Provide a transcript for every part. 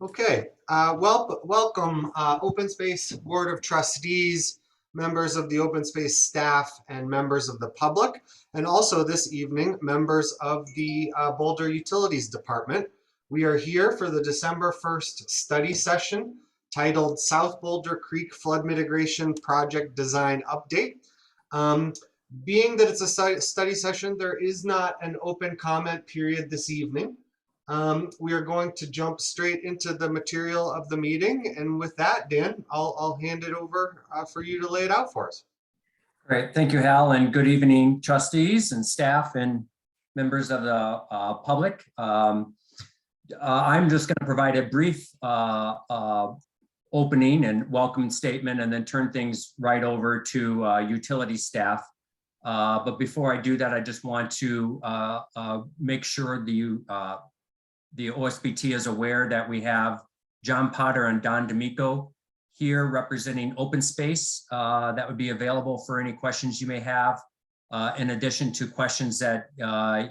Okay, welcome Open Space Board of Trustees, members of the Open Space staff, and members of the public, and also this evening, members of the Boulder Utilities Department. We are here for the December 1st study session titled South Boulder Creek Flood Mitigation Project Design Update. Um, Being that it's a study session, there is not an open comment period this evening. We are going to jump straight into the material of the meeting. And with that, Dan, I'll hand it over for you to lay it out for us. Great. Thank you, Hal, and good evening, trustees and staff and members of the public. I'm just going to provide a brief opening and welcome statement and then turn things right over to utility staff. But before I do that, I just want to make sure the OSBT is aware that we have John Potter and Don D'Amico here representing open space that would be available for any questions you may have, in addition to questions that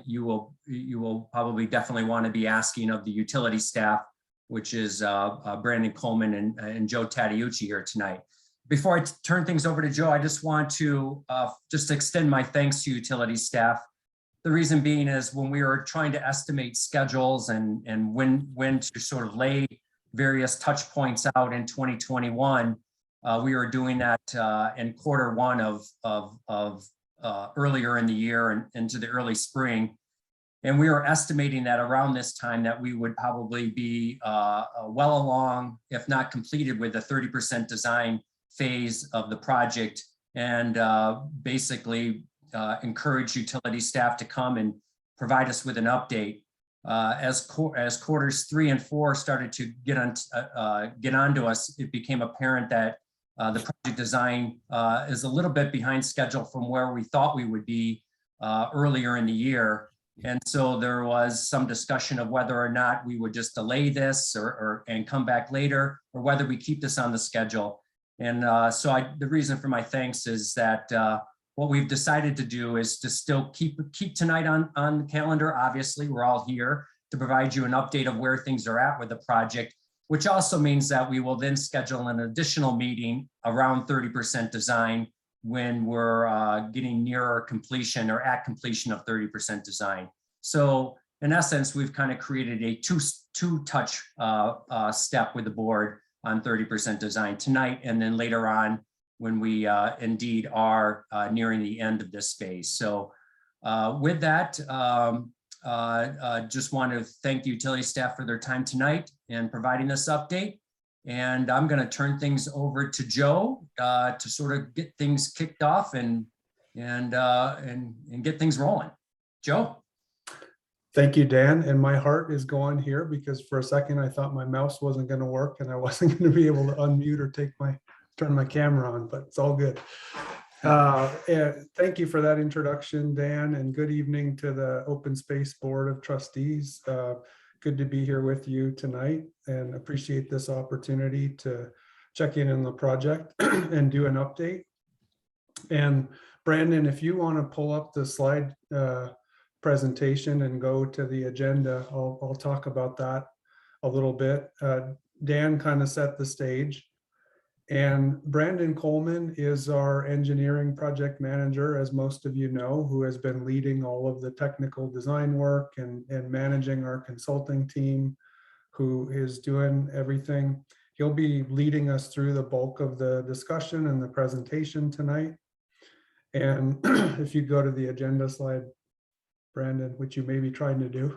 you will probably definitely want to be asking of the utility staff, which is Brandon Coleman and Joe Tadeucci here tonight. Before I turn things over to Joe, I just want to just extend my thanks to utility staff. The reason being is when we were trying to estimate schedules and when to sort of lay various touch points out in 2021, we were doing that in Q1 of earlier in the year and into the early spring. And we were estimating that around this time that we would probably be well along, if not completed, with the 30% design phase of the project, and basically encourage utility staff to come and provide us with an update. As quarters 3 and 4 started to get onto us, it became apparent that the project design is a little bit behind schedule from where we thought we would be earlier in the year. And so there was some discussion of whether or not we would just delay this and come back later, or whether we keep this on the schedule. And the reason for my thanks is that what we've decided to do is to still keep tonight on the calendar. Obviously, we're all here to provide you an update of where things are at with the project, which also means that we will then schedule an additional meeting around 30% design when we're getting nearer completion or at completion of 30% design. So in essence, we've kind of created a two-touch step with the board on 30% design tonight, and then later on when we indeed are nearing the end of this phase. So with that, just want to thank the utility staff for their time tonight and providing this update. And I'm going to turn things over to Joe to sort of get things kicked off and get things rolling. Joe. Thank you, Dan. And my heart is going here because for a second I thought my mouse wasn't going to work and I wasn't going to be able to unmute or turn my camera on, but it's all good. Thank you for that introduction, Dan, and good evening to the Open Space Board of Trustees. Good to be here with you tonight and appreciate this opportunity to check in on the project and do an update. And Brandon, if you want to pull up the slide presentation and go to the agenda, I'll talk about that a little bit. Dan kind of set the stage. And Brandon Coleman is our engineering project manager, as most of you know, who has been leading all of the technical design work and managing our consulting team, who is doing everything. He'll be leading us through the bulk of the discussion and the presentation tonight. And if you go to the agenda slide, Brandon, which you may be trying to do,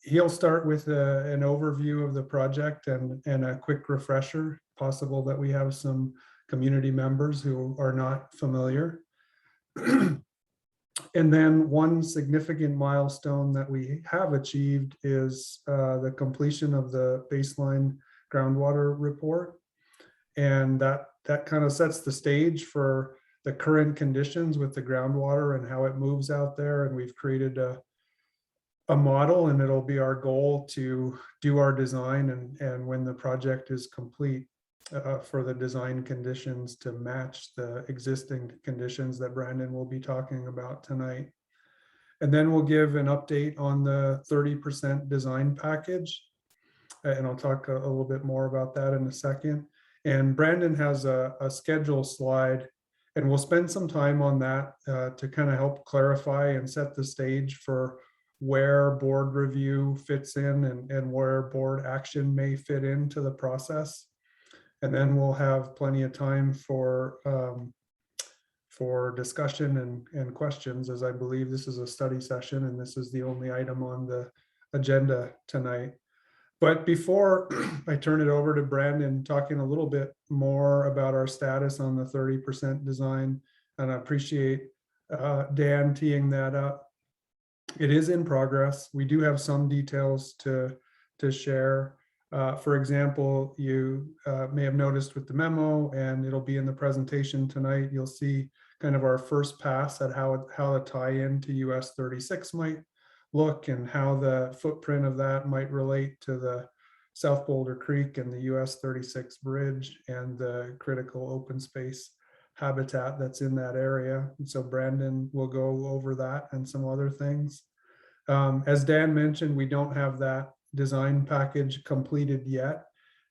he'll start with an overview of the project and a quick refresher. Possible that we have some community members who are not familiar. And then one significant milestone that we have achieved is the completion of the baseline groundwater report. And that kind of sets the stage for the current conditions with the groundwater and how it moves out there. And we've created a model, and it'll be our goal to do our design and when the project is complete, for the design conditions to match the existing conditions that Brandon will be talking about tonight. And then we'll give an update on the 30% design package. and I'll talk a little bit more about that in a second. And Brandon has a schedule slide, and we'll spend some time on that to kind of help clarify and set the stage for where board review fits in and where board action may fit into the process. And then we'll have plenty of time for discussion and questions, as I believe this is a study session and this is the only item on the agenda tonight. But before I turn it over to Brandon, talking a little bit more about our status on the 30% design, and I appreciate Dan teeing that up. It is in progress. We do have some details to share. For example, you may have noticed with the memo, and it'll be in the presentation tonight, you'll see kind of our first pass at how a tie-in to US 36 might look and how the footprint of that might relate to the South Boulder Creek and the US 36 bridge and the critical open space habitat that's in that area. And so Brandon will go over that and some other things. As Dan mentioned, we don't have that design package completed yet.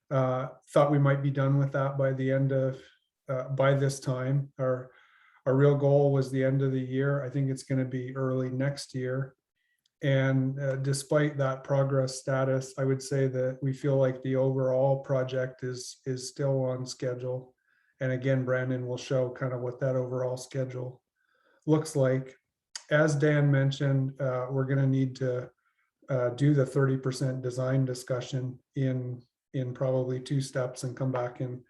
Thought we might be done with that by the end of, by this time. Our real goal was the end of the year. I think it's going to be early next year. And despite that progress status, I would say that we feel like the overall project is still on schedule. And again, Brandon will show kind of what that overall schedule looks like. As Dan mentioned, we're going to need to do the 30% design discussion in probably 2 steps and come back in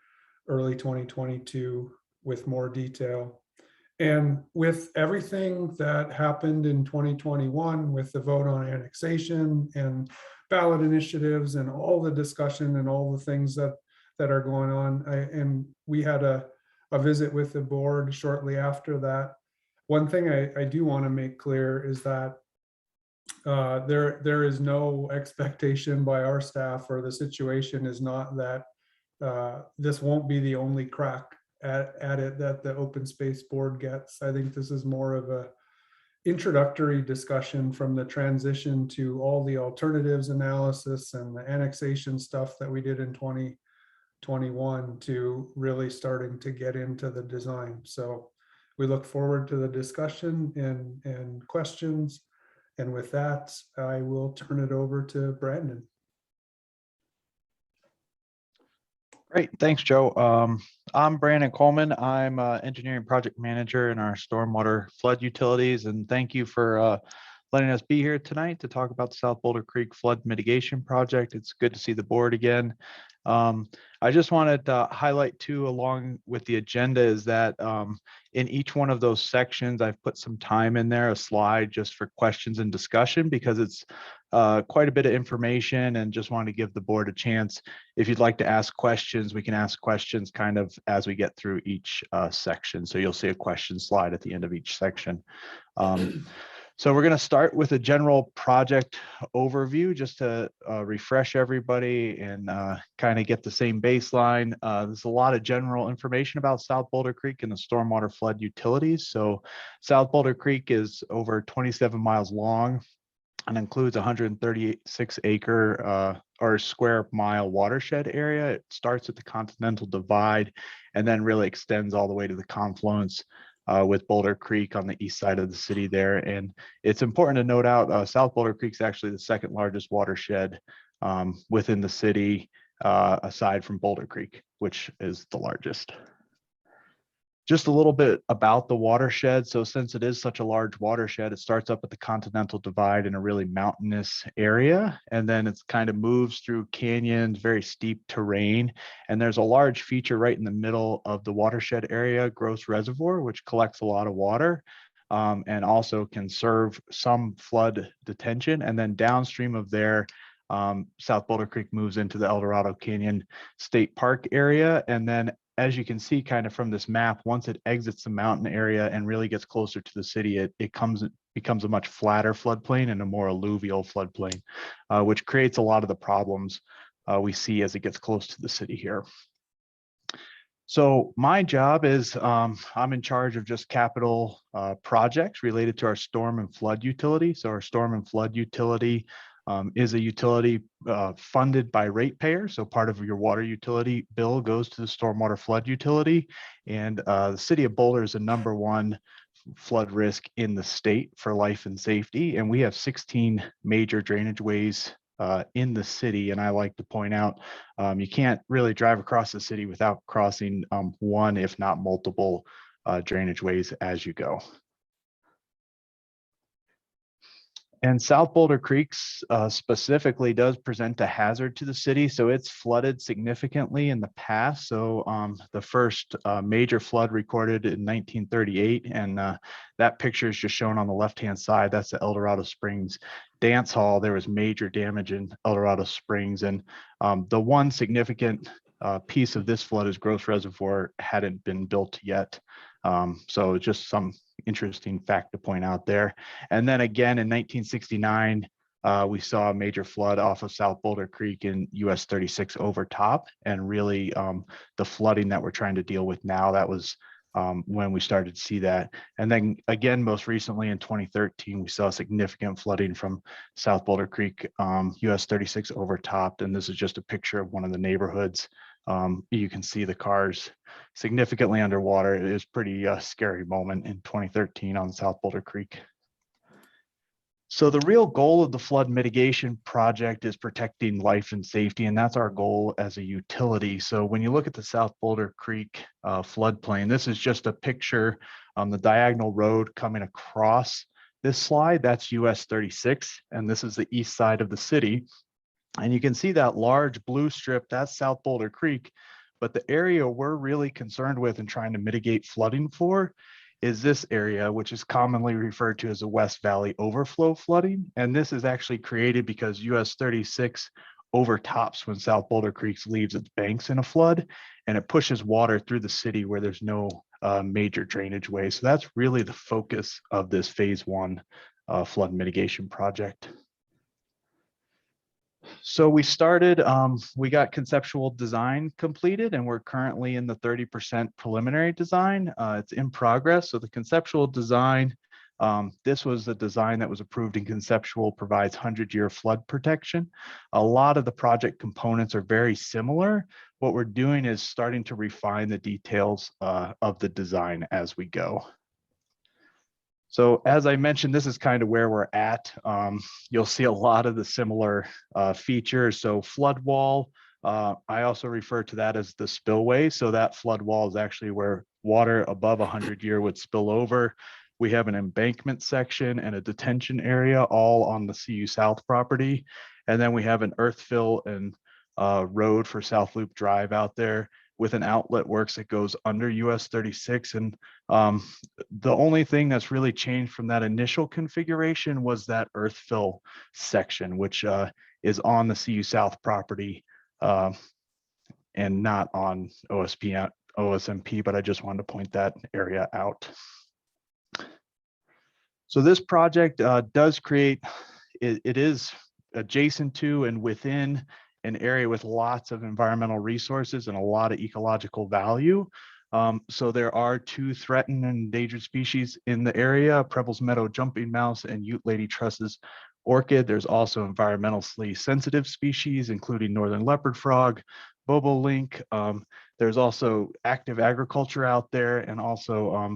early 2022 with more detail. And with everything that happened in 2021 with the vote on annexation and ballot initiatives and all the discussion and all the things that are going on, and we had a visit with the board shortly after that. One thing I do want to make clear is that there is no expectation by our staff, or the situation is not that this won't be the only crack at it that the open space board gets. I think this is more of a introductory discussion from the transition to all the alternatives analysis and the annexation stuff that we did in 2021 to really starting to get into the design. So we look forward to the discussion and questions. And with that, I will turn it over to Brandon. Great, thanks, Joe. I'm Brandon Coleman. I'm engineering project manager in our stormwater flood utilities, and thank you for letting us be here tonight to talk about the South Boulder Creek flood mitigation project. It's good to see the board again. I just wanted to highlight too, along with the agenda, is that in each one of those sections, I've put some time in there, a slide just for questions and discussion, because it's quite a bit of information, and just wanted to give the board a chance. If you'd like to ask questions, we can ask questions kind of as we get through each section. So you'll see a question slide at the end of each section. So we're going to start with a general project overview just to refresh everybody and kind of get the same baseline. There's a lot of general information about South Boulder Creek and the stormwater flood utilities. So South Boulder Creek is over 27 miles long and includes 136 acre or square mile watershed area. It starts at the Continental Divide and then really extends all the way to the confluence with Boulder Creek on the east side of the city there. And it's important to note out, South Boulder Creek is actually the second largest watershed within the city, aside from Boulder Creek, which is the largest. Just a little bit about the watershed. So since it is such a large watershed, it starts up at the Continental Divide in a really mountainous area, and then it's kind of moves through canyons, very steep terrain. And there's a large feature right in the middle of the watershed area, Gross Reservoir, which collects a lot of water and also can serve some flood detention. And then downstream of there, South Boulder Creek moves into the El Dorado Canyon State Park area. And then as you can see kind of from this map, once it exits the mountain area and really gets closer to the city, it becomes a much flatter floodplain and a more alluvial floodplain, which creates a lot of the problems we see as it gets close to the city here. So my job is I'm in charge of just capital projects related to our storm and flood utility. So our storm and flood utility is a utility funded by ratepayers. So part of your water utility bill goes to the stormwater flood utility. And the city of Boulder is the #1 flood risk in the state for life and safety. And we have 16 major drainage ways in the city. And I like to point out, you can't really drive across the city without crossing one, if not multiple drainage ways as you go. And South Boulder Creeks specifically does present a hazard to the city. So it's flooded significantly in the past. So the first major flood recorded in 1938. And that picture is just shown on the left-hand side. That's the El Dorado Springs Dance Hall. There was major damage in El Dorado Springs. And the one significant piece of this flood is Gross Reservoir hadn't been built yet. So just some interesting fact to point out there. And then again in 1969, we saw a major flood off of South Boulder Creek in US 36 over top. And really the flooding that we're trying to deal with now, that was when we started to see that. And then again, most recently in 2013, we saw significant flooding from South Boulder Creek, US 36 over top. And this is just a picture of one of the neighborhoods. You can see the cars significantly underwater. It was pretty scary moment in 2013 on South Boulder Creek. So the real goal of the flood mitigation project is protecting life and safety, and that's our goal as a utility. So when you look at the South Boulder Creek floodplain, this is just a picture on the diagonal road coming across this slide. That's US 36, and this is the east side of the city. And you can see that large blue strip, that's South Boulder Creek. But the area we're really concerned with and trying to mitigate flooding for is this area, which is commonly referred to as the West Valley overflow flooding. And this is actually created because US 36 overtops when South Boulder Creek leaves its banks in a flood, and it pushes water through the city where there's no major drainage way. So that's really the focus of this phase 1 flood mitigation project. So we started, we got conceptual design completed, and we're currently in the 30% preliminary design. It's in progress. So the conceptual design, this was the design that was approved in conceptual, provides 100-year flood protection. A lot of the project components are very similar. What we're doing is starting to refine the details of the design as we go. So as I mentioned, this is kind of where we're at. You'll see a lot of the similar features. So flood wall, I also refer to that as the spillway. So that flood wall is actually where water above 100-year would spill over. We have an embankment section and a detention area all on the CU South property. And then we have an earth fill and road for South Loop Drive out there with an outlet works that goes under US 36. And the only thing that's really changed from that initial configuration was that earth fill section, which is on the CU South property and not on OSMP, but I just wanted to point that area out. So this project does create, it is adjacent to and within an area with lots of environmental resources and a lot of ecological value. So there are 2 threatened and endangered species in the area, Preble's Meadow Jumping Mouse and Ute Lady Truss's orchid. There's also environmentally sensitive species, including northern leopard frog, bobolink. There's also active agriculture out there, and also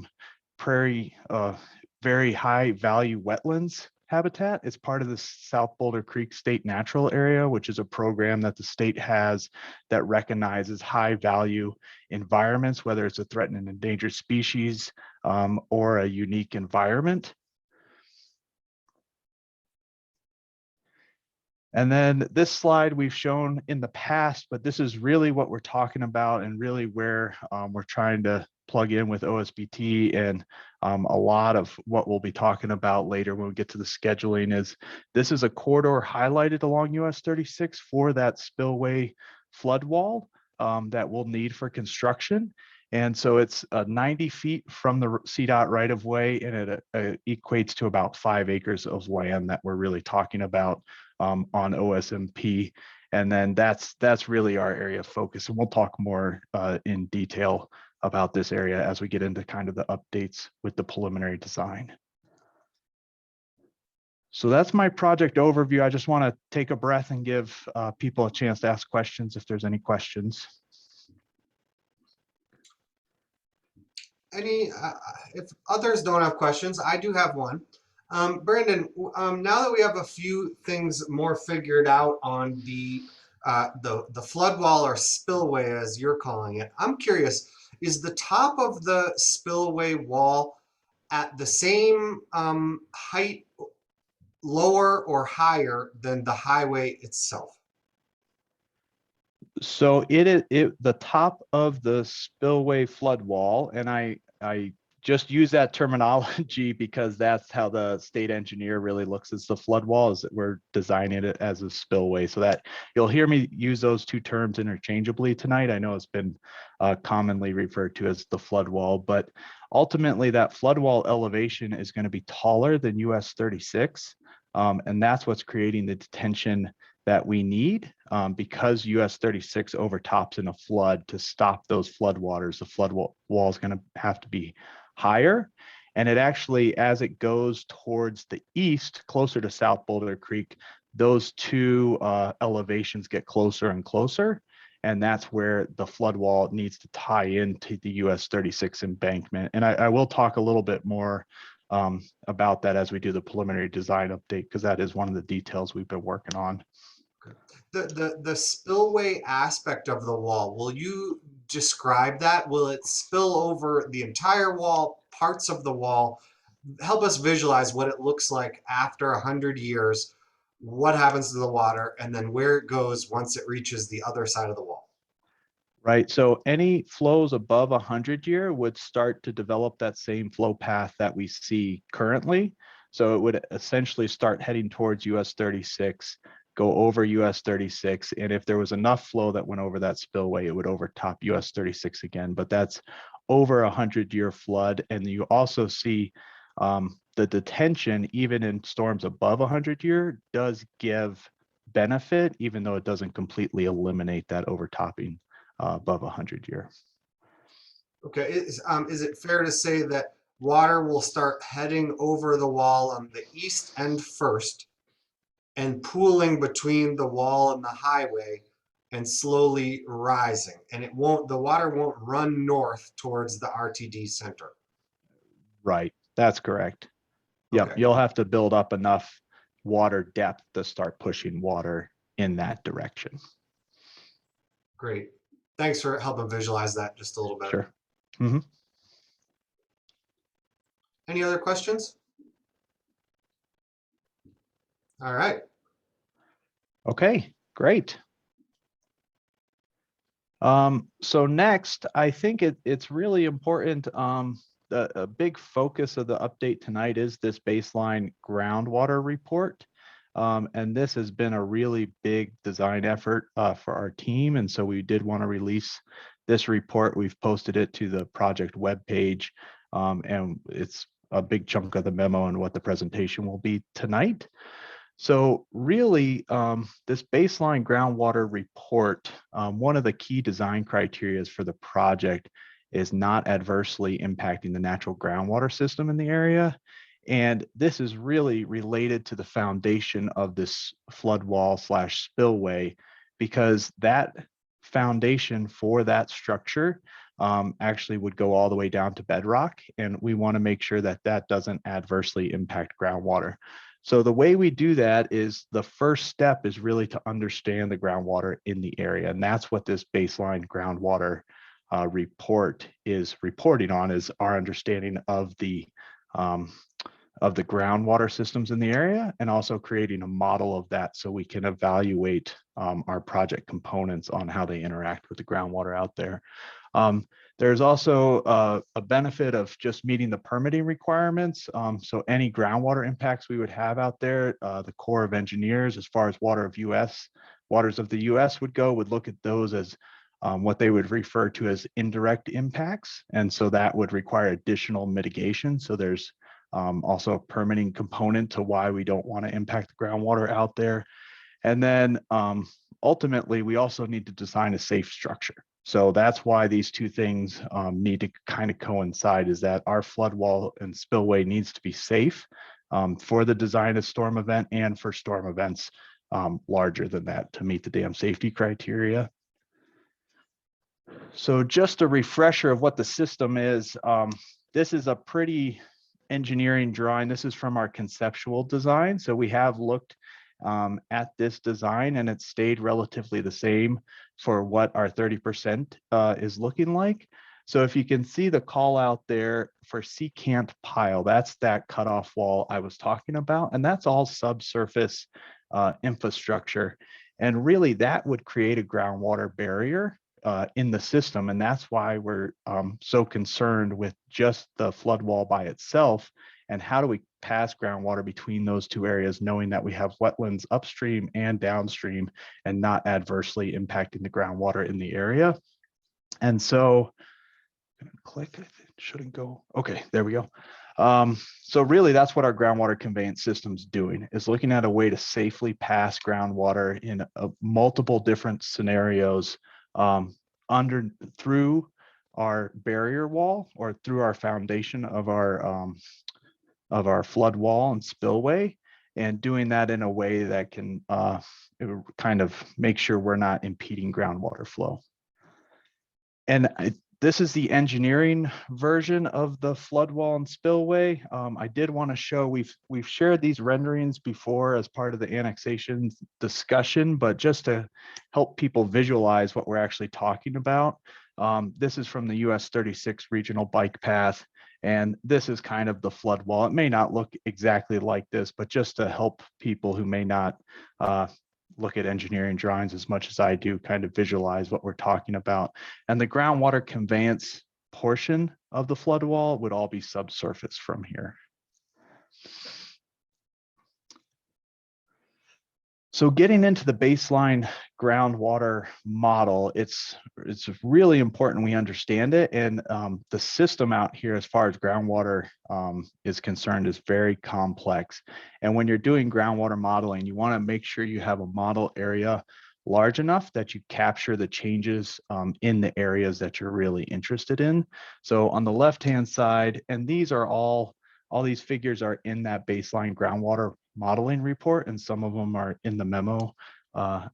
prairie, very high value wetlands habitat. It's part of the South Boulder Creek State Natural Area, which is a program that the state has that recognizes high value environments, whether it's a threatened and endangered species or a unique environment. And then this slide we've shown in the past, but this is really what we're talking about and really where we're trying to plug in with OSBT, and a lot of what we'll be talking about later when we get to the scheduling is this is a corridor highlighted along US 36 for that spillway flood wall that we'll need for construction. And so it's 90 feet from the CDOT right of way, and it equates to about 5 acres of land that we're really talking about on OSMP. And then that's really our area of focus. And we'll talk more in detail about this area as we get into kind of the updates with the preliminary design. So that's my project overview. I just want to take a breath and give people a chance to ask questions if there's any questions. If others don't have questions, I do have one. Brandon, now that we have a few things more figured out on the flood wall or spillway, as you're calling it, I'm curious, is the top of the spillway wall at the same height, lower or higher than the highway itself? So the top of the spillway flood wall, and I just use that terminology because that's how the state engineer really looks at the flood wall, is that we're designing it as a spillway. So that you'll hear me use those two terms interchangeably tonight. I know it's been commonly referred to as the flood wall, but ultimately that flood wall elevation is going to be taller than US 36. And that's what's creating the detention that we need, because US 36 overtops in a flood. To stop those flood waters, the flood wall is going to have to be higher. And it actually, as it goes towards the east, closer to South Boulder Creek, those two elevations get closer and closer. And that's where the flood wall needs to tie into the US 36 embankment. And I will talk a little bit more about that as we do the preliminary design update, because that is one of the details we've been working on. The spillway aspect of the wall, will you describe that? Will it spill over the entire wall, parts of the wall? Help us visualize what it looks like after 100 years, what happens to the water, and then where it goes once it reaches the other side of the wall. Right. So any flows above 100-year would start to develop that same flow path that we see currently. So it would essentially start heading towards US 36, go over US 36. And if there was enough flow that went over that spillway, it would overtop US 36 again. But that's over 100-year flood. And you also see the detention, even in storms above 100-year, does give benefit, even though it doesn't completely eliminate that overtopping above 100-year. Okay, is it fair to say that water will start heading over the wall on the east end first and pooling between the wall and the highway and slowly rising, and the water won't run north towards the RTD center? Right, that's correct. Yep, Okay. you'll have to build up enough water depth to start pushing water in that direction. Great. Thanks for helping visualize that just a little bit. Sure. Mm-hmm. Any other questions? All right. Okay, great. So next, I think it's really important. A big focus of the update tonight is this baseline groundwater report. And this has been a really big design effort for our team. And so we did want to release this report. We've posted it to the project webpage, and it's a big chunk of the memo and what the presentation will be tonight. So really, this baseline groundwater report, one of the key design criteria for the project is not adversely impacting the natural groundwater system in the area. And this is really related to the foundation of this flood wall / spillway, because that foundation for that structure actually would go all the way down to bedrock. And we want to make sure that that doesn't adversely impact groundwater. So the way we do that is the first step is really to understand the groundwater in the area. And that's what this baseline groundwater report is reporting on, is our understanding of the groundwater systems in the area, and also creating a model of that so we can evaluate our project components on how they interact with the groundwater out there. There's also a benefit of just meeting the permitting requirements. So any groundwater impacts we would have out there, the Corps of Engineers, as far as waters of the US would go, would look at those as what they would refer to as indirect impacts. And so that would require additional mitigation. So there's also a permitting component to why we don't want to impact the groundwater out there. And then ultimately, we also need to design a safe structure. So that's why these two things need to kind of coincide, is that our flood wall and spillway needs to be safe for the design of storm event and for storm events larger than that to meet the dam safety criteria. So just a refresher of what the system is. This is a pretty engineering drawing. This is from our conceptual design. So we have looked at this design and it stayed relatively the same for what our 30% is looking like. So if you can see the call out there for secant pile, that's that cutoff wall I was talking about, and that's all subsurface infrastructure. And really that would create a groundwater barrier in the system. And that's why we're so concerned with just the flood wall by itself. And how do we pass groundwater between those two areas, knowing that we have wetlands upstream and downstream and not adversely impacting the groundwater in the area. And so I'm gonna click, it shouldn't go. Okay, there we go. So really that's what our groundwater conveyance system's doing, is looking at a way to safely pass groundwater in multiple different scenarios through our barrier wall or through our foundation of our flood wall and spillway, and doing that in a way that can kind of make sure we're not impeding groundwater flow. And this is the engineering version of the flood wall and spillway. I did want to show, we've shared these renderings before as part of the annexation discussion, but just to help people visualize what we're actually talking about. This is from the US 36 regional bike path. And this is kind of the flood wall. It may not look exactly like this, but just to help people who may not look at engineering drawings as much as I do, kind of visualize what we're talking about. And the groundwater conveyance portion of the flood wall would all be subsurface from here. So getting into the baseline groundwater model, it's really important we understand it. And the system out here, as far as groundwater is concerned, is very complex. And when you're doing groundwater modeling, you want to make sure you have a model area large enough that you capture the changes in the areas that you're really interested in. So on the left-hand side, and these are all these figures are in that baseline groundwater modeling report, and some of them are in the memo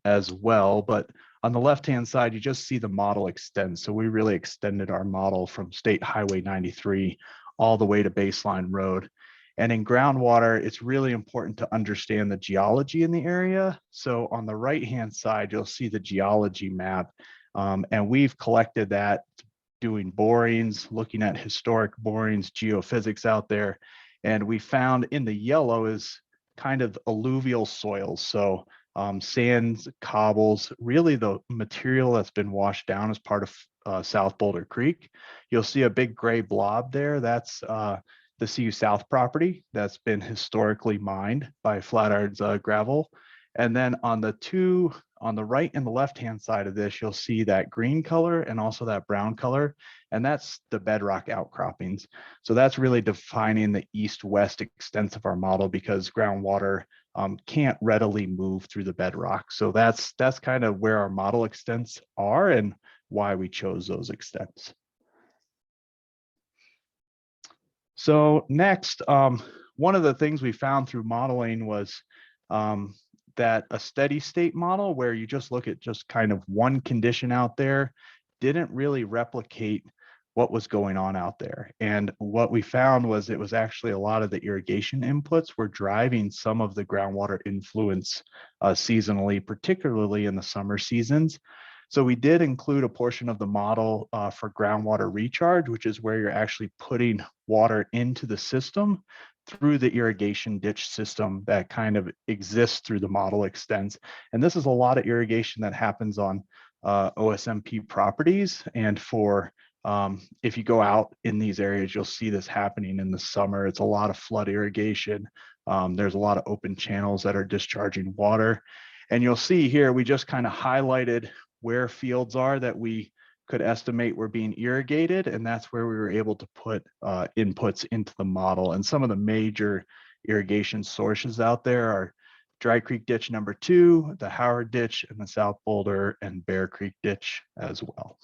as well. But on the left-hand side, you just see the model extend. So we really extended our model from State Highway 93 all the way to baseline road. And in groundwater, it's really important to understand the geology in the area. So on the right-hand side, you'll see the geology map. And we've collected that doing borings, looking at historic borings, geophysics out there. And we found in the yellow is kind of alluvial soils. So sands, cobbles, really the material that's been washed down as part of South Boulder Creek. You'll see a big gray blob there. That's the CU South property that's been historically mined by Flatheart's gravel. And then on the right and the left-hand side of this, you'll see that green color and also that brown color, and that's the bedrock outcroppings. So that's really defining the east-west extents of our model, because groundwater can't readily move through the bedrock. So that's kind of where our model extents are and why we chose those extents. So next, one of the things we found through modeling was that a steady state model where you just look at just kind of one condition out there didn't really replicate what was going on out there. And what we found was it was actually a lot of the irrigation inputs were driving some of the groundwater influence seasonally, particularly in the summer seasons. So we did include a portion of the model for groundwater recharge, which is where you're actually putting water into the system through the irrigation ditch system that kind of exists through the model extents. And this is a lot of irrigation that happens on OSMP properties. And for if you go out in these areas, you'll see this happening in the summer. It's a lot of flood irrigation. There's a lot of open channels that are discharging water. And you'll see here, we just kind of highlighted where fields are that we could estimate were being irrigated, and that's where we were able to put inputs into the model. And some of the major irrigation sources out there are Dry Creek Ditch number 2, the Howard Ditch, and the South Boulder and Bear Creek Ditch as well.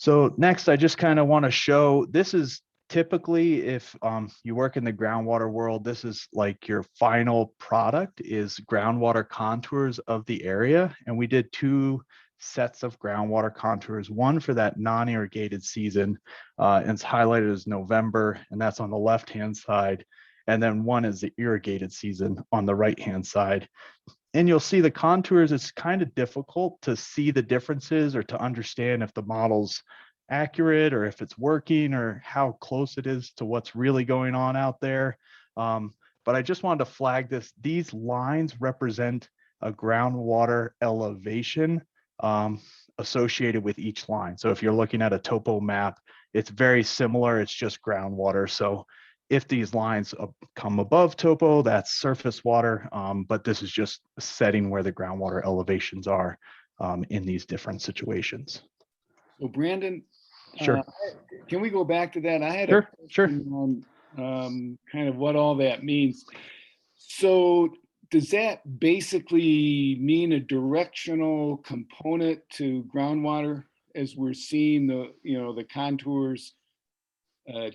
So next, I just kind of want to show, this is typically if you work in the groundwater world, this is like your final product is groundwater contours of the area. And we did 2 sets of groundwater contours, one for that non-irrigated season, and it's highlighted as November, and that's on the left-hand side. And then one is the irrigated season on the right-hand side. And you'll see the contours, it's kind of difficult to see the differences or to understand if the model's accurate or if it's working or how close it is to what's really going on out there. But I just wanted to flag this. These lines represent a groundwater elevation associated with each line. So if you're looking at a topo map, it's very similar, it's just groundwater. So if these lines come above topo, that's surface water, but this is just setting where the groundwater elevations are in these different situations. So Brandon, Sure. can we go back to that? I had Sure, a sure. question on kind of what all that means. So does that basically mean a directional component to groundwater as we're seeing the, the contours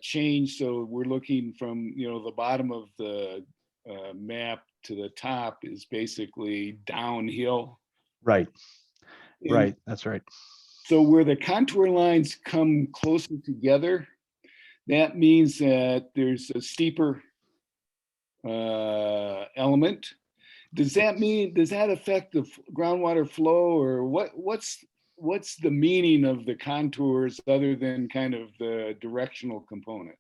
change? So we're looking from, the bottom of the map to the top is basically downhill. Right, And right, that's right. so where the contour lines come closer together, that means that there's a steeper element. Does that affect the groundwater flow, or what's the meaning of the contours other than kind of the directional component?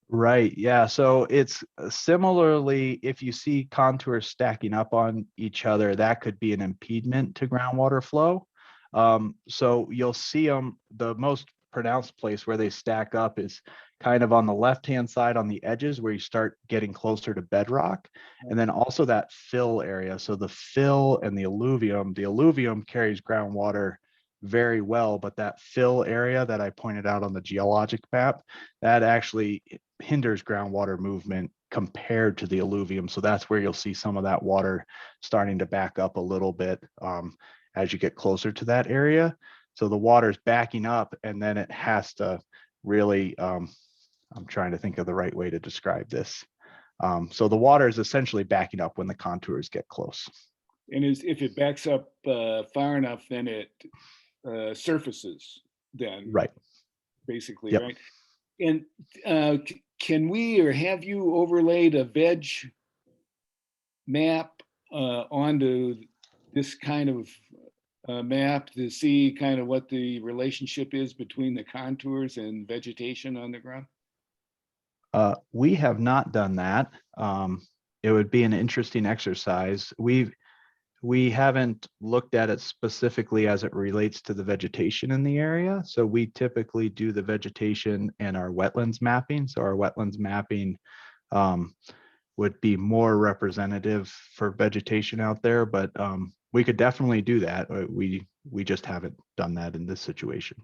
Right, yeah, so it's similarly, if you see contours stacking up on each other, that could be an impediment to groundwater flow. So you'll see them, the most pronounced place where they stack up is kind of on the left-hand side on the edges where you start getting closer to bedrock. And then also that fill area. So the fill and the alluvium carries groundwater very well, but that fill area that I pointed out on the geologic map, that actually hinders groundwater movement compared to the alluvium. So that's where you'll see some of that water starting to back up a little bit as you get closer to that area. So the water's backing up and then it has to really, I'm trying to think of the right way to describe this. So the water is essentially backing up when the contours get close. And if it backs up far enough, then it surfaces then. Right. Basically, Yep. right? And can we, or have you overlaid a veg map onto this kind of map to see kind of what the relationship is between the contours and vegetation on the ground? We have not done that. It would be an interesting exercise. We haven't looked at it specifically as it relates to the vegetation in the area. So we typically do the vegetation and our wetlands mapping. So our wetlands mapping would be more representative for vegetation out there, but we could definitely do that. We just haven't done that in this situation.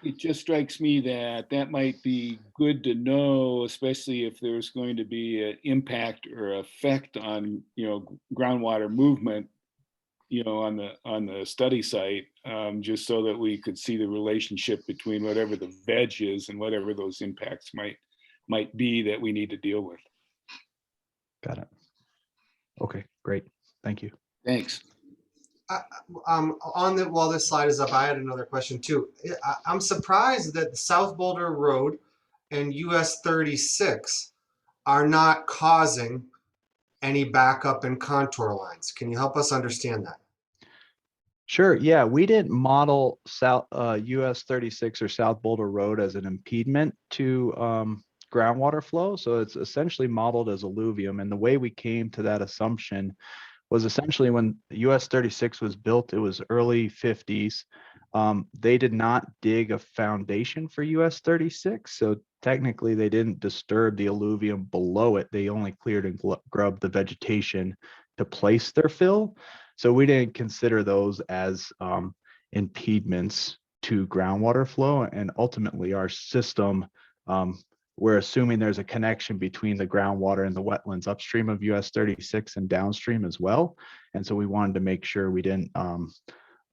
It just strikes me that that might be good to know, especially if there's going to be an impact or effect on, groundwater movement, on the study site, just so that we could see the relationship between whatever the veg is and whatever those impacts might be that we need to deal with. Got it. Okay, great. Thank you. Thanks. While this slide is up, I had another question too. I'm surprised that South Boulder Road and US 36 are not causing any backup in contour lines. Can you help us understand that? Sure. Yeah, we didn't model South US 36 or South Boulder Road as an impediment to groundwater flow. So it's essentially modeled as alluvium. And the way we came to that assumption was essentially when US 36 was built, it was early 50s. They did not dig a foundation for US 36. So technically they didn't disturb the alluvium below it. They only cleared and grubbed the vegetation to place their fill. So we didn't consider those as impediments to groundwater flow. And ultimately our system, we're assuming there's a connection between the groundwater and the wetlands upstream of US 36 and downstream as well. And so we wanted to make sure we didn't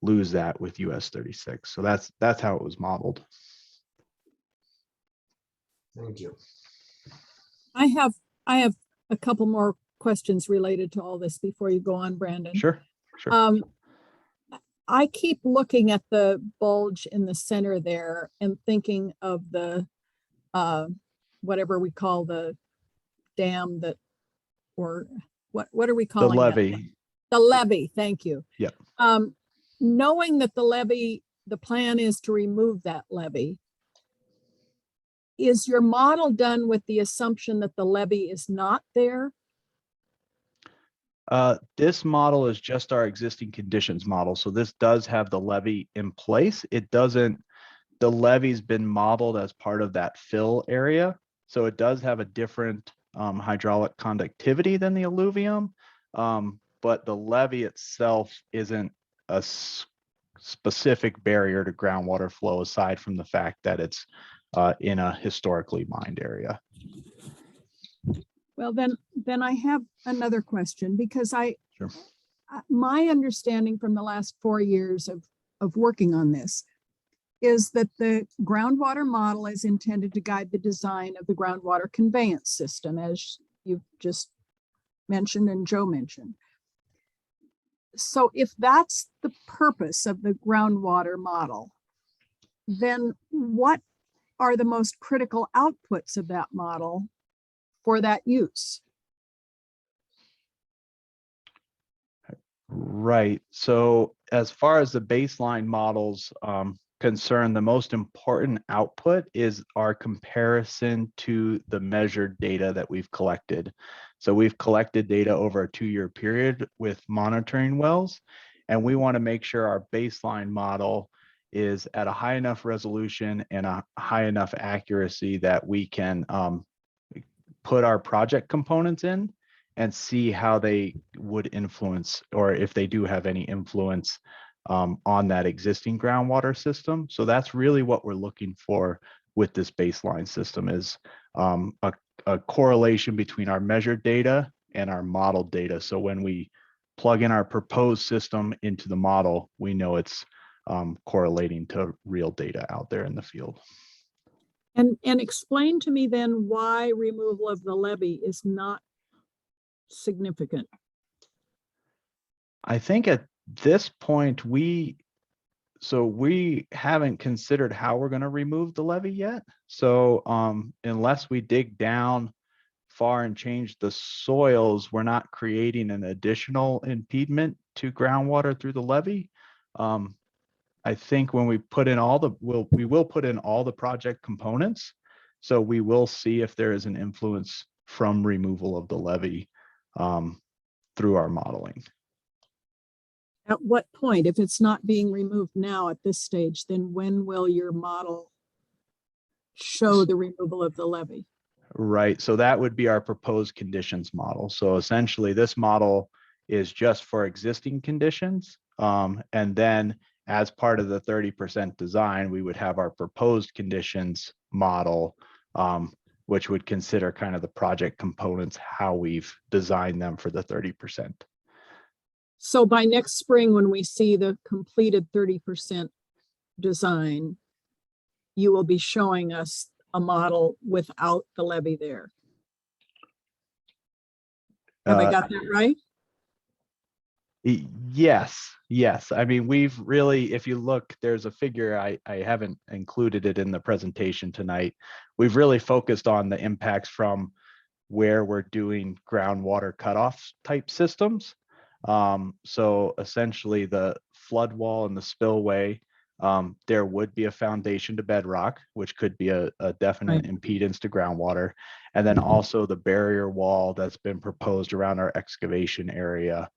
lose that with US 36. So that's how it was modeled. Thank you. I have a couple more questions related to all this before you go on, Brandon. Sure, sure. I keep looking at the bulge in the center there and thinking of the whatever we call the dam that, or what are we The calling that? levee. The levee, thank you. Yep. Knowing that the levee, the plan is to remove that levee, is your model done with the assumption that the levee is not there? This model is just our existing conditions model. So this does have the levee in place. It doesn't, the levee's been modeled as part of that fill area. So it does have a different hydraulic conductivity than the alluvium. But the levee itself isn't a specific barrier to groundwater flow aside from the fact that it's in a historically mined area. Well, then I have another question, because Sure. My understanding from the last 4 years of working on this is that the groundwater model is intended to guide the design of the groundwater conveyance system, as you've just mentioned and Joe mentioned. So if that's the purpose of the groundwater model, then what are the most critical outputs of that model for that use? Right. So as far as the baseline models concerned, the most important output is our comparison to the measured data that we've collected. So we've collected data over a 2-year period with monitoring wells, and we want to make sure our baseline model is at a high enough resolution and a high enough accuracy that we can put our project components in and see how they would influence, or if they do have any influence on that existing groundwater system. So that's really what we're looking for with this baseline system, is a correlation between our measured data and our modeled data. So when we plug in our proposed system into the model, we know it's correlating to real data out there in the field. And explain to me then why removal of the levee is not significant. I think at this point, we haven't considered how we're going to remove the levee yet. So unless we dig down far and change the soils, we're not creating an additional impediment to groundwater through the levee. I think when we put in we will put in all the project components. So we will see if there is an influence from removal of the levee through our modeling. At what point, if it's not being removed now at this stage, then when will your model show the removal of the levee? Right. So that would be our proposed conditions model. So essentially this model is just for existing conditions. And then as part of the 30% design, we would have our proposed conditions model, which would consider kind of the project components, how we've designed them for the 30%. So by next spring, when we see the completed 30% design, you will be showing us a model without the levee there. Have I got that right? Yes. I mean, we've really, if you look, there's a figure, I haven't included it in the presentation tonight. We've really focused on the impacts from where we're doing groundwater cutoff type systems. So essentially the flood wall and the spillway, there would be a foundation to bedrock, which could be a definite impedance to groundwater. And then also the barrier wall that's been proposed around our excavation area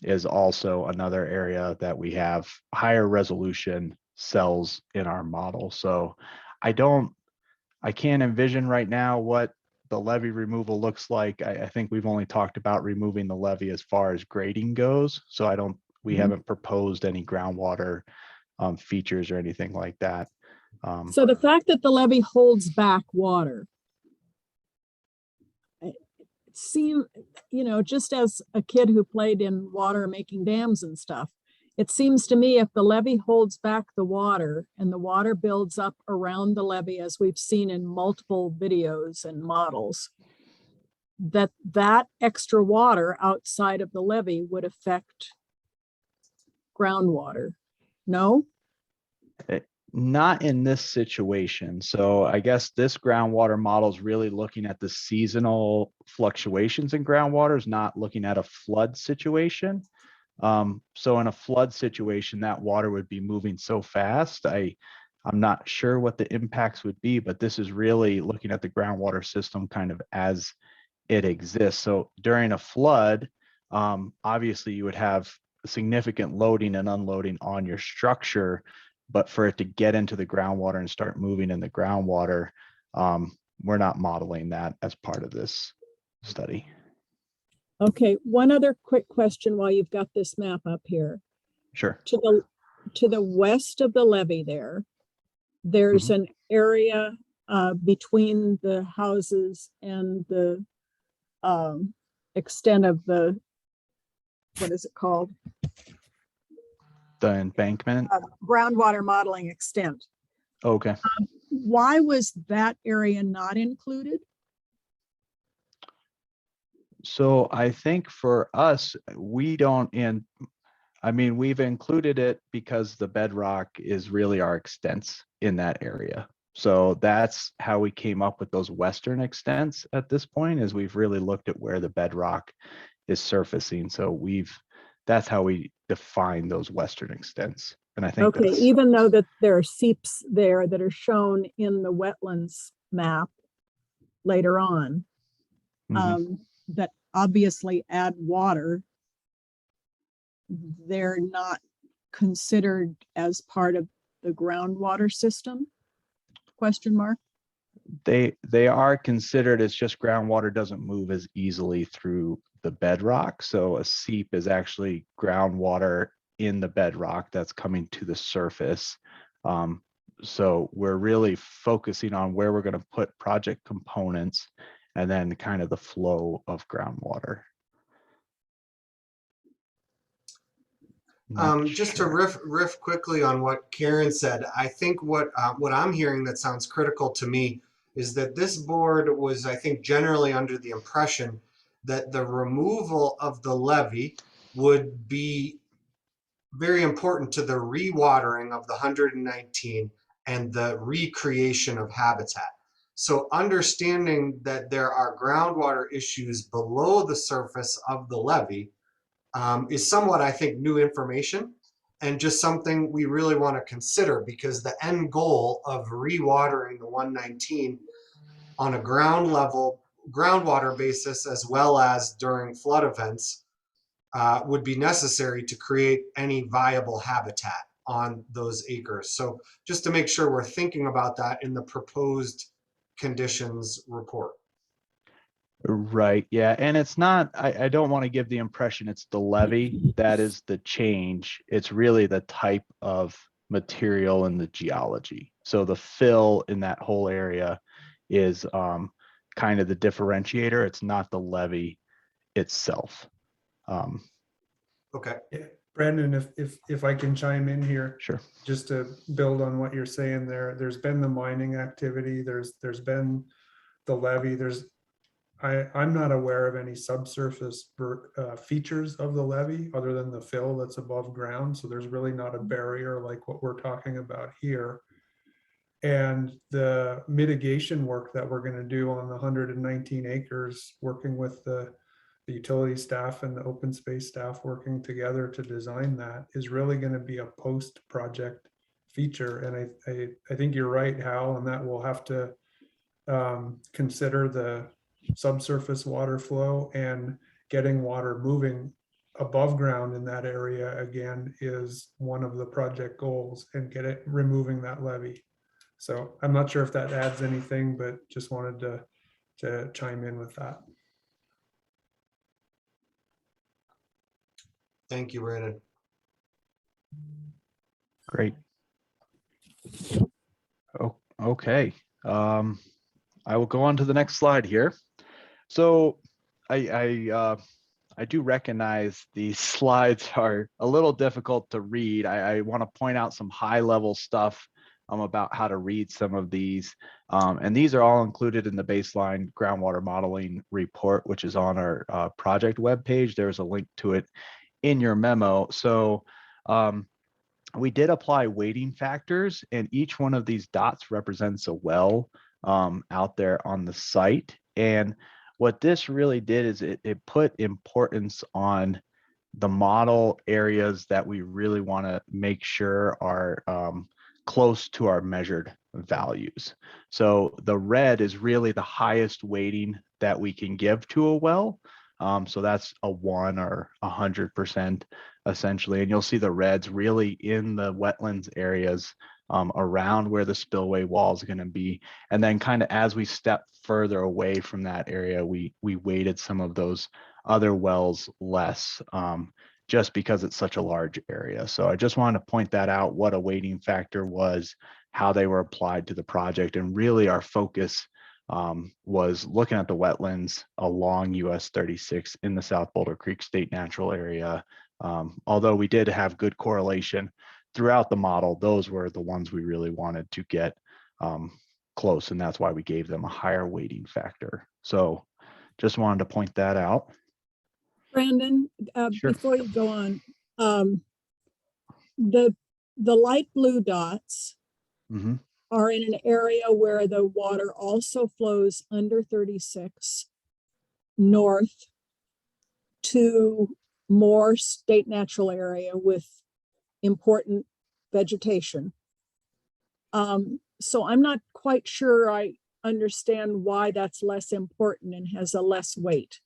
is also another area that we have higher resolution cells in our model. So I can't envision right now what the levee removal looks like. I think we've only talked about removing the levee as far as grading goes. So we haven't proposed any groundwater features or anything like that. So the fact that the levee holds back water, it seems, just as a kid who played in water making dams and stuff, It seems to me if the levee holds back the water and the water builds up around the levee, as we've seen in multiple videos and models, that extra water outside of the levee would affect groundwater. No? Not in this situation. So I guess this groundwater model is really looking at the seasonal fluctuations in groundwater, is not looking at a flood situation. So in a flood situation, that water would be moving so fast. I'm not sure what the impacts would be, but this is really looking at the groundwater system kind of as it exists. So during a flood, obviously you would have significant loading and unloading on your structure, but for it to get into the groundwater and start moving in the groundwater, we're not modeling that as part of this study. Okay, one other quick question while you've got this map up here. Sure. To the west of the levee there's an area between the houses and the extent of the, what is it called? The embankment. Groundwater modeling extent. Okay. Why was that area not included? So I think for us, we don't, and I mean, we've included it because the bedrock is really our extents in that area. So that's how we came up with those western extents at this point, is we've really looked at where the bedrock is surfacing. So that's how we define those western extents. And I think Okay, even though that there are seeps there that are shown in the wetlands map later on, that obviously add water, they're not considered as part of the groundwater system? Question mark. They are considered, it's just groundwater doesn't move as easily through the bedrock. So a seep is actually groundwater in the bedrock that's coming to the surface. So we're really focusing on where we're going to put project components and then kind of the flow of groundwater. Just to riff quickly on what Karen said, I think what I'm hearing that sounds critical to me is that this board was, I think, generally under the impression that the removal of the levee would be very important to the rewatering of the 119 and the recreation of habitat. So understanding that there are groundwater issues below the surface of the levee is somewhat, I think, new information and just something we really want to consider, because the end goal of rewatering the 119 on a groundwater basis, as well as during flood events, would be necessary to create any viable habitat on those acres. So just to make sure we're thinking about that in the proposed conditions report. Right. Yeah. And it's not, I don't want to give the impression it's the levee that is the change. It's really the type of material and the geology. So the fill in that whole area is kind of the differentiator. It's not the levee itself. Okay. Yeah, Brandon, if I can chime in here. Sure. Just to build on what you're saying there, there's been the mining activity, there's been the levee, I'm not aware of any subsurface features of the levee other than the fill that's above ground. So there's really not a barrier like what we're talking about here. And the mitigation work that we're going to do on the 119 acres, working with the utility staff and the open space staff working together to design that, is really going to be a post-project feature. And I think you're right, Hal, and that we'll have to consider the subsurface water flow, and getting water moving above ground in that area again is one of the project goals, and removing that levee. So I'm not sure if that adds anything, but just wanted to chime in with that. Thank you, Brandon. Great. Oh, okay. I will go on to the next slide here. So I I do recognize these slides are a little difficult to read. I want to point out some high level stuff about how to read some of these. And these are all included in the baseline groundwater modeling report, which is on our project webpage. There's a link to it in your memo. So we did apply weighting factors, and each one of these dots represents a well out there on the site. And what this really did is it put importance on the model areas that we really want to make sure are close to our measured values. So the red is really the highest weighting that we can give to a well. So that's a 1 or 100% essentially. And you'll see the reds really in the wetlands areas around where the spillway wall is going to be. And then kind of as we step further away from that area, we weighted some of those other wells less just because it's such a large area. So I just wanted to point that out, what a weighting factor was, how they were applied to the project. And really our focus was looking at the wetlands along US 36 in the South Boulder Creek State Natural Area. Although we did have good correlation throughout the model, those were the ones we really wanted to get close, and that's why we gave them a higher weighting factor. So just wanted to point that out. Brandon, Sure. before you go on, the light blue dots Mhm. are in an area where the water also flows under 36 north to more state natural area with important vegetation. So I'm not quite sure I understand why that's less important and has less weight.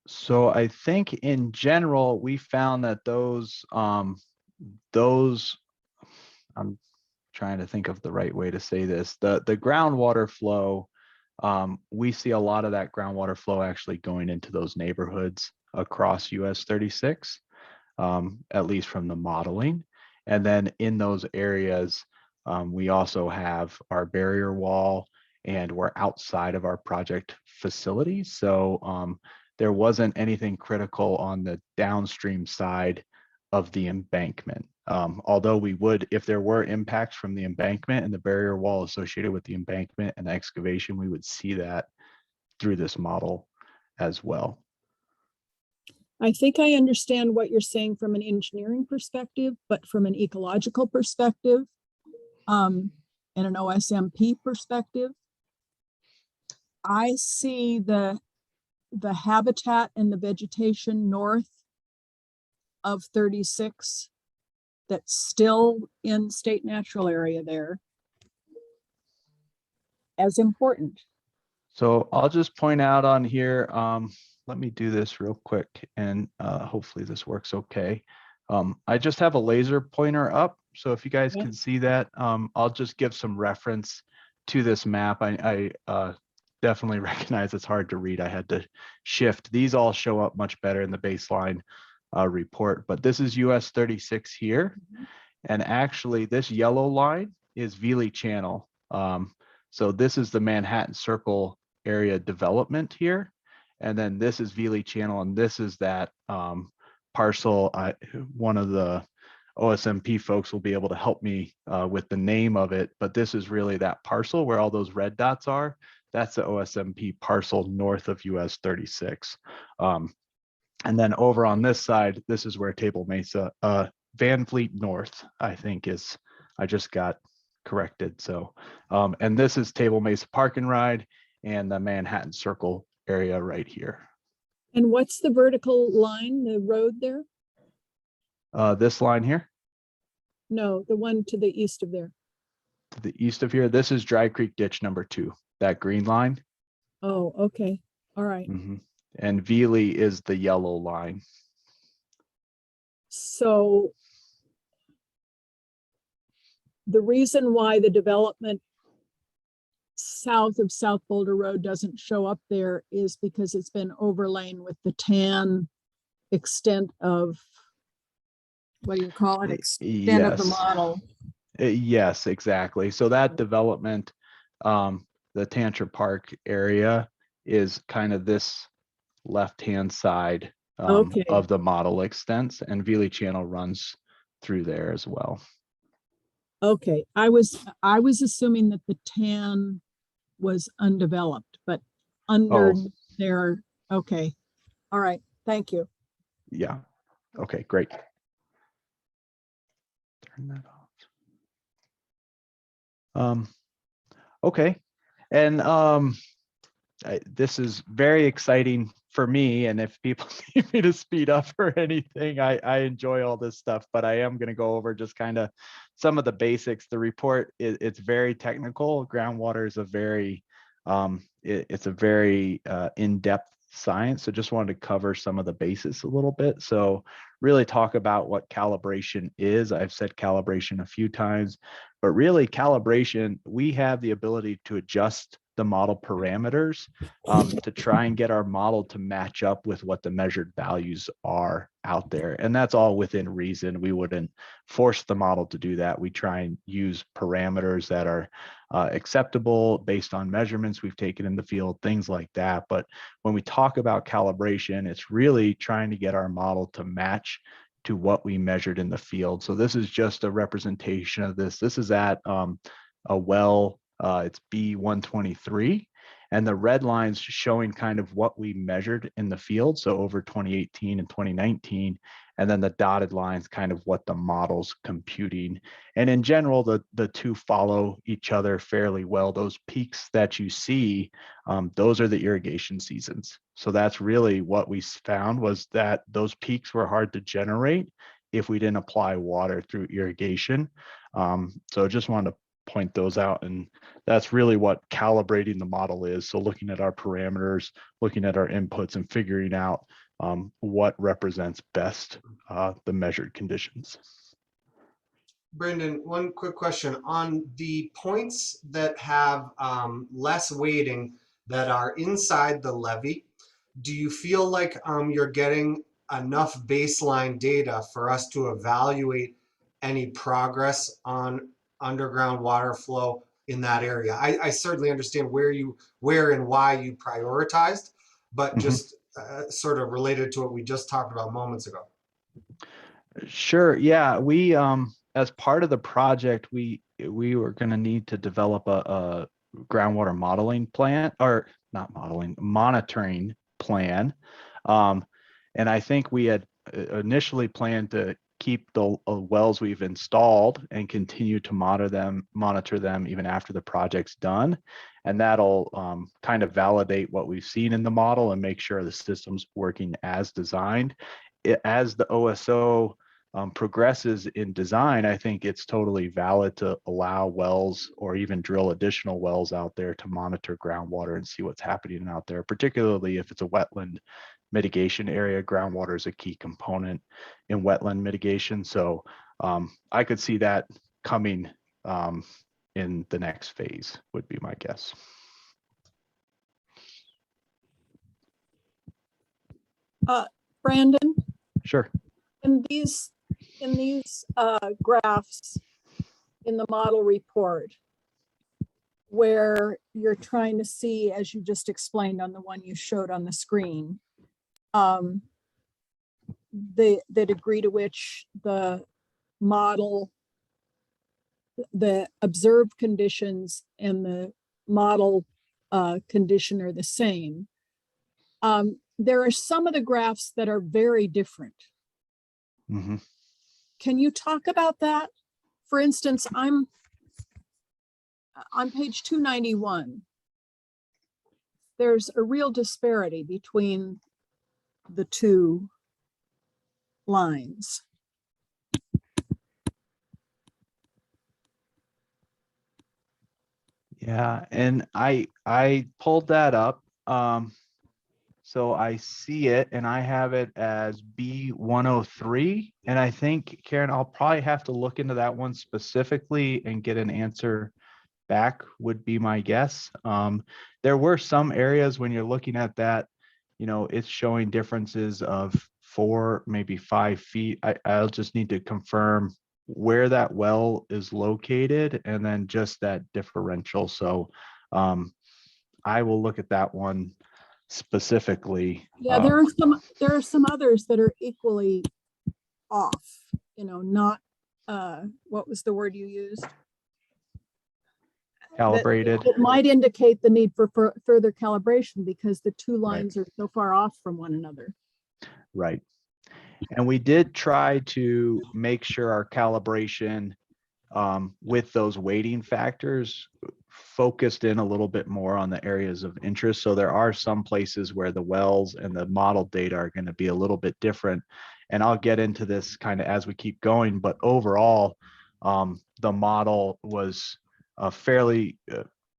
So I think in general, we found that those, I'm trying to think of the right way to say this, the groundwater flow, we see a lot of that groundwater flow actually going into those neighborhoods across US 36, at least from the modeling. And then in those areas, we also have our barrier wall and we're outside of our project facility. So there wasn't anything critical on the downstream side of the embankment. Although we would, if there were impacts from the embankment and the barrier wall associated with the embankment and the excavation, we would see that through this model as well. I think I understand what you're saying from an engineering perspective, but from an ecological perspective, and an OSMP perspective, I see the habitat and the vegetation north of 36 that's still in state natural area there as important. So I'll just point out on here, let me do this real quick and hopefully this works okay. I just have a laser pointer up. So if you guys Yeah. can see that, I'll just give some reference to this map. I definitely recognize it's hard to read. I had to shift. These all show up much better in the baseline report, but this is US 36 here. And actually this yellow line is Veely Channel. So this is the Manhattan Circle area development here. And then this is Veely Channel, and this is that parcel. One of the OSMP folks will be able to help me with the name of it, but this is really that parcel where all those red dots are. That's the OSMP parcel north of US 36. And then over on this side, this is where Table Mesa, Van Fleet North, I think is, I just got corrected. So, and this is Table Mesa Park and Ride and the Manhattan Circle area right here. And what's the vertical line, the road there? This line here, No, the one to the east of there. to the east of here, this is Dry Creek Ditch number 2, that green line. Oh, okay. All right. And Veely is the yellow line. So the reason why the development south of South Boulder Road doesn't show up there is because it's been overlain with the tan extent of, what do you call it? Extent of the model. Yes, exactly. So that development, the Tantra Park area is kind of this left-hand side Okay. of the model extents, and Veely Channel runs through there as well. Okay, I was assuming that the tan was undeveloped, but under Oh. there, okay. All right, thank you. Yeah. Okay, great. Turn that off. Okay. And this is very exciting for me. And if people need me to speed up or anything, I enjoy all this stuff, but I am going to go over just kind of some of the basics. The report, it's very technical. Groundwater is a very, it's a very in-depth science. So just wanted to cover some of the basics a little bit. So really talk about what calibration is. I've said calibration a few times, but really calibration, we have the ability to adjust the model parameters to try and get our model to match up with what the measured values are out there. And that's all within reason. We wouldn't force the model to do that. We try and use parameters that are acceptable based on measurements we've taken in the field, things like that. But when we talk about calibration, it's really trying to get our model to match to what we measured in the field. So this is just a representation of this. This is at a well, it's B123, and the red lines showing kind of what we measured in the field. So over 2018 and 2019, and then the dotted lines kind of what the model's computing. And in general, the two follow each other fairly well. Those peaks that you see, those are the irrigation seasons. So that's really what we found, was that those peaks were hard to generate if we didn't apply water through irrigation. So just wanted to point those out, and that's really what calibrating the model is. So looking at our parameters, looking at our inputs, and figuring out what represents best the measured conditions. Brendan, one quick question on the points that have less weighting that are inside the levee. Do you feel like you're getting enough baseline data for us to evaluate any progress on underground water flow in that area? I certainly understand where and why you prioritized, but just sort of related to what we just talked about moments ago. Sure. Yeah, we as part of the project, we were going to need to develop a groundwater modeling plan, or not modeling, monitoring plan. And I think we had initially planned to keep the wells we've installed and continue to monitor them even after the project's done. And that'll kind of validate what we've seen in the model and make sure the system's working as designed. As the OSO progresses in design, I think it's totally valid to allow wells or even drill additional wells out there to monitor groundwater and see what's happening out there, particularly if it's a wetland mitigation area. Groundwater is a key component in wetland mitigation. So I could see that coming in the next phase, would be my guess. Brandon, Sure. in these graphs in the model report, where you're trying to see, as you just explained on the one you showed on the screen, the degree to which the model, the observed conditions and the model condition are the same. There are some of the graphs that are very different. Mm-hmm. Can you talk about that? For instance, I'm on page 291. There's a real disparity between the two lines. Yeah, and I pulled that up. So I see it, and I have it as B103. And I think, Karen, I'll probably have to look into that one specifically and get an answer back, would be my guess. There were some areas when you're looking at that, you know, it's showing differences of 4, maybe 5 feet. I'll just need to confirm where that well is located and then just that differential. So I will look at that one specifically. Yeah, there are some others that are equally off, not, what was the word you used? Calibrated. It might indicate the need for further calibration because the two Right. lines are so far off from one another. Right. And we did try to make sure our calibration with those weighting factors focused in a little bit more on the areas of interest. So there are some places where the wells and the model data are going to be a little bit different. And I'll get into this kind of as we keep going, but overall, the model was fairly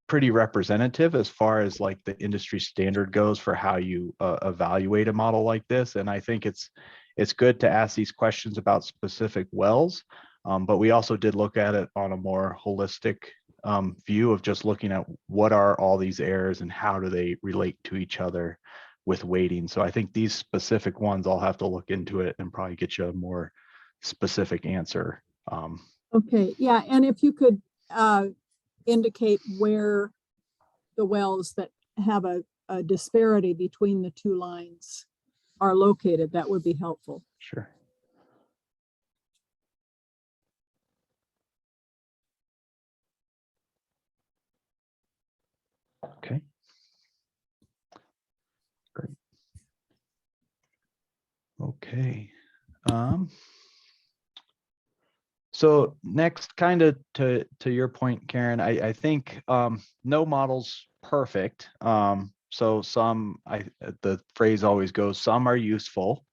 pretty representative as far as like the industry standard goes for how you evaluate a model like this. And I think it's good to ask these questions about specific wells. But we also did look at it on a more holistic view of just looking at what are all these errors and how do they relate to each other with weighting. So I think these specific ones, I'll have to look into it and probably get you a more specific answer. Okay, yeah, and if you could indicate where the wells that have a disparity between the two lines are located, that would be helpful. Sure. Okay. Great. Okay. So next, kind of to your point, Karen, I think no model's perfect. So the phrase always goes, some are useful.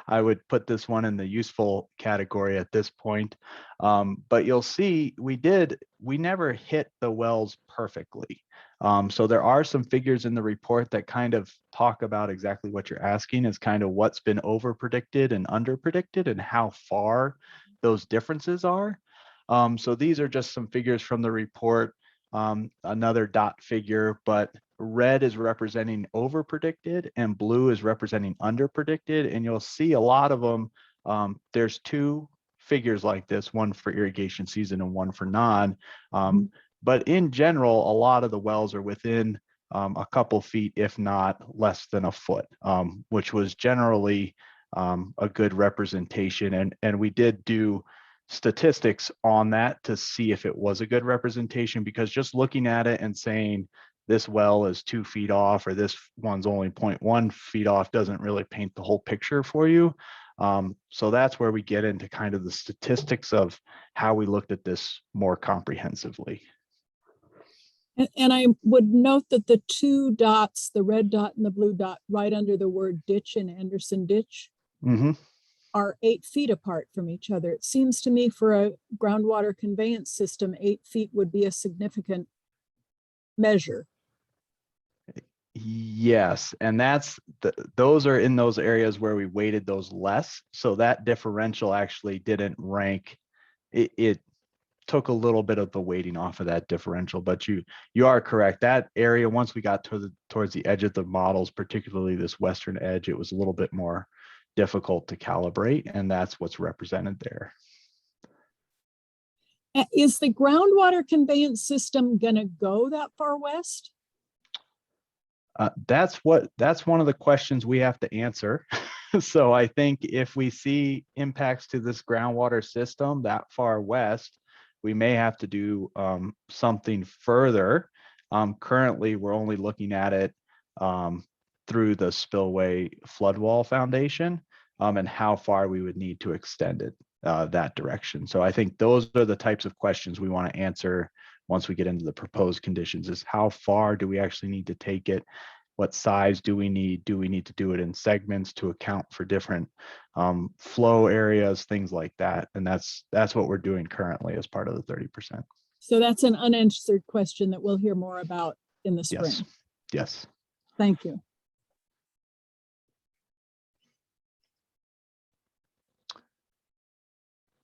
I would put this one in the useful category at this point. But you'll see we never hit the wells perfectly. So there are some figures in the report that kind of talk about exactly what you're asking, is kind of what's been over predicted and under predicted and how far those differences are. So these are just some figures from the report, another dot figure, but red is representing over predicted and blue is representing under predicted. And you'll see a lot of them. There's two figures like this, one for irrigation season and one for non. But in general, a lot of the wells are within a couple feet, if not less than a foot, which was generally a good representation. And we did do statistics on that to see if it was a good representation, because just looking at it and saying this well is 2 feet off or this one's only 0.1 feet off doesn't really paint the whole picture for you. So that's where we get into kind of the statistics of how we looked at this more comprehensively. And I would note that the two dots, the red dot and the blue dot, right under the word ditch in Anderson ditch, are 8 feet apart from each other. It seems to me for a groundwater conveyance system, 8 feet would be a significant measure. Yes, and those are in those areas where we weighted those less. So that differential actually didn't rank. It took a little bit of the weighting off of that differential, but you are correct. That area, once we got towards the edge of the models, particularly this western edge, it was a little bit more difficult to calibrate, and that's what's represented there. Is the groundwater conveyance system going to go that far west? That's one of the questions we have to answer. So I think if we see impacts to this groundwater system that far west, we may have to do something further. Currently, we're only looking at it through the spillway flood wall foundation and how far we would need to extend it that direction. So I think those are the types of questions we want to answer once we get into the proposed conditions, is how far do we actually need to take it? What size do we need? Do we need to do it in segments to account for different flow areas, things like that? And that's what we're doing currently as part of the 30%. So that's an unanswered question that we'll hear more about in the spring. Yes. Yes. Thank you.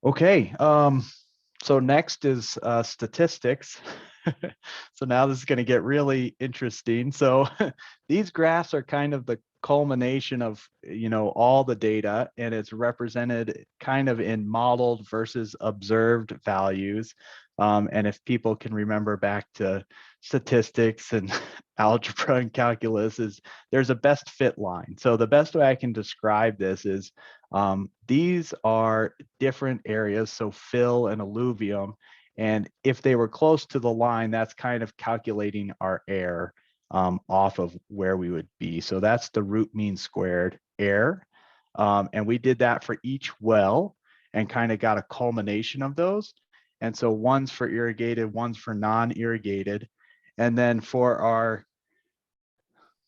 Okay. So next is statistics. So now this is going to get really interesting. So these graphs are kind of the culmination of, all the data, and it's represented kind of in modeled versus observed values. And if people can remember back to statistics and algebra and calculus is there's a best fit line. So the best way I can describe this is these are different areas, so fill and alluvium. And if they were close to the line, that's kind of calculating our error off of where we would be. So that's the root mean squared error. And we did that for each well and kind of got a culmination of those. And so one's for irrigated, one's for non-irrigated. And then for our,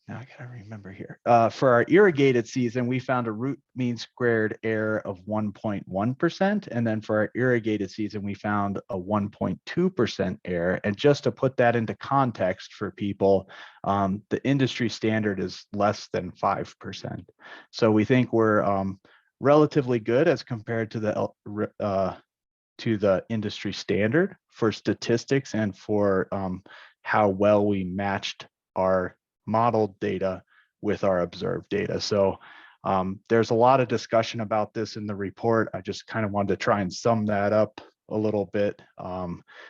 now I gotta remember here, for our irrigated season, we found a root mean squared error of 1.1%. And then for our irrigated season, we found a 1.2% error. And just to put that into context for people, the industry standard is less than 5%. So we think we're relatively good as compared to the industry standard for statistics and for how well we matched our modeled data with our observed data. So there's a lot of discussion about this in the report. I just kind of wanted to try and sum that up a little bit.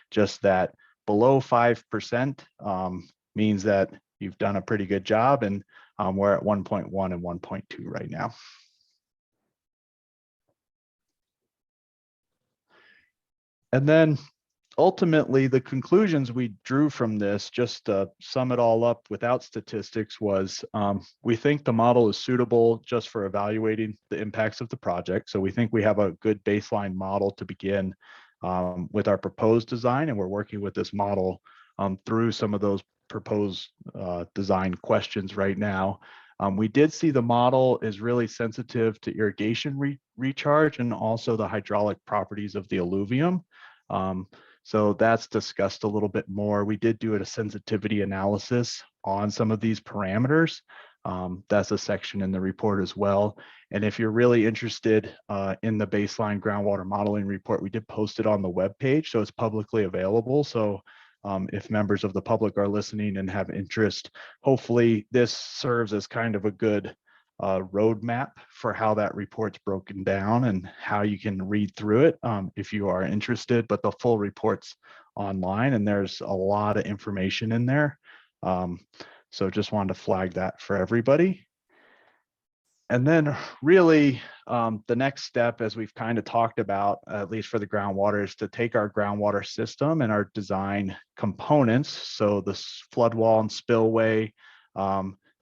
Just that below 5% means that you've done a pretty good job, and we're at 1.1 and 1.2 right now. And then ultimately, the conclusions we drew from this, just to sum it all up without statistics, was we think the model is suitable just for evaluating the impacts of the project. So we think we have a good baseline model to begin with our proposed design, and we're working with this model through some of those proposed design questions right now. We did see the model is really sensitive to irrigation recharge and also the hydraulic properties of the alluvium. So that's discussed a little bit more. We did do a sensitivity analysis on some of these parameters. That's a section in the report as well. And if you're really interested in the baseline groundwater modeling report, we did post it on the webpage, so it's publicly available. So if members of the public are listening and have interest, hopefully this serves as kind of a good roadmap for how that report's broken down and how you can read through it if you are interested. But the full report's online and there's a lot of information in there. So just wanted to flag that for everybody. And then really the next step, as we've kind of talked about, at least for the groundwater, is to take our groundwater system and our design components. So the flood wall and spillway,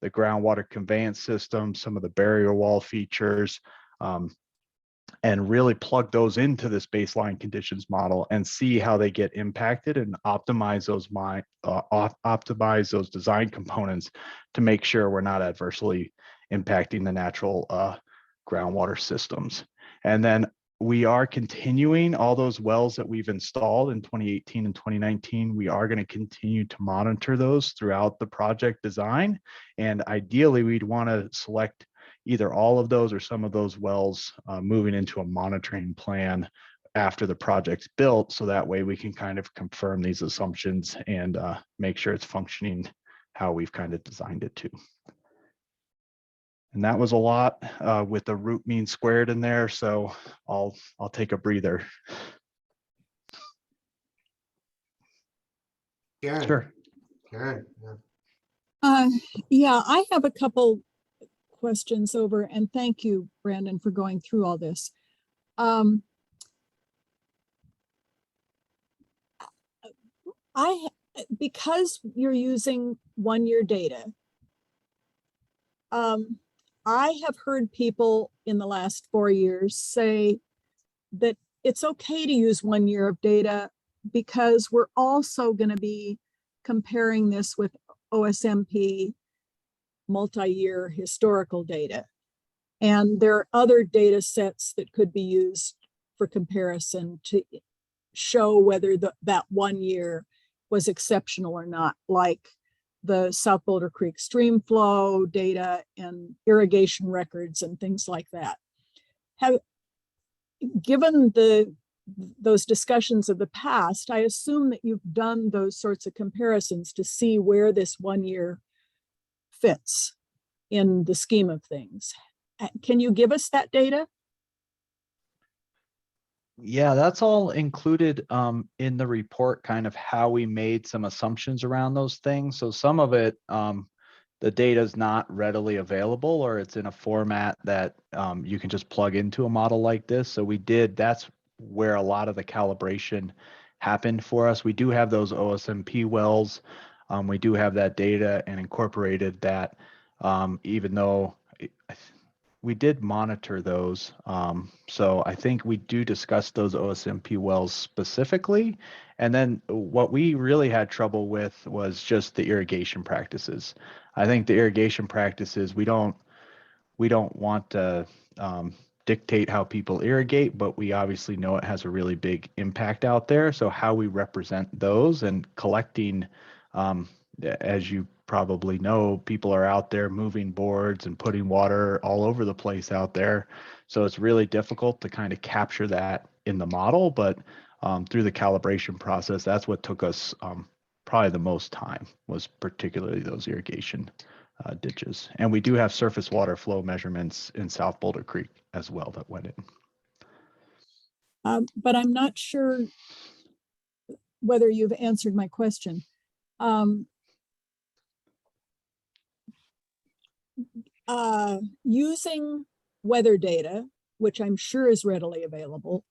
the groundwater conveyance system, some of the barrier wall features, and really plug those into this baseline conditions model and see how they get impacted and optimize those design components to make sure we're not adversely impacting the natural groundwater systems. And then we are continuing all those wells that we've installed in 2018 and 2019. We are going to continue to monitor those throughout the project design. And ideally, we'd want to select either all of those or some of those wells moving into a monitoring plan after the project's built. So that way we can kind of confirm these assumptions and make sure it's functioning how we've kind of designed it to. And that was a lot with the root mean squared in there. So I'll take a breather. Karen. Sure. Karen. Yeah, I have a couple questions over, and thank you, Brandon, for going through all this. Because you're using one-year data, I have heard people in the last 4 years say that it's okay to use 1 year of data because we're also going to be comparing this with OSMP multi-year historical data. And there are other data sets that could be used for comparison to show whether that 1 year was exceptional or not, like the South Boulder Creek stream flow data and irrigation records and things like that. Given those discussions of the past, I assume that you've done those sorts of comparisons to see where this 1 year fits in the scheme of things. Can you give us that data? Yeah, that's all included in the report, kind of how we made some assumptions around those things. So some of it, the data is not readily available, or it's in a format that you can just plug into a model like this. So that's where a lot of the calibration happened for us. We do have those OSMP wells. We do have that data and incorporated that, even though we did monitor those. So I think we do discuss those OSMP wells specifically. And then what we really had trouble with was just the irrigation practices. I think the irrigation practices, we don't want to dictate how people irrigate, but we obviously know it has a really big impact out there. So how we represent those and collecting, as you probably know, people are out there moving boards and putting water all over the place out there. So it's really difficult to kind of capture that in the model, but through the calibration process, that's what took us probably the most time, was particularly those irrigation ditches. And we do have surface water flow measurements in South Boulder Creek as well that went in. But I'm not sure whether you've answered my question. Using weather data, which I'm sure is readily available,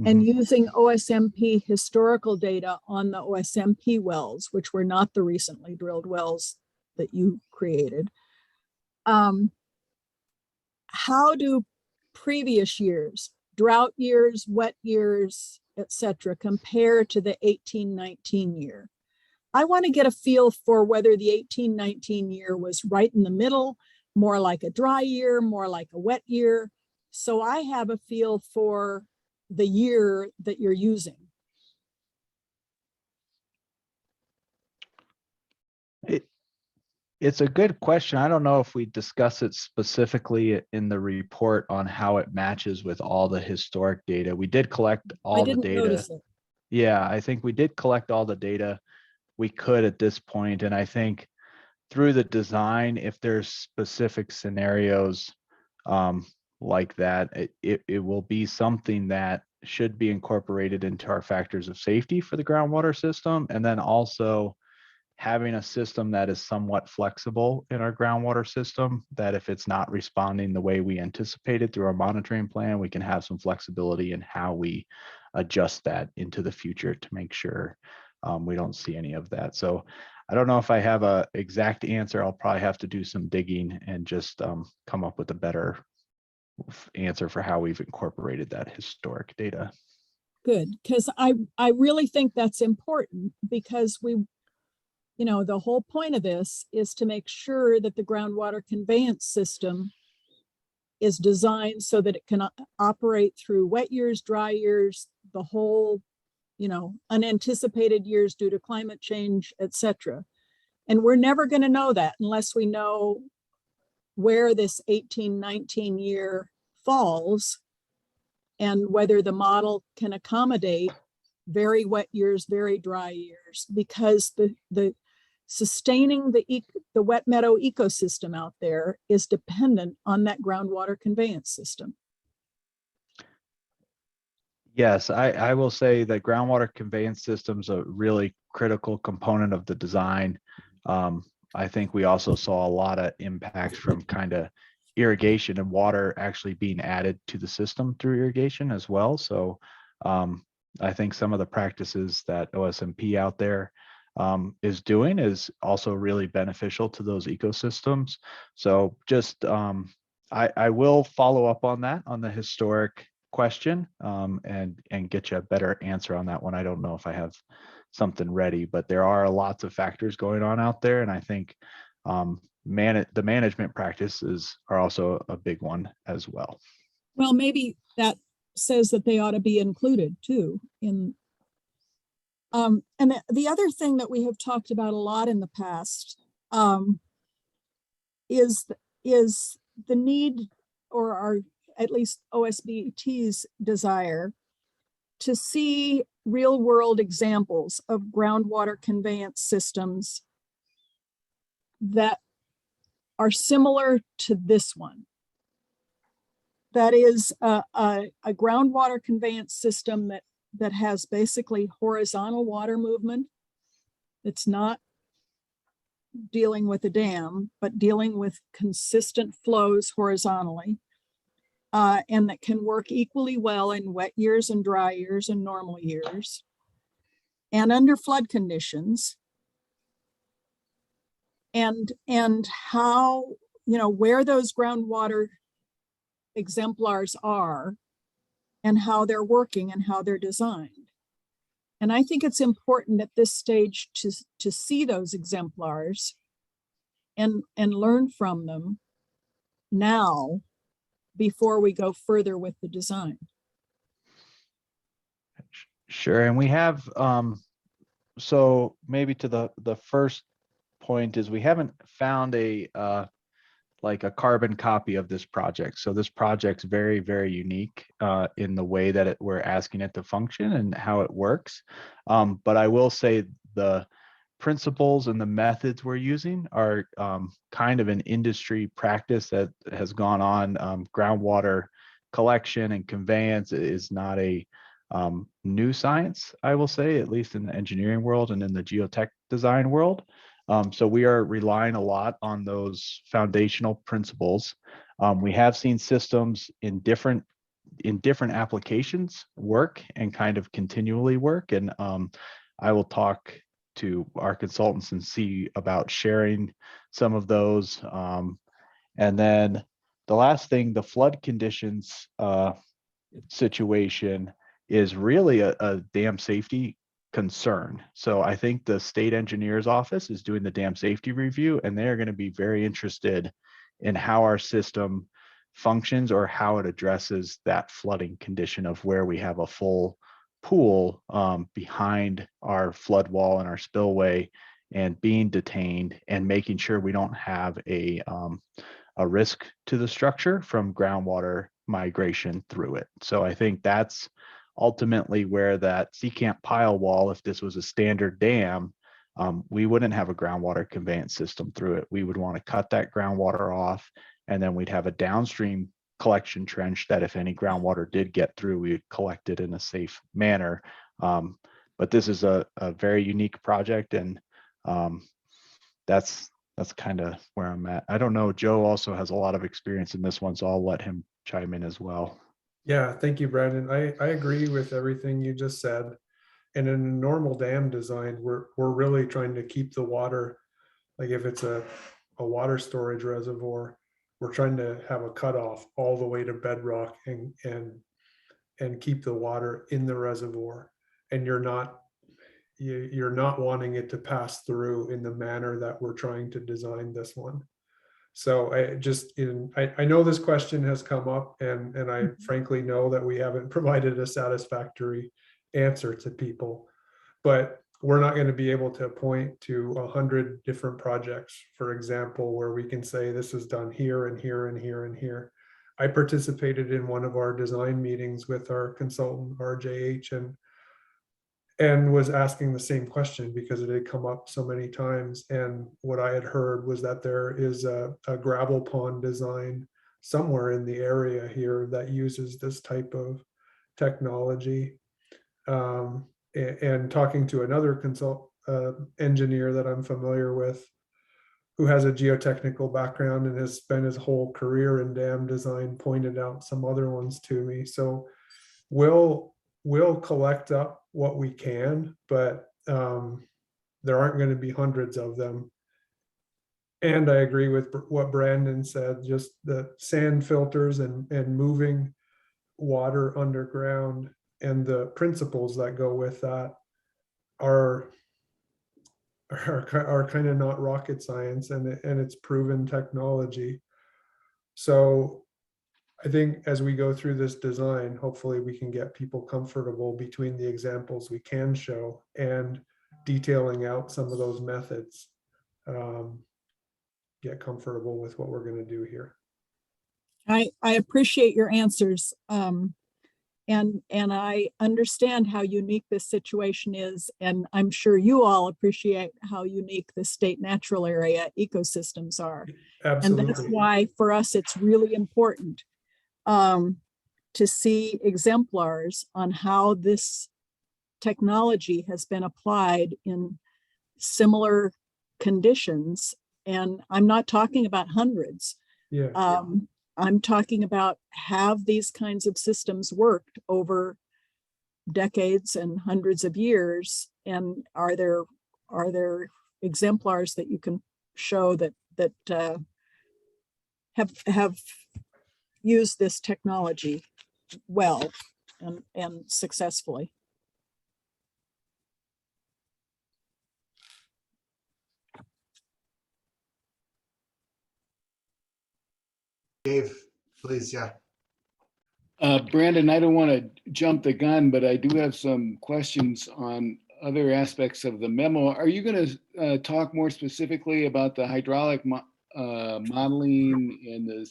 and using OSMP historical data on the OSMP wells, which were not the recently drilled wells that you created. How do previous years, drought years, wet years, etc., compare to the 18-19 year? I want to get a feel for whether the 18-19 year was right in the middle, more like a dry year, more like a wet year. So I have a feel for the year that you're using. It's a good question. I don't know if we discuss it specifically in the report on how it matches with all the historic data. We did collect all the data. Notice it. Yeah, I think we did collect all the data we could at this point. And I think through the design, if there's specific scenarios like that, it will be something that should be incorporated into our factors of safety for the groundwater system. And then also having a system that is somewhat flexible in our groundwater system, that if it's not responding the way we anticipated through our monitoring plan, we can have some flexibility in how we adjust that into the future to make sure we don't see any of that. So I don't know if I have a exact answer. I'll probably have to do some digging and just come up with a better answer for how we've incorporated that historic data. Good, because I really think that's important, because the whole point of this is to make sure that the groundwater conveyance system is designed so that it can operate through wet years, dry years, the whole, unanticipated years due to climate change, etc. And we're never going to know that unless we know where this 18-19 year falls and whether the model can accommodate very wet years, very dry years, because the sustaining the wet meadow ecosystem out there is dependent on that groundwater conveyance system. Yes, I will say that groundwater conveyance system's a really critical component of the design. I think we also saw a lot of impacts from kind of irrigation and water actually being added to the system through irrigation as well. So I think some of the practices that OSMP out there is doing is also really beneficial to those ecosystems. So just I will follow up on that, on the historic question, and get you a better answer on that one. I don't know if I have something ready, but there are lots of factors going on out there, and I think the management practices are also a big one as well. Well, maybe that says that they ought to be included too in. And the other thing that we have talked about a lot in the past is the need, or our, at least OSBT's desire, to see real world examples of groundwater conveyance systems that are similar to this one. that is a groundwater conveyance system that has basically horizontal water movement. It's not dealing with a dam, but dealing with consistent flows horizontally, and that can work equally well in wet years and dry years and normal years, and under flood conditions. And how, where those groundwater exemplars are and how they're working and how they're designed. And I think it's important at this stage to see those exemplars and learn from them now before we go further with the design. Sure, and we have, so maybe to the first point is we haven't found a like a carbon copy of this project. So this project's very, very unique in the way that we're asking it to function and how it works. But I will say the principles and the methods we're using are kind of an industry practice that has gone on. Groundwater collection and conveyance is not a new science, I will say, at least in the engineering world and in the geotech design world. So we are relying a lot on those foundational principles. We have seen systems in different applications work and kind of continually work. And I will talk to our consultants and see about sharing some of those. And then the last thing, the flood conditions situation is really a dam safety concern. So I think the state engineer's office is doing the dam safety review, and they're going to be very interested in how our system functions or how it addresses that flooding condition of where we have a full pool behind our flood wall and our spillway and being detained, and making sure we don't have a risk to the structure from groundwater migration through it. So I think that's ultimately where that secant pile wall, if this was a standard dam, we wouldn't have a groundwater conveyance system through it. We would want to cut that groundwater off, and then we'd have a downstream collection trench that if any groundwater did get through, we would collect it in a safe manner. But this is a very unique project, and that's kind of where I'm at. I don't know, Joe also has a lot of experience in this one, so I'll let him chime in as well. Yeah, thank you, Brandon. I agree with everything you just said. And in a normal dam design, we're really trying to keep the water, like if it's a water storage reservoir, we're trying to have a cutoff all the way to bedrock and keep the water in the reservoir. And you're not wanting it to pass through in the manner that we're trying to design this one. So I know this question has come up, and I frankly know that we haven't provided a satisfactory answer to people, but we're not going to be able to point to 100 different projects, for example, where we can say this is done here and here and here and here. I participated in one of our design meetings with our consultant RJH and was asking the same question because it had come up so many times. And what I had heard was that there is a gravel pond design somewhere in the area here that uses this type of technology. And talking to another engineer that I'm familiar with, who has a geotechnical background and has spent his whole career in dam design, pointed out some other ones to me. So we'll collect up what we can, but there aren't going to be hundreds of them. And I agree with what Brandon said, just the sand filters and moving water underground and the principles that go with that are kind of not rocket science, and it's proven technology. So I think as we go through this design, hopefully we can get people comfortable between the examples we can show and detailing out some of those methods. Get comfortable with what we're going to do here. I appreciate your answers. And I understand how unique this situation is, and I'm sure you all appreciate how unique the state natural area ecosystems are. Absolutely. And that's why for us it's really important to see exemplars on how this technology has been applied in similar conditions. And I'm not talking about hundreds. Yeah. I'm talking about, have these kinds of systems worked over decades and hundreds of years? And are there exemplars that you can show that have used this technology well and successfully? Dave, please, yeah. Brandon, I don't want to jump the gun, but I do have some questions on other aspects of the memo. Are you going to talk more specifically about the hydraulic modeling and the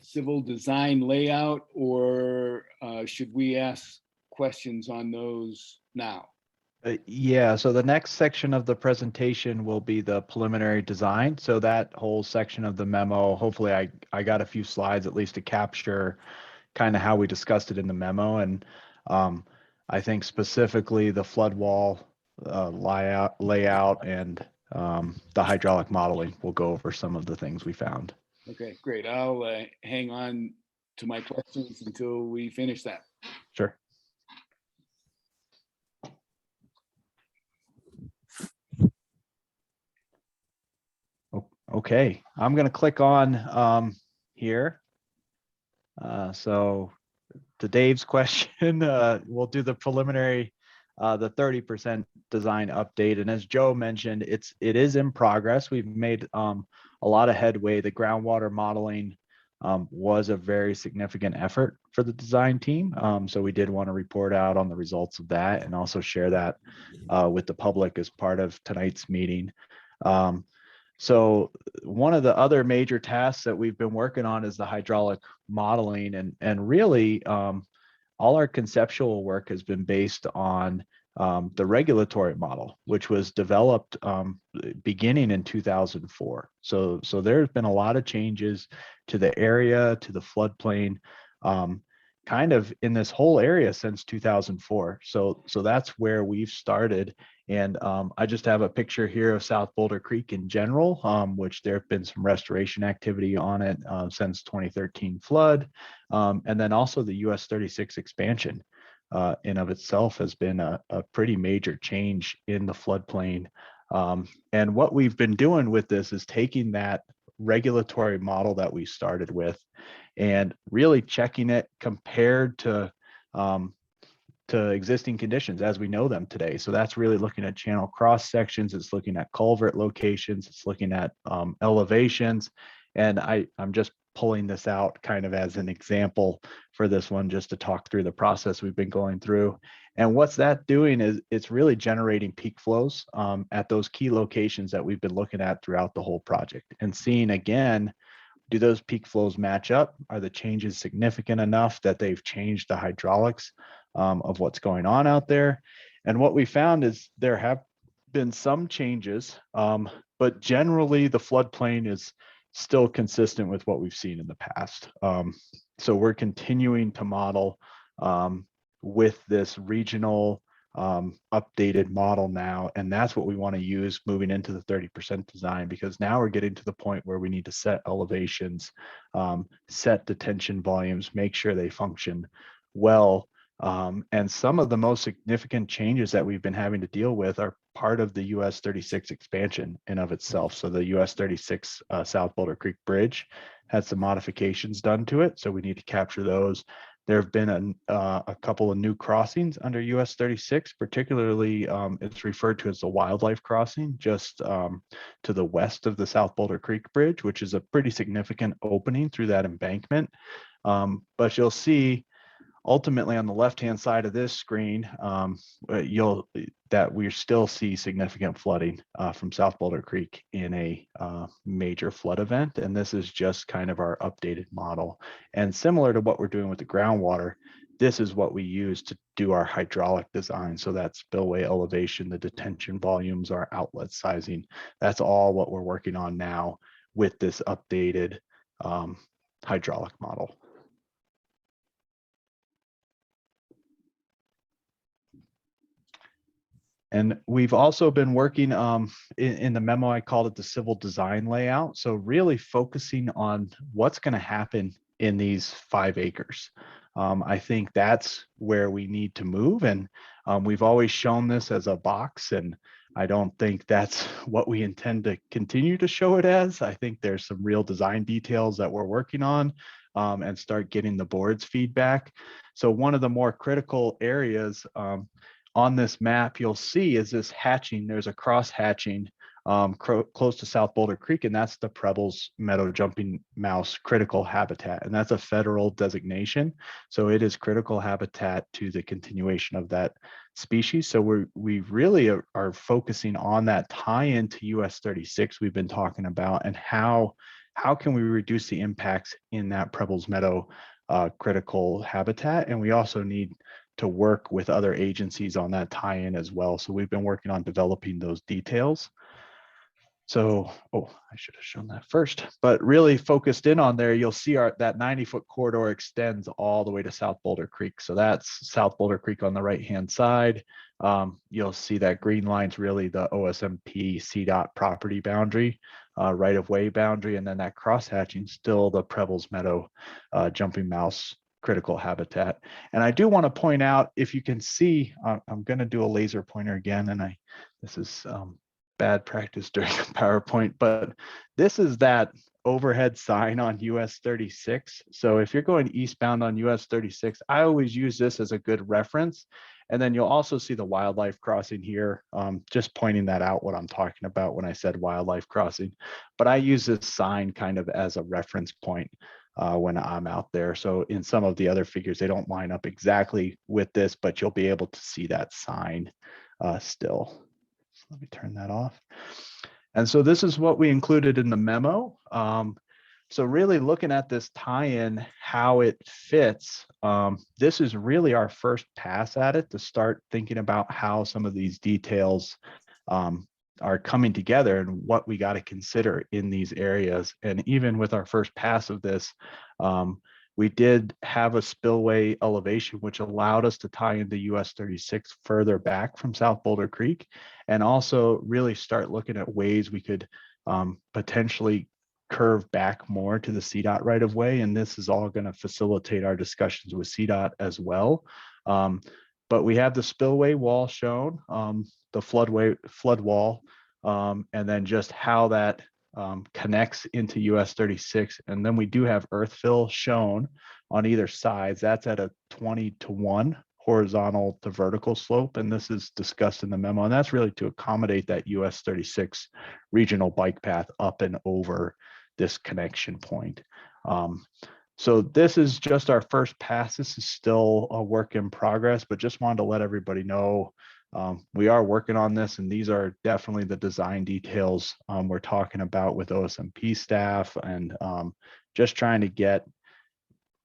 civil design layout, or should we ask questions on those now? Yeah, so the next section of the presentation will be the preliminary design. So that whole section of the memo, hopefully I got a few slides at least to capture kind of how we discussed it in the memo. And I think specifically the flood wall layout and the hydraulic modeling will go over some of the things we found. Okay, great. I'll hang on to my questions until we finish that. Sure. Okay, I'm going to click on here. So to Dave's question, we'll do the preliminary, the 30% design update. And as Joe mentioned, it is in progress. We've made a lot of headway. The groundwater modeling was a very significant effort for the design team. So we did want to report out on the results of that and also share that with the public as part of tonight's meeting. So one of the other major tasks that we've been working on is the hydraulic modeling, and really all our conceptual work has been based on the regulatory model, which was developed beginning in 2004. So there's been a lot of changes to the area, to the floodplain, kind of in this whole area since 2004. So that's where we've started. And I just have a picture here of South Boulder Creek in general, which there have been some restoration activity on it since 2013 flood. And then also the US 36 expansion in of itself has been a pretty major change in the floodplain. And what we've been doing with this is taking that regulatory model that we started with and really checking it compared to existing conditions as we know them today. So that's really looking at channel cross sections, it's looking at culvert locations, it's looking at elevations. And I'm just pulling this out kind of as an example for this one, just to talk through the process we've been going through. And what's that doing is it's really generating peak flows at those key locations that we've been looking at throughout the whole project and seeing again, do those peak flows match up? Are the changes significant enough that they've changed the hydraulics of what's going on out there? And what we found is there have been some changes, but generally the floodplain is still consistent with what we've seen in the past. So we're continuing to model with this regional updated model now, and that's what we want to use moving into the 30% design, because now we're getting to the point where we need to set elevations, set detention volumes, make sure they function well. And some of the most significant changes that we've been having to deal with are part of the US 36 expansion in of itself. So the US 36 South Boulder Creek Bridge had some modifications done to it, so we need to capture those. There have been a couple of new crossings under US 36, particularly it's referred to as the wildlife crossing just to the west of the South Boulder Creek Bridge, which is a pretty significant opening through that embankment. But you'll see ultimately on the left-hand side of this screen, that we still see significant flooding from South Boulder Creek in a major flood event. And this is just kind of our updated model. And similar to what we're doing with the groundwater, this is what we use to do our hydraulic design. So that's spillway elevation, the detention volumes, our outlet sizing. That's all what we're working on now with this updated hydraulic model. And we've also been working in the memo, I called it the civil design layout. So really focusing on what's going to happen in these 5 acres. I think that's where we need to move. And we've always shown this as a box, and I don't think that's what we intend to continue to show it as. I think there's some real design details that we're working on and start getting the board's feedback. So one of the more critical areas on this map, you'll see is this hatching. There's a cross hatching close to South Boulder Creek, and that's the Preble's Meadow Jumping Mouse critical habitat. And that's a federal designation. So it is critical habitat to the continuation of that species. So we really are focusing on that tie-in to US 36 we've been talking about, and how can we reduce the impacts in that Preble's Meadow critical habitat. And we also need to work with other agencies on that tie-in as well. So we've been working on developing those details. So, I should have shown that first, but really focused in on there, you'll see that 90-foot corridor extends all the way to South Boulder Creek. So that's South Boulder Creek on the right-hand side. You'll see that green line's really the OSMP CDOT property boundary, right-of-way boundary, and then that cross-hatching still the Preble's Meadow Jumping Mouse critical habitat. And I do want to point out, if you can see, I'm going to do a laser pointer again, and this is bad practice during a PowerPoint, but this is that overhead sign on US 36. So if you're going eastbound on US 36, I always use this as a good reference. And then you'll also see the wildlife crossing here, just pointing that out, what I'm talking about when I said wildlife crossing. But I use this sign kind of as a reference point when I'm out there. So in some of the other figures, they don't line up exactly with this, but you'll be able to see that sign still. Let me turn that off. And so this is what we included in the memo. So really looking at this tie-in, how it fits, this is really our first pass at it to start thinking about how some of these details are coming together and what we got to consider in these areas. And even with our first pass of this, we did have a spillway elevation, which allowed us to tie into US 36 further back from South Boulder Creek, and also really start looking at ways we could potentially curve back more to the CDOT right of way. And this is all going to facilitate our discussions with CDOT as well. But we have the spillway wall shown, the flood wall, and then just how that connects into US 36. And then we do have earth fill shown on either sides. That's at a 20-to-1 horizontal to vertical slope. And this is discussed in the memo. And that's really to accommodate that US 36 regional bike path up and over this connection point. So this is just our first pass. This is still a work in progress, but just wanted to let everybody know we are working on this, and these are definitely the design details we're talking about with OSMP staff, and just trying to get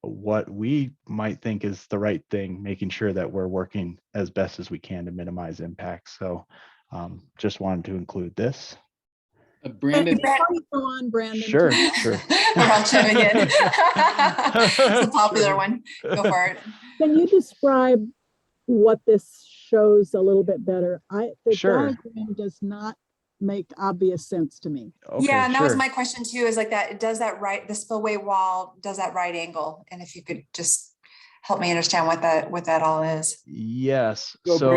what we might think is the right thing, making sure that we're working as best as we can to minimize impacts. So just wanted to include this. Brandon, Before you go on, Brandon. Sure. We're all chiming in. It's a popular one. Go for it. Can you describe what this shows a little bit better? The Sure. diagram does not make obvious sense to me. Okay, Yeah, and that was sure. my question too, is like that, does that right, the spillway wall, does that right angle? And if you could just help me understand what that all is. Yes. so So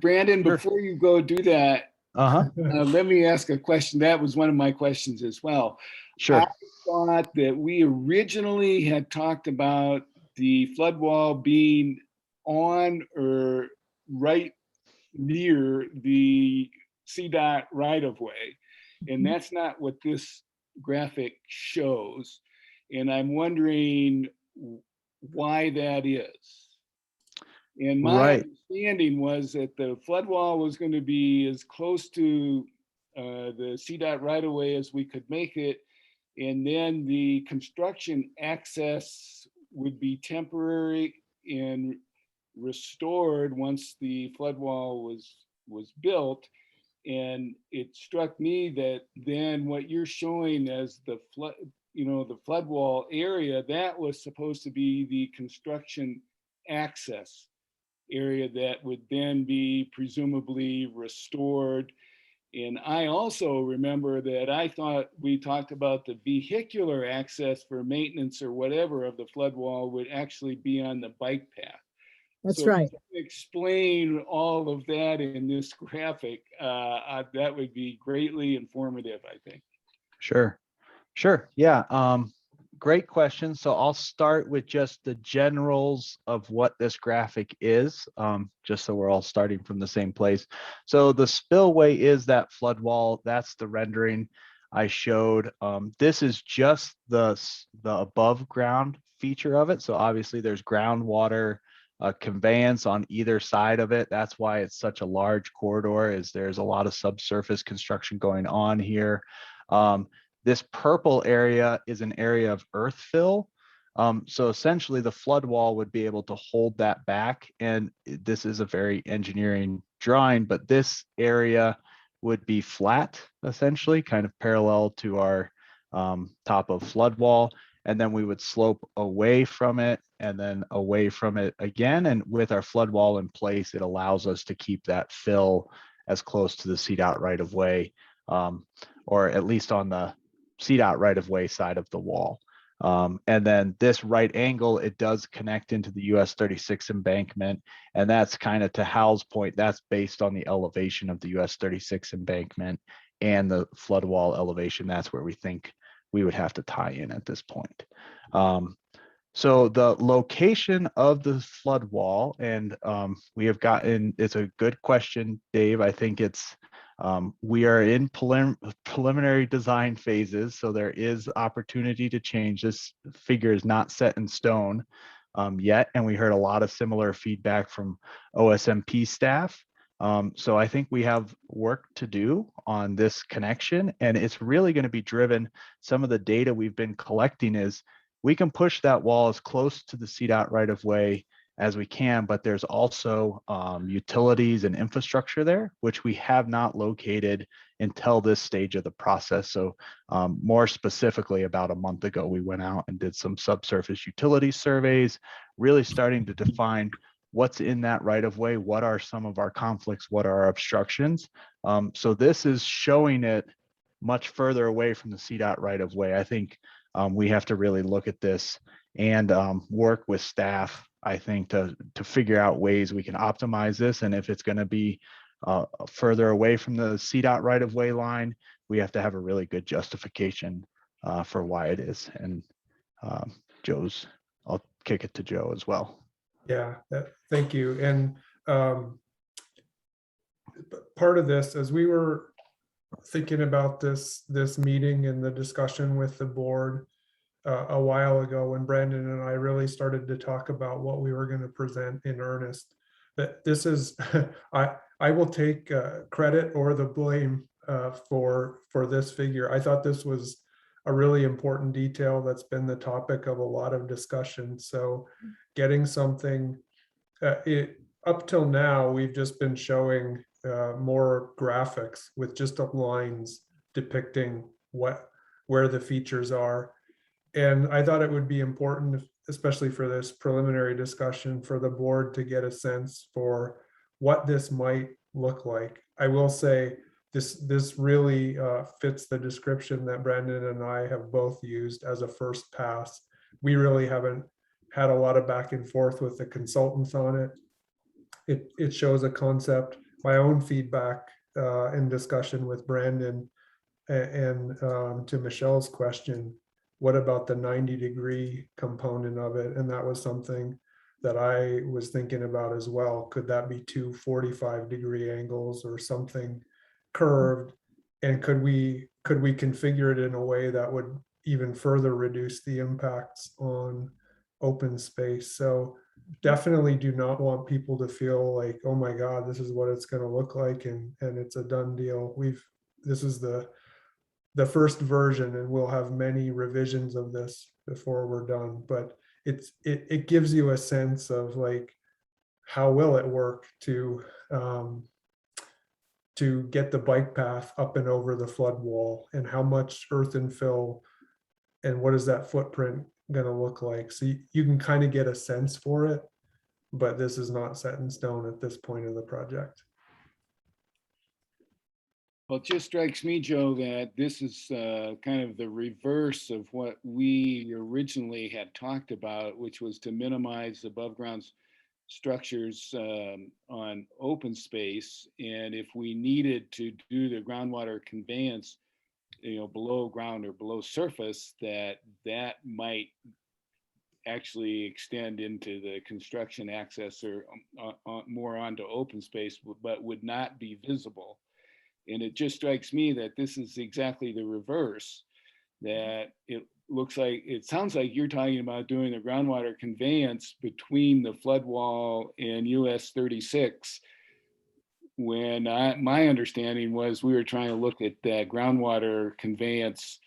Brandon, Sure. before you go do that, let me ask a question. That was one of my questions as well. Sure. I thought that we originally had talked about the flood wall being on or right near the CDOT right of way. And that's not what this graphic shows. And I'm wondering why that is. And my understanding was that the flood wall was going to be as close to the CDOT right of way as we could make it. And then the construction access would be temporary and restored once the flood wall was built. And it struck me that then what you're showing as the the flood wall area, that was supposed to be the construction access area that would then be presumably restored. And I also remember that I thought we talked about the vehicular access for maintenance or whatever of the flood wall would actually be on the bike path. That's So right. explain all of that in this graphic. That would be greatly informative, I think. Sure. Sure. Yeah. Great question. So I'll start with just the generals of what this graphic is, just so we're all starting from the same place. So the spillway is that flood wall. That's the rendering I showed. This is just the above ground feature of it. So obviously there's groundwater conveyance on either side of it. That's why it's such a large corridor, is there's a lot of subsurface construction going on here. This purple area is an area of earth fill. So essentially the flood wall would be able to hold that back. And this is a very engineering drawing, but this area would be flat, essentially, kind of parallel to our top of flood wall. And then we would slope away from it and then away from it again. And with our flood wall in place, it allows us to keep that fill as close to the CDOT right of way, or at least on the CDOT right of way side of the wall. And then this right angle, it does connect into the US 36 embankment. And that's kind of, to Hal's point, that's based on the elevation of the US 36 embankment and the flood wall elevation. That's where we think we would have to tie in at this point. So the location of the flood wall, and we have gotten, it's a good question, Dave. I think it's, we are in preliminary design phases, so there is opportunity to change. This figure is not set in stone yet, and we heard a lot of similar feedback from OSMP staff. So I think we have work to do on this connection, and it's really going to be driven. Some of the data we've been collecting is we can push that wall as close to the CDOT right of way as we can, but there's also utilities and infrastructure there, which we have not located until this stage of the process. So more specifically, about a month ago, we went out and did some subsurface utility surveys, really starting to define what's in that right of way, what are some of our conflicts, what are our obstructions. So this is showing it much further away from the CDOT right of way. I think we have to really look at this and work with staff, I think, to figure out ways we can optimize this. And if it's going to be further away from the CDOT right of way line, we have to have a really good justification for why it is. And I'll kick it to Joe as well. Yeah, thank you. And part of this, as we were thinking about this meeting and the discussion with the board a while ago, when Brandon and I really started to talk about what we were going to present in earnest, that this is, I will take credit or the blame for this figure. I thought this was a really important detail that's been the topic of a lot of discussion. So getting something, up till now, we've just been showing more graphics with just lines depicting where the features are. And I thought it would be important, especially for this preliminary discussion, for the board to get a sense for what this might look like. I will say this really fits the description that Brandon and I have both used as a first pass. We really haven't had a lot of back and forth with the consultants on it. It shows a concept. My own feedback in discussion with Brandon and to Michelle's question, what about the 90-degree component of it? And that was something that I was thinking about as well. Could that be two 45-degree angles or something curved? And could we configure it in a way that would even further reduce the impacts on open space? So definitely do not want people to feel like, oh my God, this is what it's going to look like, and it's a done deal. This is the first version, and we'll have many revisions of this before we're done. But it gives you a sense of like, how will it work to get the bike path up and over the flood wall, and how much earth and fill what is that footprint going to look like? So you can kind of get a sense for it, but this is not set in stone at this point in the project. Well, it just strikes me, Joe, that this is kind of the reverse of what we originally had talked about, which was to minimize above ground structures on open space. And if we needed to do the groundwater conveyance, below ground or below surface, that might actually extend into the construction access or more onto open space, but would not be visible. And it just strikes me that this is exactly the reverse, that it sounds like you're talking about doing the groundwater conveyance between the flood wall and US 36, when my understanding was we were trying to look at that groundwater conveyance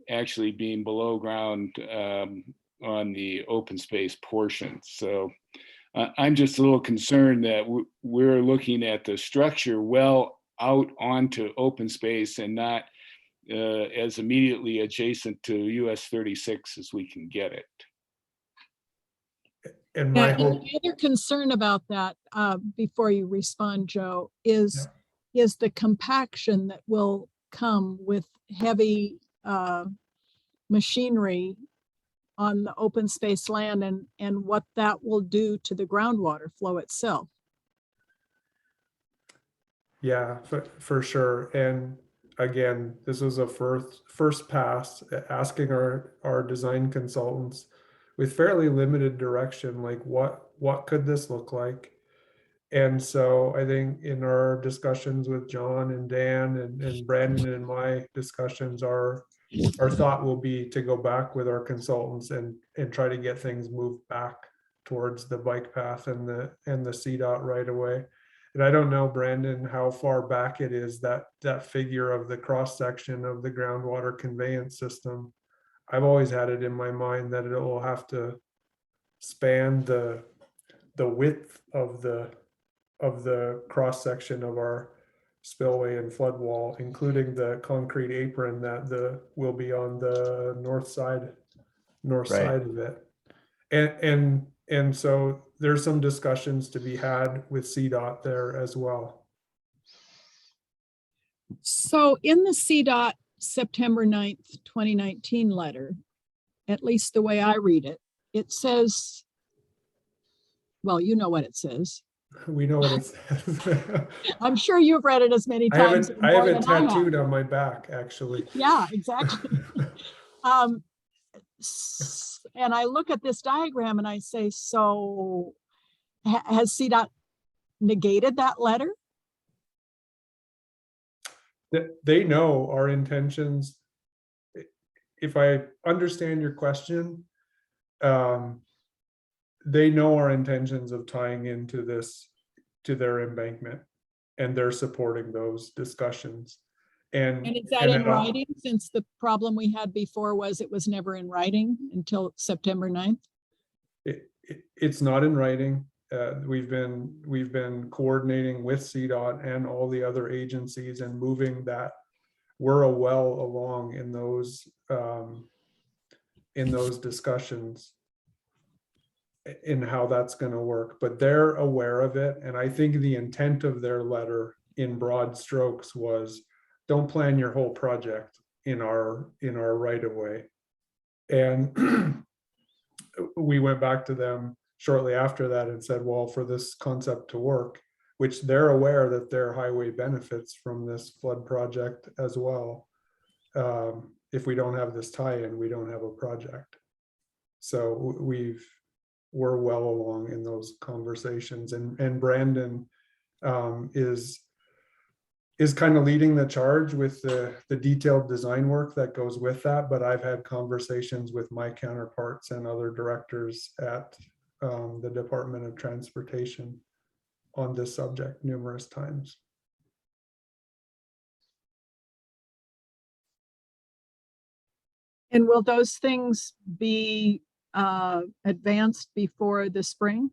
actually being below ground on the open space portion. So I'm just a little concerned that we're looking at the structure well out onto open space and not as immediately adjacent to US 36 as we can get it. And my And hope, the other concern about that, before you respond, Joe, is the compaction that will come with heavy machinery on the open space land, and what that will do to the groundwater flow itself. yeah, for sure. And again, this was a first pass at asking our design consultants with fairly limited direction, like what could this look like? And so I think in our discussions with John and Dan and Brandon and my discussions, our thought will be to go back with our consultants and try to get things moved back towards the bike path and the CDOT right away. And I don't know, Brandon, how far back it is, that figure of the cross section of the groundwater conveyance system. I've always had it in my mind that it will have to span the width of the cross section of our spillway and flood wall, including the concrete apron that will be on the north side of it. And so there's some discussions to be had with CDOT there as well. So in the CDOT September 9th, 2019 letter, at least the way I read it, it says, well, you know what it says. We know what it says. I'm sure you've read it as many I have times. it, I have it more than I have. tattooed on my back, actually. Yeah, exactly. And I look at this diagram and I say, so has CDOT negated that letter? They know our intentions. If I understand your question, they know our intentions of tying into this, to their embankment, and they're supporting those discussions. And is that in writing, since the problem we had before was it was never in writing until September 9th? It's not in writing. We've been coordinating with CDOT and all the other agencies and moving that. We're well along in those discussions in how that's going to work, but they're aware of it. And I think the intent of their letter in broad strokes was, don't plan your whole project in our right of way. And we went back to them shortly after that and said, well, for this concept to work, which they're aware that their highway benefits from this flood project as well. If we don't have this tie-in, we don't have a project. So we're well along in those conversations, and Brandon is kind of leading the charge with the detailed design work that goes with that. But I've had conversations with my counterparts and other directors at the Department of Transportation on this subject numerous times. And will those things be advanced before the spring?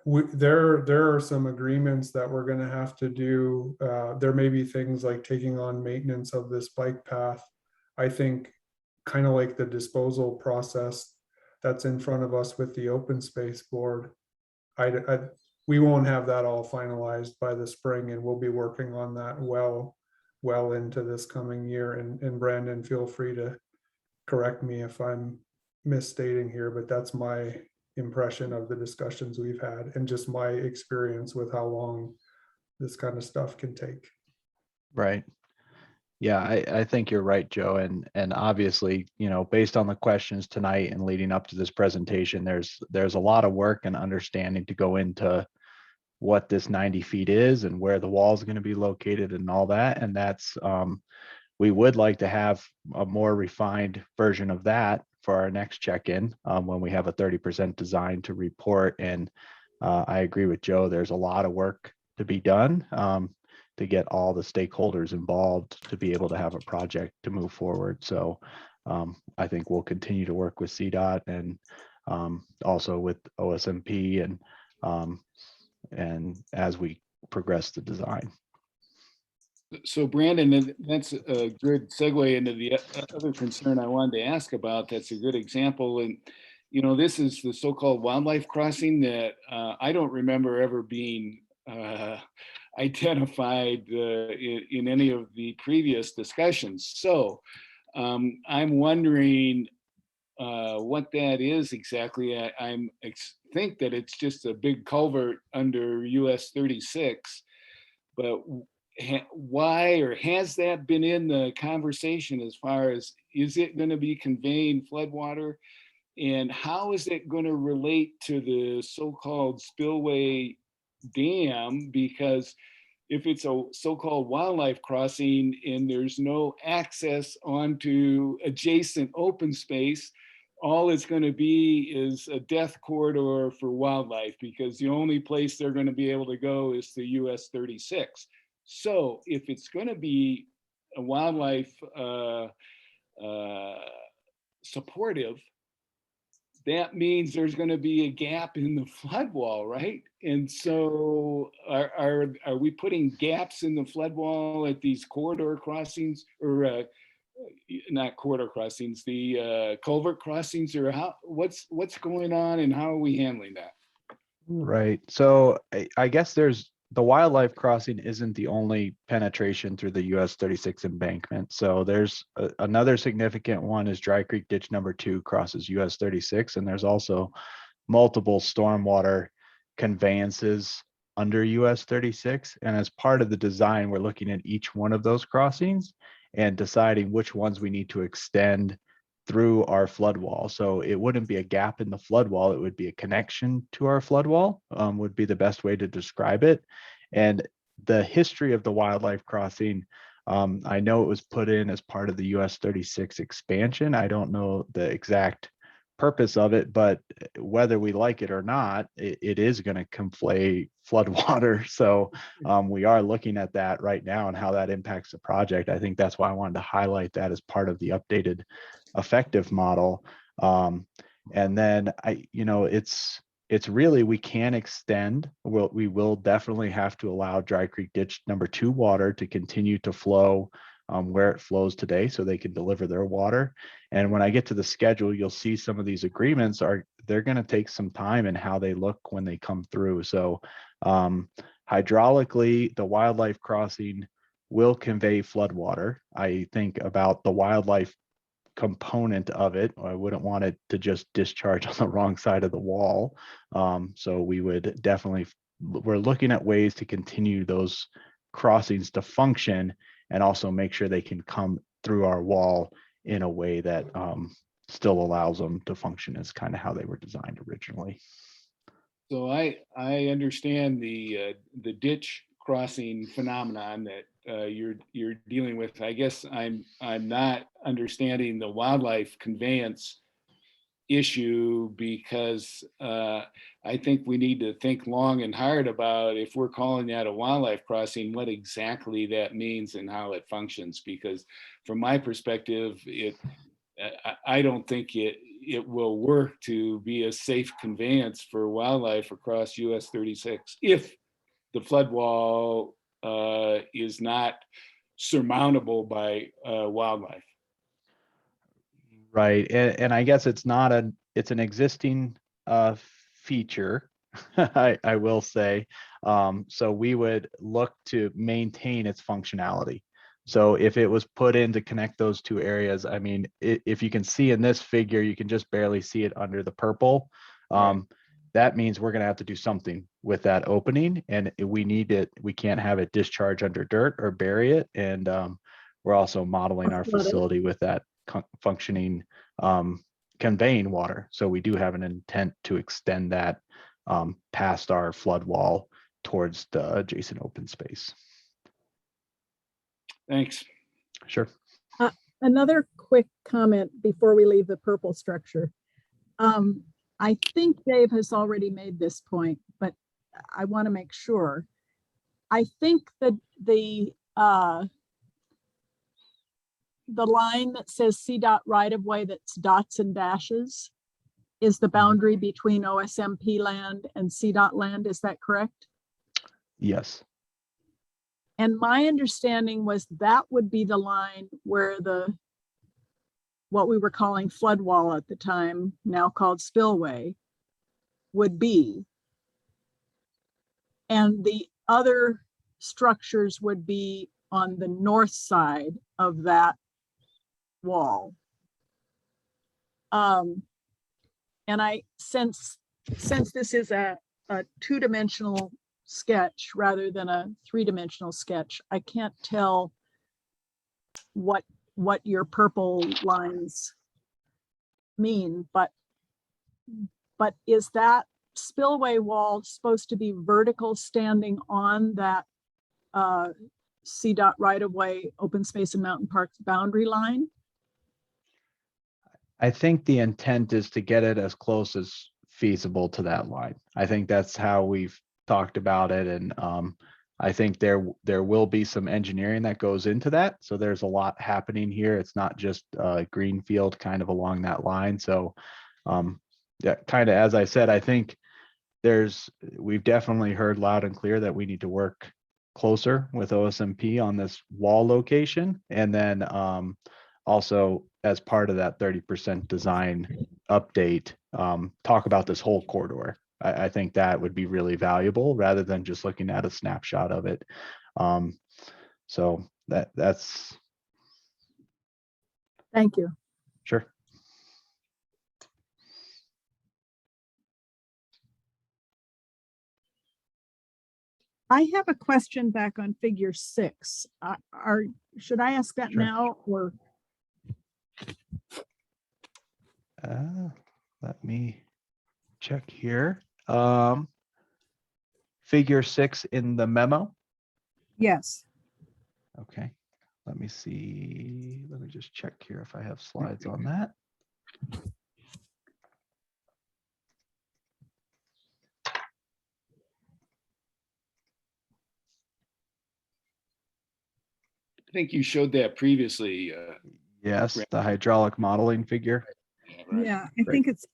There are some agreements that we're gonna have to do. There may be things like taking on maintenance of this bike path. I think kind of like the disposal process that's in front of us with the open space board. We won't have that all finalized by the spring, and we'll be working on that well into this coming year. And Brandon, feel free to correct me if I'm misstating here, but that's my impression of the discussions we've had and just my experience with how long this kind of stuff can take. Right. Yeah, I think you're right, Joe. And obviously, based on the questions tonight and leading up to this presentation, there's a lot of work and understanding to go into what this 90 feet is and where the wall is going to be located and all that. And that's, we would like to have a more refined version of that for our next check-in when we have a 30% design to report. And I agree with Joe, there's a lot of work to be done to get all the stakeholders involved to be able to have a project to move forward. So I think we'll continue to work with CDOT and also with OSMP and as we progress the design. So Brandon, that's a good segue into the other concern I wanted to ask about. That's a good example. And, this is the so-called wildlife crossing that I don't remember ever being identified in any of the previous discussions. So I'm wondering what that is exactly. I think that it's just a big culvert under US 36, but why, or has that been in the conversation as far as, is it going to be conveying floodwater, and how is it going to relate to the so-called spillway dam? Because if it's a so-called wildlife crossing and there's no access onto adjacent open space, all it's going to be is a death corridor for wildlife, because the only place they're going to be able to go is to US 36. So if it's going to be a wildlife supportive, that means there's going to be a gap in the flood wall, right? And so are we putting gaps in the flood wall at these corridor crossings, or not corridor crossings, the culvert crossings, or what's going on, and how are we handling that? Right. So I guess the wildlife crossing isn't the only penetration through the US 36 embankment. So there's another significant one is Dry Creek Ditch number 2 crosses US 36. And there's also multiple stormwater conveyances under US 36. And as part of the design, we're looking at each one of those crossings and deciding which ones we need to extend through our flood wall. So it wouldn't be a gap in the flood wall, it would be a connection to our flood wall, would be the best way to describe it. And the history of the wildlife crossing, I know it was put in as part of the US 36 expansion. I don't know the exact purpose of it, but whether we like it or not, it is going to conflate floodwater. So we are looking at that right now and how that impacts the project. I think that's why I wanted to highlight that as part of the updated effective model. And then it's really, we can extend, we will definitely have to allow Dry Creek Ditch number 2 water to continue to flow where it flows today, so they can deliver their water. And when I get to the schedule, you'll see some of these agreements they're going to take some time in how they look when they come through. So hydraulically, the wildlife crossing will convey floodwater. I think about the wildlife component of it, I wouldn't want it to just discharge on the wrong side of the wall. So we would definitely, we're looking at ways to continue those crossings to function and also make sure they can come through our wall in a way that still allows them to function as kind of how they were designed originally. So I understand the ditch crossing phenomenon that you're dealing with. I guess I'm not understanding the wildlife conveyance issue, because I think we need to think long and hard about, if we're calling that a wildlife crossing, what exactly that means and how it functions. Because from my perspective, I don't think it it will work to be a safe conveyance for wildlife across US 36 if the flood wall is not surmountable by wildlife. Right, and I guess it's not it's an existing feature, I will say. So we would look to maintain its functionality. So if it was put in to connect those two areas, I mean, if you can see in this figure, you can just barely see it under the purple. Right. That means we're going to have to do something with that opening, and we need it. We can't have it discharge under dirt or bury it. And we're also modeling our Flood it. facility with that functioning conveying water. So we do have an intent to extend that past our flood wall towards the adjacent open space. Thanks. Sure. Another quick comment before we leave the purple structure. I think Dave has already made this point, but I want to make sure. I think that the line that says CDOT right of way that's dots and dashes is the boundary between OSMP land and CDOT land. Is that correct? Yes. And my understanding was that would be the line where what we were calling flood wall at the time, now called spillway, would be. And the other structures would be on the north side of that wall. And since this is a two-dimensional sketch rather than a three-dimensional sketch, I can't tell what your purple lines mean, but is that spillway wall supposed to be vertical standing on that CDOT right-of-way open space and mountain parks boundary line? I think the intent is to get it as close as feasible to that line. I think that's how we've talked about it. And I think there will be some engineering that goes into that. So there's a lot happening here. It's not just greenfield kind of along that line. So yeah, kind of, as I said, I think we've definitely heard loud and clear that we need to work closer with OSMP on this wall location. And then also as part of that 30% design update, talk about this whole corridor. I think that would be really valuable rather than just looking at a snapshot of it. So that's. Thank you. Sure. I have a question back on figure 6. Should I ask that Sure. now or? Let me check here. Figure 6 in the memo. Yes. Okay, let me see. Let me just check here if I have slides on that. I think you showed that previously. Yes, the hydraulic modeling figure. Right. Yeah, I Great. think it's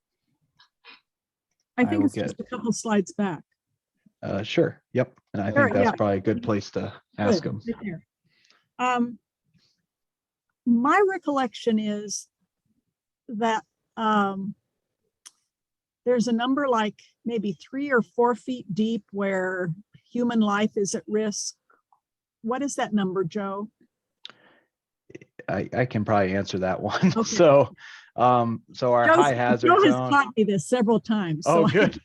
will just a couple slides back. Sure. Yep. And I Sure, think that's yeah. probably a good place to ask Good, them. right there. My recollection is that there's a number like maybe 3 or 4 feet deep where human life is at risk. What is that number, Joe? I can probably answer that one. Okay. So our high hazard Joe has zone. taught me this several times. Oh, so good.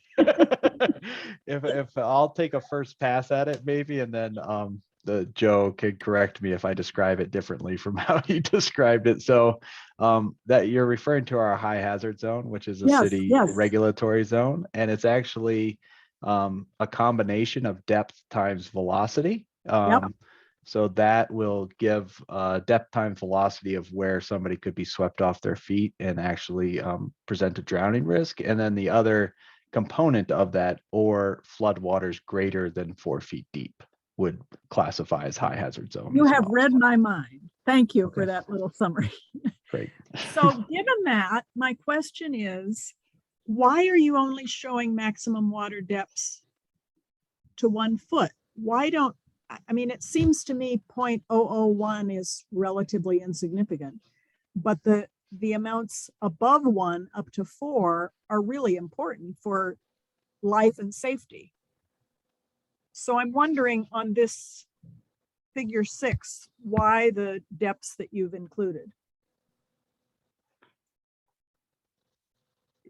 If I'll take a first pass at it, maybe, and then the Joe could correct me if I describe it differently from how he described it. So that you're referring to our high hazard zone, which is a Yes, city yes. regulatory zone, and it's actually a combination of depth times velocity. So that will give depth time velocity of where somebody could be swept off their feet and actually present a drowning risk. And then the other component of that, or flood waters greater than 4 feet deep, would classify as high hazard zone. You as have well. read my mind. Thank you for Okay. that little summary. Great. So given that, my question is, why are you only showing maximum water depths to 1 foot? Why don't, I mean, it seems to me 0.001 is relatively insignificant, but the amounts above 1 up to 4 are really important for life and safety. So I'm wondering on this figure 6, why the depths that you've included?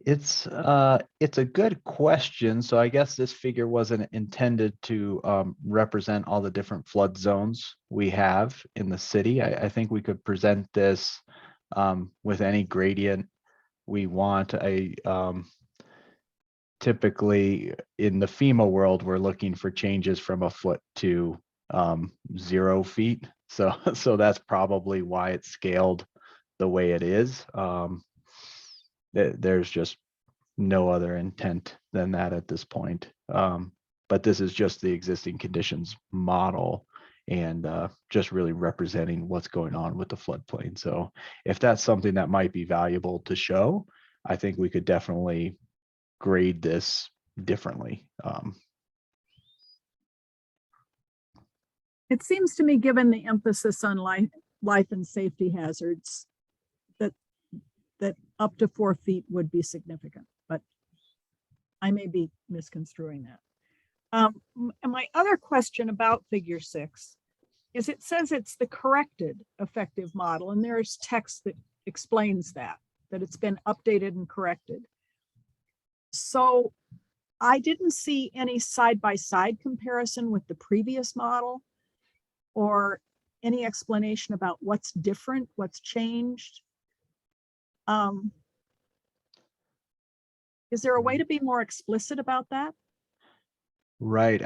It's a good question. So I guess this figure wasn't intended to represent all the different flood zones we have in the city. I think we could present this with any gradient we want. Typically in the FEMA world, we're looking for changes from a foot to 0 feet. So that's probably why it's scaled the way it is. There's just no other intent than that at this point. But this is just the existing conditions model and just really representing what's going on with the floodplain. So if that's something that might be valuable to show, I think we could definitely grade this differently. It seems to me, given the emphasis on life and safety hazards, that up to 4 feet would be significant, but I may be misconstruing that. And my other question about figure 6 is it says it's the corrected effective model, and there's text that explains that it's been updated and corrected. So I didn't see any side-by-side comparison with the previous model or any explanation about what's different, what's changed. Is there a way to be more explicit about that? Right.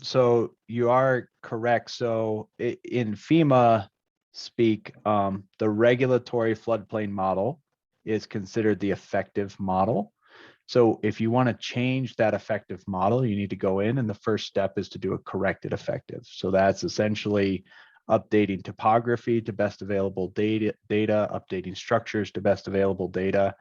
So you are correct. So in FEMA speak, the regulatory floodplain model is considered the effective model. So if you want to change that effective model, you need to go in, and the first step is to do a corrected effective. So that's essentially updating topography to best available data, updating structures to best available data.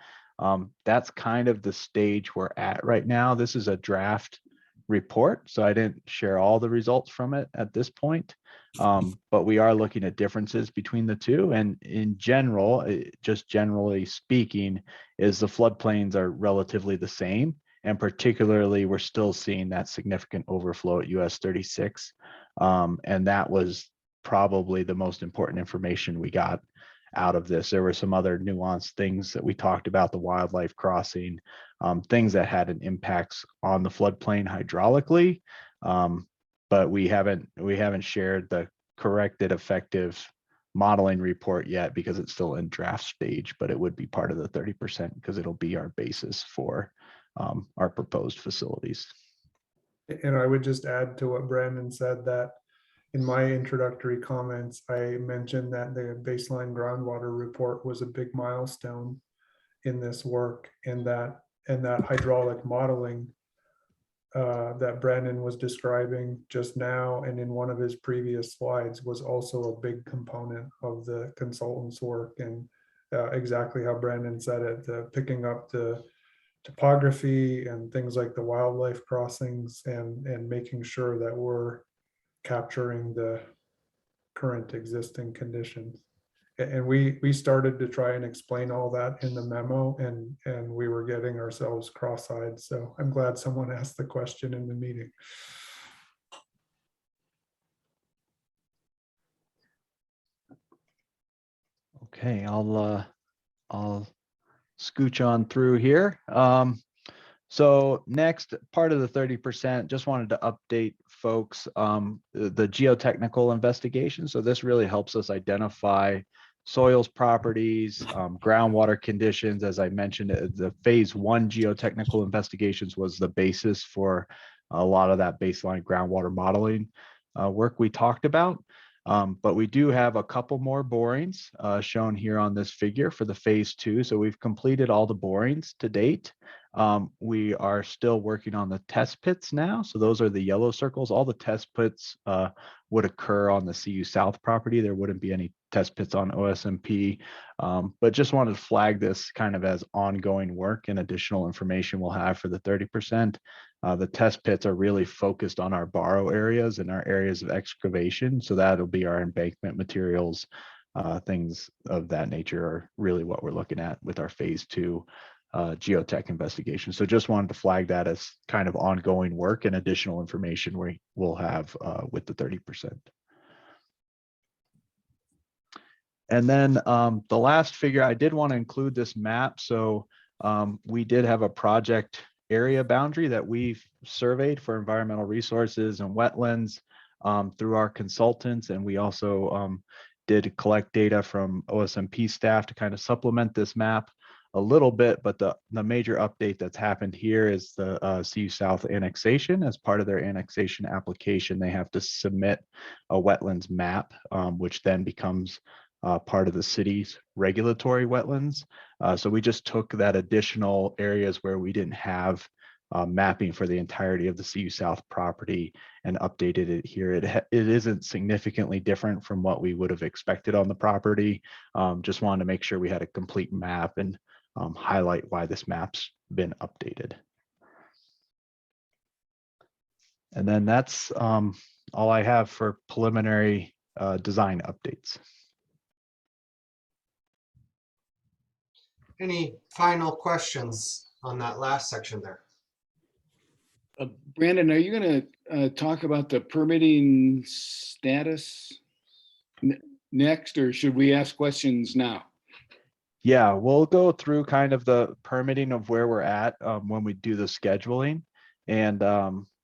That's kind of the stage we're at right now. This is a draft report, so I didn't share all the results from it at this point, but we are looking at differences between the two. And in general, just generally speaking, is the floodplains are relatively the same, and particularly we're still seeing that significant overflow at US 36, and that was probably the most important information we got out of this. There were some other nuanced things that we talked about, the wildlife crossing, things that had an impacts on the floodplain hydraulically, but we haven't shared the corrected effective modeling report yet because it's still in draft stage, but it would be part of the 30% because it'll be our basis for our proposed facilities. And I would just add to what Brandon said that in my introductory comments, I mentioned that the baseline groundwater report was a big milestone in this work, and that hydraulic modeling that Brandon was describing just now and in one of his previous slides was also a big component of the consultant's work. And exactly how Brandon said it, picking up the topography and things like the wildlife crossings and making sure that we're capturing the current existing conditions. And we started to try and explain all that in the memo, and we were getting ourselves cross-eyed. So I'm glad someone asked the question in the meeting. Okay, I'll scooch on through here. So next part of the 30%, just wanted to update folks the geotechnical investigation. So this really helps us identify soils properties, groundwater conditions. As I mentioned, the phase 1 geotechnical investigations was the basis for a lot of that baseline groundwater modeling work we talked about. But we do have a couple more borings shown here on this figure for the phase 2. So we've completed all the borings to date. We are still working on the test pits now. So those are the yellow circles. All the test pits would occur on the CU South property. There wouldn't be any test pits on OSMP, but just wanted to flag this kind of as ongoing work and additional information we'll have for the 30%. The test pits are really focused on our borrow areas and our areas of excavation. So that'll be our embankment materials, things of that nature are really what we're looking at with our phase 2 geotech investigation. So just wanted to flag that as kind of ongoing work and additional information we will have with the 30%. And then the last figure, I did want to include this map. So we did have a project area boundary that we've surveyed for environmental resources and wetlands through our consultants. And we also did collect data from OSMP staff to kind of supplement this map a little bit, but the major update that's happened here is the CU South annexation. As part of their annexation application, they have to submit a wetlands map, which then becomes part of the city's regulatory wetlands. So we just took that additional areas where we didn't have mapping for the entirety of the CU South property and updated it here. It isn't significantly different from what we would have expected on the property. Just wanted to make sure we had a complete map and highlight why this map's been updated. And then that's all I have for preliminary design updates. Any final questions on that last section there? Brandon, are you going to talk about the permitting status next, or should we ask questions now? Yeah, we'll go through kind of the permitting of where we're at when we do the scheduling. And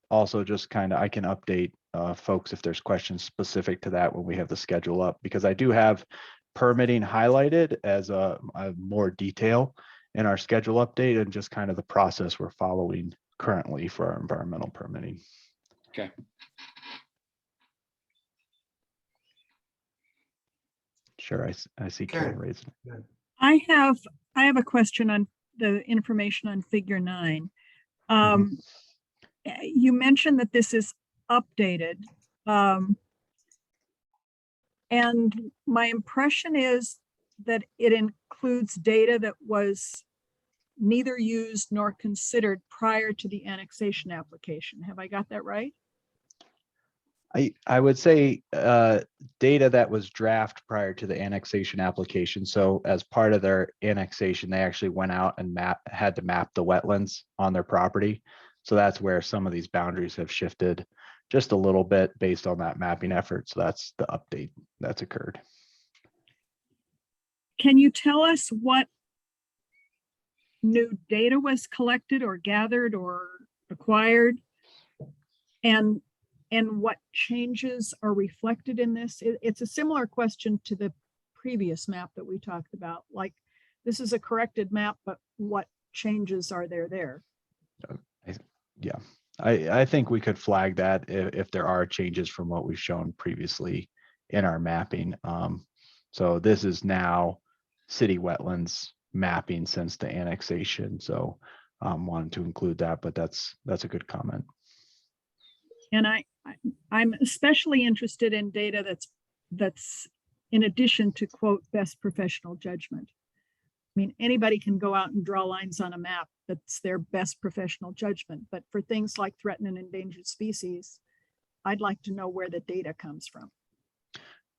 also just kind of, I can update folks if there's questions specific to that when we have the schedule up, because I do have permitting highlighted as a more detail in our schedule update and just kind of the process we're following currently for our environmental permitting. Okay. Sure, I see Karen raising it. I have a question on the information on figure 9. You mentioned that this is updated. And my impression is that it includes data that was neither used nor considered prior to the annexation application. Have I got that right? I would say data that was draft prior to the annexation application. So as part of their annexation, they actually went out and had to map the wetlands on their property. So that's where some of these boundaries have shifted just a little bit based on that mapping effort. So that's the update that's occurred. Can you tell us what new data was collected or gathered or acquired, and what changes are reflected in this? It's a similar question to the previous map that we talked about. Like, this is a corrected map, but what changes are there? Yeah, I think we could flag that if there are changes from what we've shown previously in our mapping. So this is now city wetlands mapping since the annexation. So wanted to include that, but that's a good comment. And I'm especially interested in data that's in addition to, quote, best professional judgment. I mean, anybody can go out and draw lines on a map. That's their best professional judgment. But for things like threatened and endangered species, I'd like to know where the data comes from.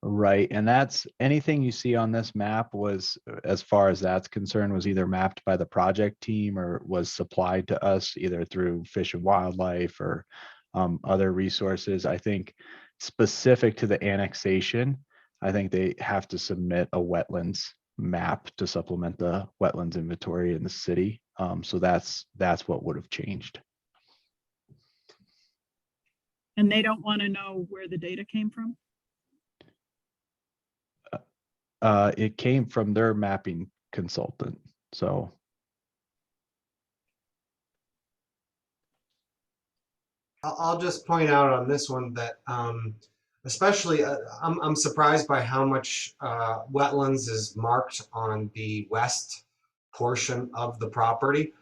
Right. And that's anything you see on this map was, as far as that's concerned, was either mapped by the project team or was supplied to us either through Fish and Wildlife or other resources. I think specific to the annexation, I think they have to submit a wetlands map to supplement the wetlands inventory in the city. So that's what would have changed. And they don't want to know where the data came from? It came from their mapping consultant. So I'll just point out on this one that especially I'm surprised by how much wetlands is marked on the west portion of the property.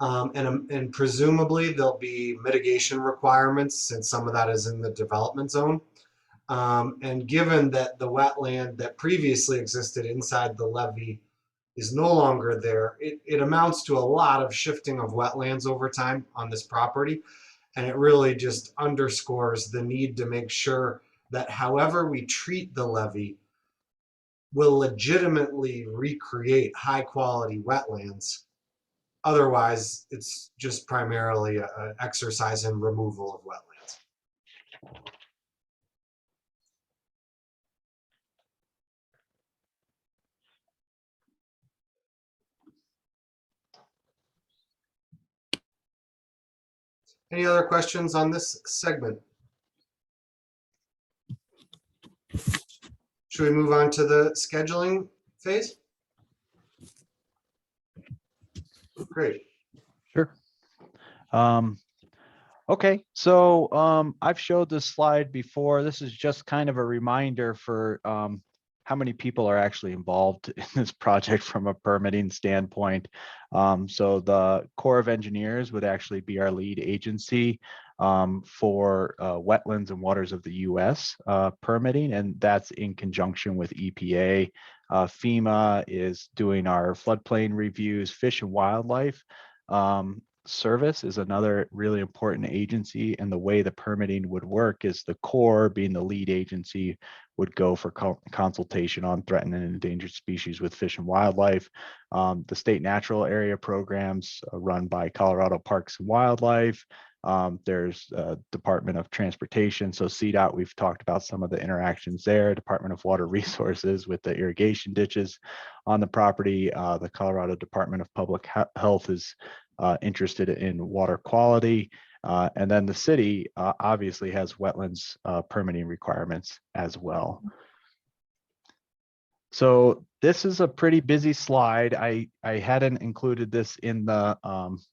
And presumably there'll be mitigation requirements since some of that is in the development zone. And given that the wetland that previously existed inside the levee is no longer there, it amounts to a lot of shifting of wetlands over time on this property. And it really just underscores the need to make sure that however we treat the levee will legitimately recreate high quality wetlands. Otherwise, it's just primarily an exercise in removal of wetlands. Any other questions on this segment? Should we move on to the scheduling phase? Great. Sure. Okay, so I've showed this slide before. This is just kind of a reminder for how many people are actually involved in this project from a permitting standpoint. So the Corps of Engineers would actually be our lead agency for wetlands and waters of the US permitting, and that's in conjunction with EPA. FEMA is doing our floodplain reviews. Fish and Wildlife Service is another really important agency, and the way the permitting would work is the Corps, being the lead agency, would go for consultation on threatened and endangered species with Fish and Wildlife. The state natural area programs run by Colorado Parks and Wildlife. There's Department of Transportation, so CDOT, we've talked about some of the interactions there. Department of Water Resources with the irrigation ditches on the property. The Colorado Department of Public Health is interested in water quality. And then the city obviously has wetlands permitting requirements as well. So this is a pretty busy slide. I hadn't included this in the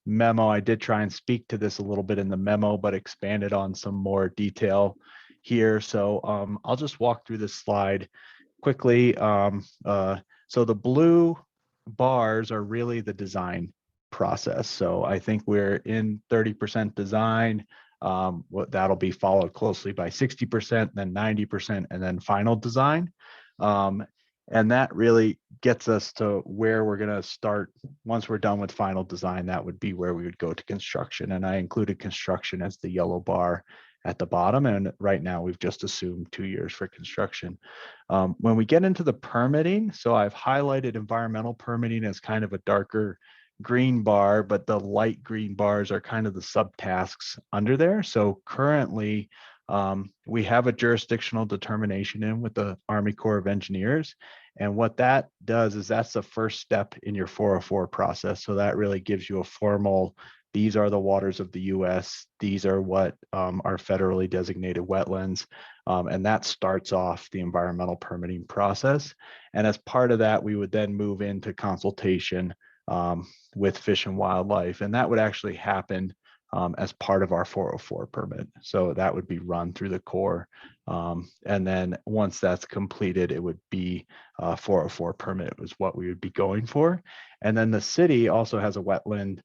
memo. I did try and speak to this a little bit in the memo, but expanded on some more detail here. So I'll just walk through this slide quickly. So the blue bars are really the design process. So I think we're in 30% design. That'll be followed closely by 60%, then 90%, and then final design. And that really gets us to where we're going to start. Once we're done with final design, that would be where we would go to construction. And I included construction as the yellow bar at the bottom. And right now we've just assumed 2 years for construction. When we get into the permitting, so I've highlighted environmental permitting as kind of a darker green bar, but the light green bars are kind of the subtasks under there. So currently, we have a jurisdictional determination in with the Army Corps of Engineers. And what that does is that's the first step in your 404 process. So that really gives you a formal, these are the waters of the US, these are what are federally designated wetlands. And that starts off the environmental permitting process. And as part of that, we would then move into consultation with Fish and Wildlife. And that would actually happen as part of our 404 permit. So that would be run through the Corps. And then once that's completed, it would be 404 permit was what we would be going for. And then the city also has a wetland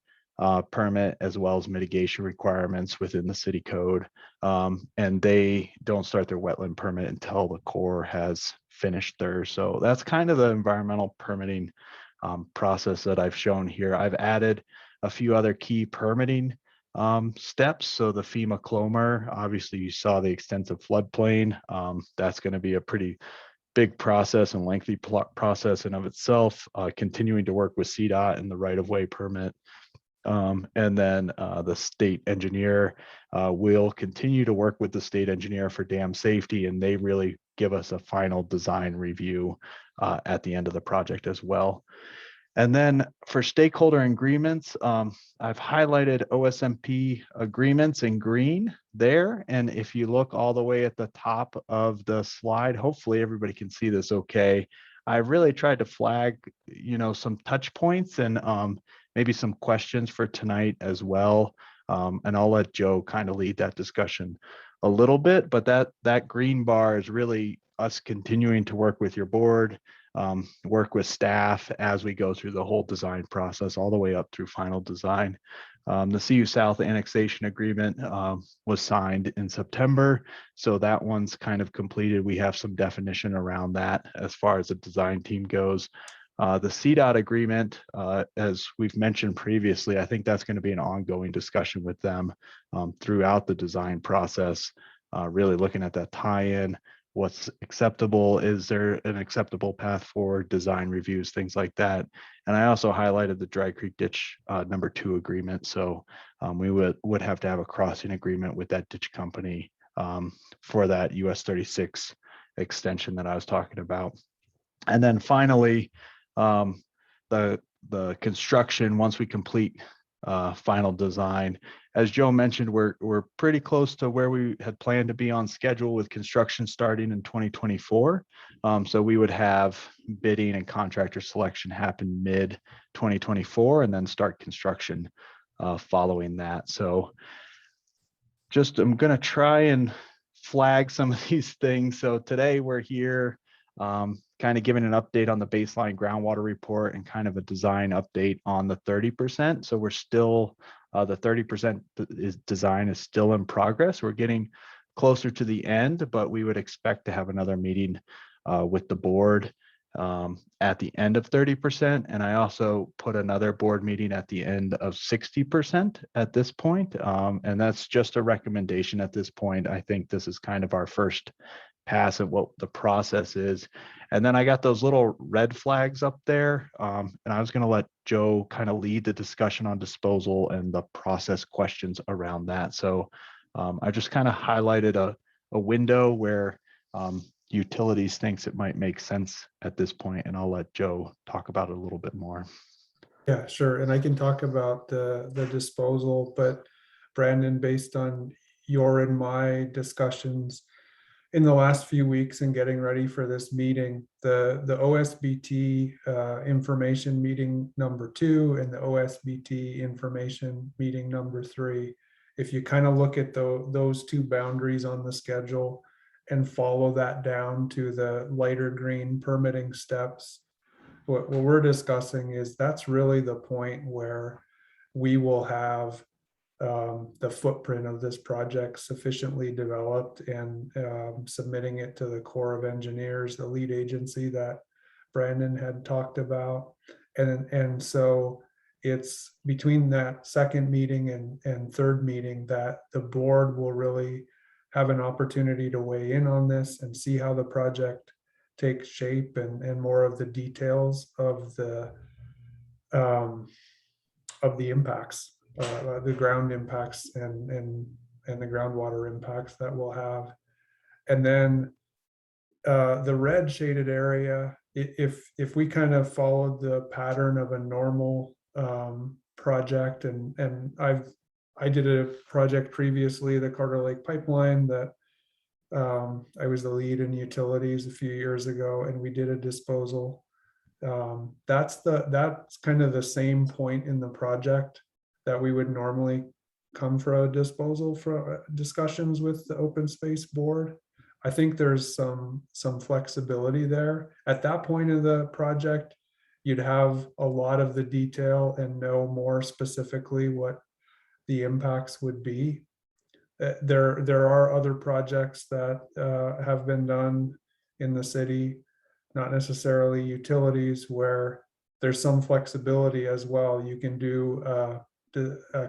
permit as well as mitigation requirements within the city code. And they don't start their wetland permit until the Corps has finished theirs. So that's kind of the environmental permitting process that I've shown here. I've added a few other key permitting steps. So the FEMA CLOMR, obviously you saw the extensive floodplain. That's going to be a pretty big process and lengthy process in of itself. Continuing to work with CDOT and the right-of-way permit. And then the state engineer will continue to work with the state engineer for dam safety, and they really give us a final design review at the end of the project as well. And then for stakeholder agreements, I've highlighted OSMP agreements in green there. And if you look all the way at the top of the slide, hopefully everybody can see this okay. I really tried to flag, some touch points and maybe some questions for tonight as well. And I'll let Joe kind of lead that discussion a little bit, but that green bar is really us continuing to work with your board work with staff as we go through the whole design process, all the way up through final design. The CU South Annexation Agreement was signed in September, so that one's kind of completed. We have some definition around that as far as the design team goes. The CDOT agreement, as we've mentioned previously, I think that's going to be an ongoing discussion with them throughout the design process, really looking at that tie-in, what's acceptable, is there an acceptable path forward, design reviews, things like that. And I also highlighted the Dry Creek Ditch number 2 agreement. So we would have to have a crossing agreement with that ditch company for that US 36 extension that I was talking about. And then finally, the construction, once we complete final design, as Joe mentioned, we're pretty close to where we had planned to be on schedule with construction starting in 2024. So we would have bidding and contractor selection happen mid 2024 and then start construction following that. So just, I'm going to try and flag some of these things. So today we're here kind of giving an update on the baseline groundwater report and kind of a design update on the 30%. So we're still, the 30% design is still in progress. We're getting closer to the end, but we would expect to have another meeting with the board at the end of 30%. And I also put another board meeting at the end of 60% at this point. And that's just a recommendation at this point. I think this is kind of our first pass at what the process is. And then I got those little red flags up there. And I was going to let Joe kind of lead the discussion on disposal and the process questions around that. So I just kind of highlighted a window where utilities thinks it might make sense at this point, and I'll let Joe talk about it a little bit more. Yeah, sure. And I can talk about the disposal, but Brandon, based on your and my discussions in the last few weeks and getting ready for this meeting, the OSBT information meeting number 2 and the OSBT information meeting number 3, if you kind of look at those 2 boundaries on the schedule and follow that down to the lighter green permitting steps, what we're discussing is that's really the point where we will have the footprint of this project sufficiently developed and submitting it to the Corps of Engineers, the lead agency that Brandon had talked about. And so it's between that second meeting and third meeting that the board will really have an opportunity to weigh in on this and see how the project takes shape and more of the details of the impacts, the ground impacts and the groundwater impacts that we'll have. And then the red shaded area, if we kind of followed the pattern of a normal project, and I did a project previously, the Carter Lake Pipeline, that I was the lead in utilities a few years ago, and we did a disposal. That's kind of the same point in the project that we would normally come for a disposal for discussions with the open space board. I think there's some flexibility there. At that point of the project, you'd have a lot of the detail and know more specifically what the impacts would be. There are other projects that have been done in the city, not necessarily utilities, where there's some flexibility as well. You can do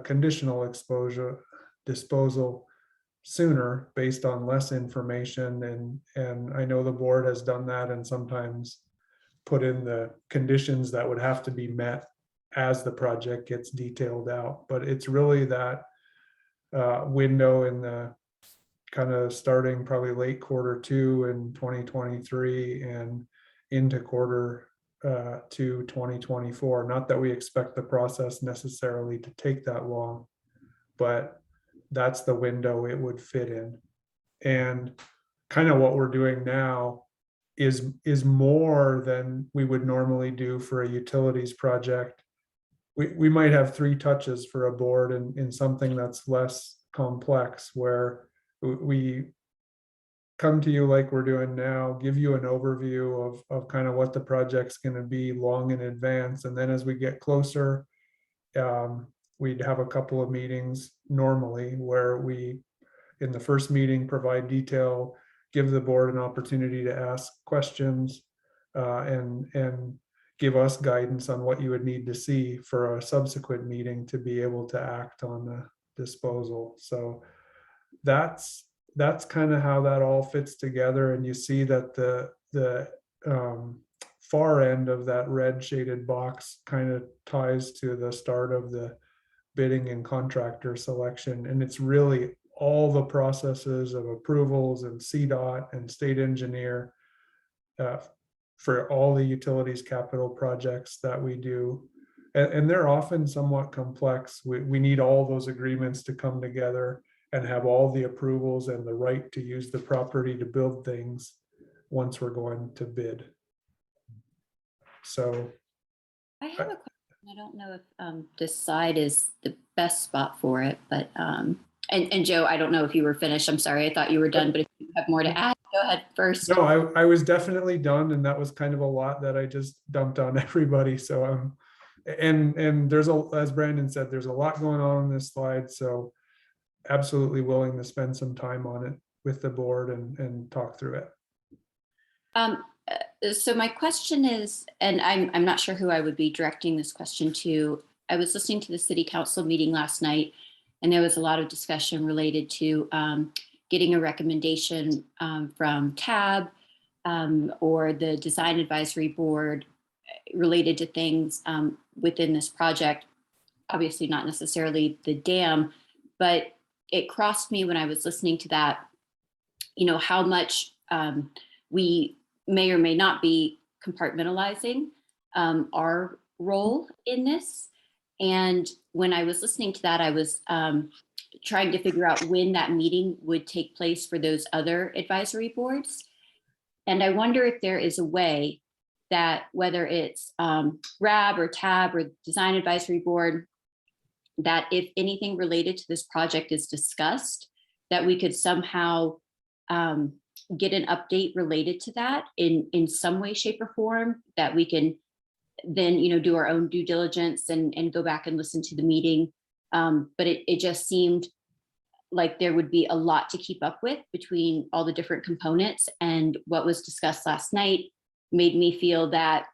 conditional exposure disposal sooner based on less information, and I know the board has done that and sometimes put in the conditions that would have to be met as the project gets detailed out. But it's really that window in the kind of starting probably late Q2 in 2023 and into Q2 2024. Not that we expect the process necessarily to take that long, but that's the window it would fit in. And kind of what we're doing now is more than we would normally do for a utilities project. We might have 3 touches for a board in something that's less complex, where we come to you like we're doing now, give you an overview of kind of what the project's going to be long in advance. And then as we get closer, we'd have a couple of meetings normally where we, in the first meeting, provide detail, give the board an opportunity to ask questions, and give us guidance on what you would need to see for a subsequent meeting to be able to act on the disposal. So that's kind of how that all fits together. And you see that the far end of that red shaded box kind of ties to the start of the bidding and contractor selection. And it's really all the processes of approvals and CDOT and state engineer for all the utilities capital projects that we do. And they're often somewhat complex. We need all those agreements to come together and have all the approvals and the right to use the property to build things once we're going to bid. So I have a question. I don't know if this slide is the best spot for it, but and Joe, I don't know if you were finished. I'm sorry, I thought you were done, but if you have more to add, go ahead first. no, I was definitely done, and that was kind of a lot that I just dumped on everybody. So and there's as Brandon said, there's a lot going on this slide. So absolutely willing to spend some time on it with the board and talk through it. So my question is, and I'm not sure who I would be directing this question to. I was listening to the city council meeting last night, and there was a lot of discussion related to getting a recommendation from TAB or the design advisory board related to things within this project. Obviously not necessarily the dam, but it crossed me when I was listening to that, you know, how much we may or may not be compartmentalizing our role in this. And when I was listening to that, I was trying to figure out when that meeting would take place for those other advisory boards. And I wonder if there is a way that whether it's RAB or TAB or Design Advisory Board, that if anything related to this project is discussed, that we could somehow get an update related to that in some way, shape, or form, that we can then, you know, do our own due diligence and go back and listen to the meeting. But it just seemed like there would be a lot to keep up with between all the different components, and what was discussed last night made me feel that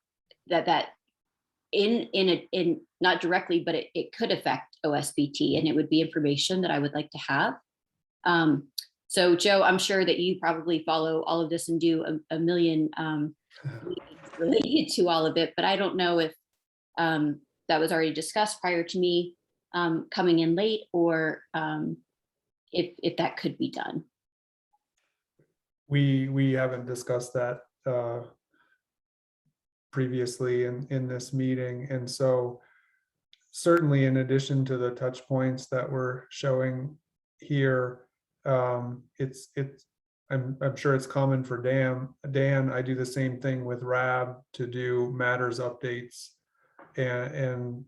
in not directly, but it could affect OSBT, and it would be information that I would like to have. So Joe, I'm sure that you probably follow all of this and do a million meetings related to all of it, but I don't know if that was already discussed prior to me coming in late, or if that could be done. We haven't discussed that previously in this meeting. And so certainly in addition to the touch points that we're showing here, I'm sure it's common for Dan. I do the same thing with RAB to do matters updates and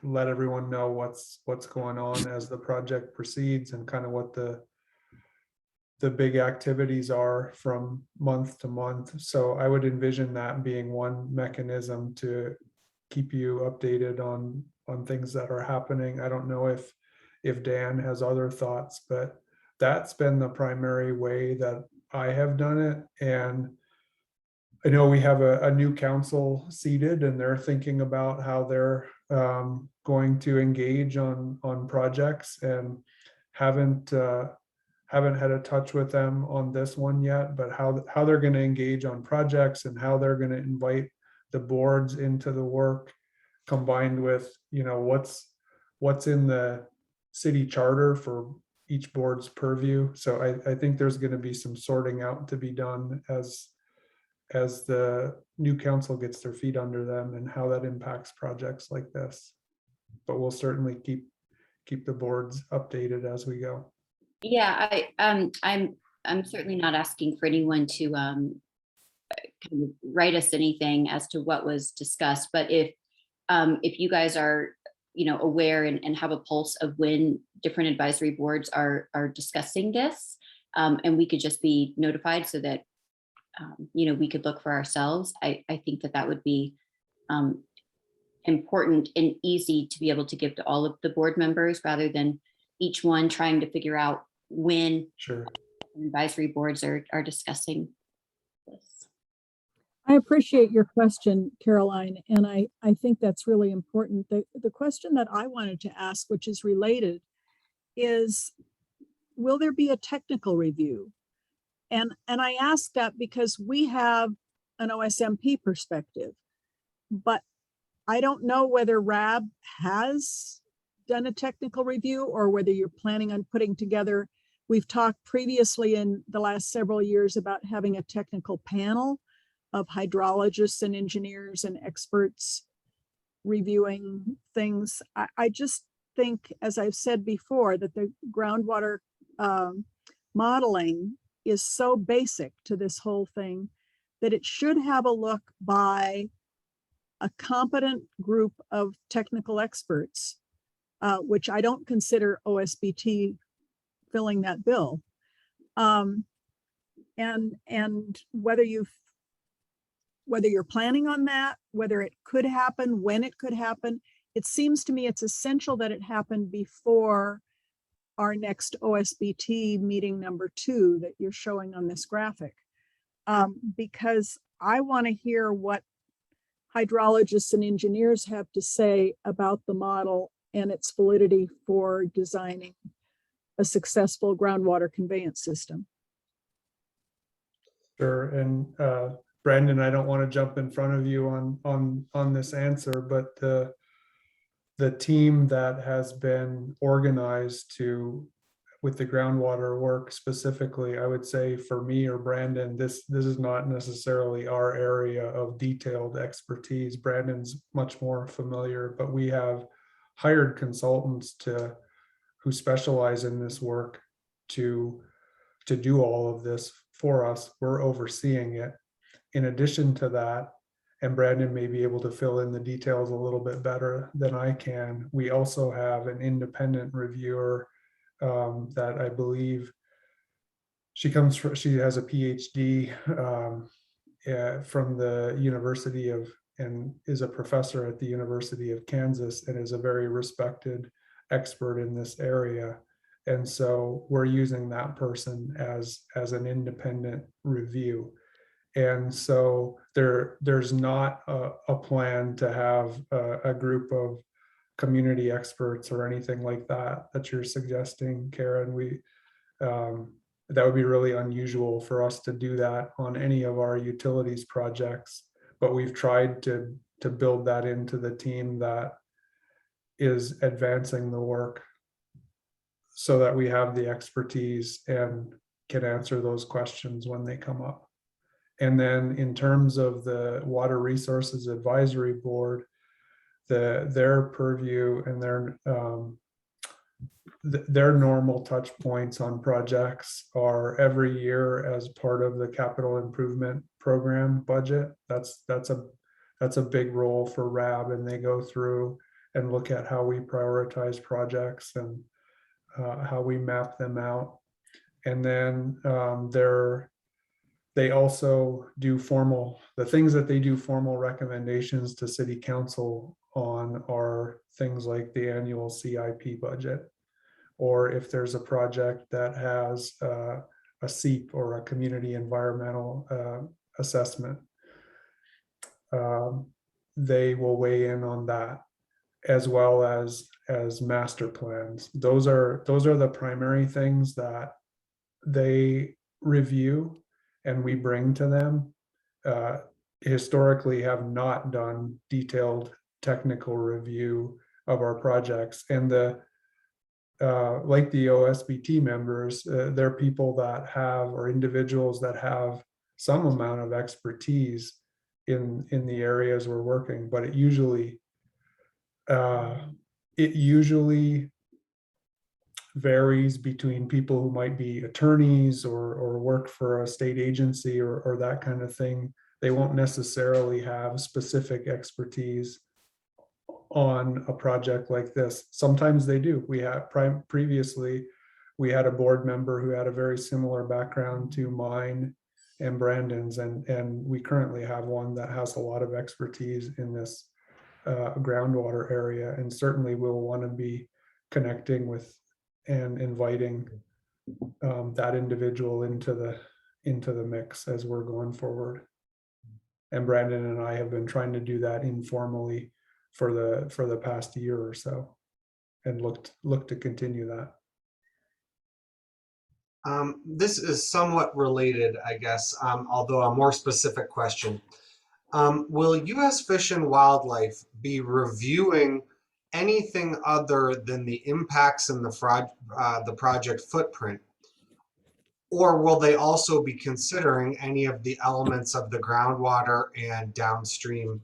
let everyone know what's going on as the project proceeds, and kind of what the big activities are from month to month. So I would envision that being one mechanism to keep you updated on things that are happening. I don't know if Dan has other thoughts, but that's been the primary way that I have done it. And I know we have a new council seated, and they're thinking about how they're going to engage on projects, and haven't had a touch with them on this one yet, but how they're going to engage on projects and how they're going to invite the boards into the work, combined with, you know, what's in the city charter for each board's purview. So I think there's going to be some sorting out to be done as the new council gets their feet under them, and how that impacts projects like this. But we'll certainly keep the boards updated as we go. Yeah, I'm certainly not asking for anyone to kind of write us anything as to what was discussed, but if you guys are, you know, aware and have a pulse of when different advisory boards are discussing this, and we could just be notified so that, we could look for ourselves. I think that would be important and easy to be able to give to all of the board members rather than each one trying to figure out when Sure. advisory boards are discussing this. I appreciate your question, Caroline, and I think that's really important. The question that I wanted to ask, which is related, is will there be a technical review? And I ask that because we have an OSMP perspective, but I don't know whether RAB has done a technical review or whether you're planning on putting together. We've talked previously in the last several years about having a technical panel of hydrologists and engineers and experts reviewing things. I just think, as I've said before, that the groundwater modeling is so basic to this whole thing that it should have a look by a competent group of technical experts, which I don't consider OSBT filling that bill. And whether you're planning on that, whether it could happen, when it could happen, it seems to me it's essential that it happen before our next OSBT meeting #2 that you're showing on this graphic. Because I want to hear what hydrologists and engineers have to say about the model and its validity for designing a successful groundwater conveyance system. Sure. And Brandon, I don't want to jump in front of you on this answer, but the team that has been organized with the groundwater work specifically, I would say for me or Brandon, this is not necessarily our area of detailed expertise. Brandon's much more familiar, but we have hired consultants who specialize in this work to do all of this for us. We're overseeing it. In addition to that, and Brandon may be able to fill in the details a little bit better than I can, we also have an independent reviewer that I believe she has a PhD from the University of, and is a professor at the University of Kansas, and is a very respected expert in this area. And so we're using that person as an independent review. And so there's not a plan to have a group of community experts or anything like that you're suggesting, Karen. That would be really unusual for us to do that on any of our utilities projects, but we've tried to build that into the team that is advancing the work so that we have the expertise and can answer those questions when they come up. And then in terms of the Water Resources Advisory Board, their purview and their normal touch points on projects are every year as part of the capital improvement program budget. That's a big role for RAB, and they go through and look at how we prioritize projects and how we map them out. And then they also do the things that they do formal recommendations to City Council on are things like the annual CIP budget, or if there's a project that has a CEAP or a community environmental assessment, they will weigh in on that, as well as master plans. Those are the primary things that they review and we bring to them. Historically have not done detailed technical review of our projects, and like the OSBT members, they're people that have, or individuals that have some amount of expertise in the areas we're working, but it usually varies between people who might be attorneys or work for a state agency or that kind of thing. They won't necessarily have specific expertise on a project like this. Sometimes they do. We have previously, we had a board member who had a very similar background to mine and Brandon's, and we currently have one that has a lot of expertise in this groundwater area, and certainly we'll want to be connecting with and inviting that individual into the mix as we're going forward. And Brandon and I have been trying to do that informally for the past year or so, and look to continue that. This is somewhat related, I guess, although a more specific question. Will U.S. Fish and Wildlife be reviewing anything other than the impacts in the project footprint? Or will they also be considering any of the elements of the groundwater and downstream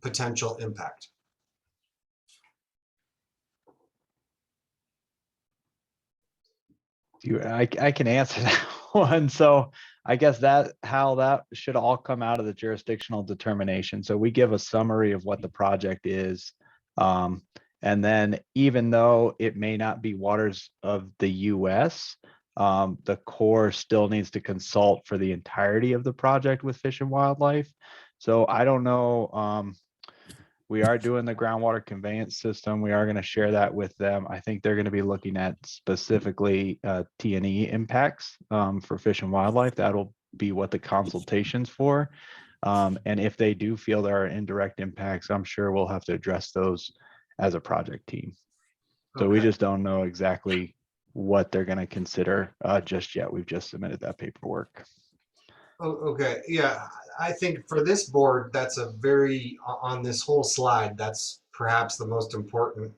potential impact? I can answer that one. So I guess how that should all come out of the jurisdictional determination. So we give a summary of what the project is. And then even though it may not be waters of the US, the Corps still needs to consult for the entirety of the project with Fish and Wildlife. So I don't know. We are doing the groundwater conveyance system. We are going to share that with them. I think they're going to be looking at specifically T&E impacts for Fish and Wildlife. That'll be what the consultation's for. And if they do feel there are indirect impacts, I'm sure we'll have to address those as a project team. So we just don't know exactly what they're going to consider just yet. We've just submitted that paperwork. Oh, okay, yeah, I think for this board, that's a very, on this whole slide, that's perhaps the most important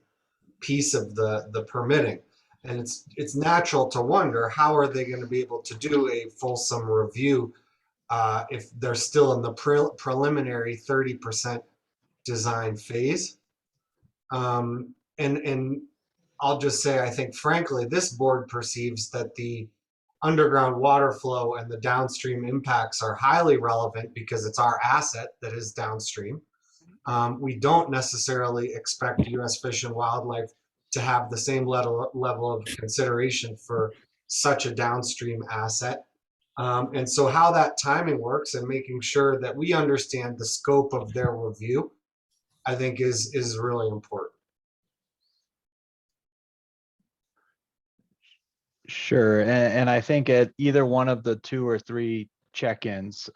piece of the permitting. And it's natural to wonder, how are they going to be able to do a fulsome review if they're still in the preliminary 30% design phase? And I'll just say, I think frankly, this board perceives that the underground water flow and the downstream impacts are highly relevant because it's our asset that is downstream. We don't necessarily expect U.S. Fish and Wildlife to have the same level of consideration for such a downstream asset. And so how that timing works and making sure that we understand the scope of their review, I think is really important. Sure. And I think at either one of the 2 or 3 check-ins,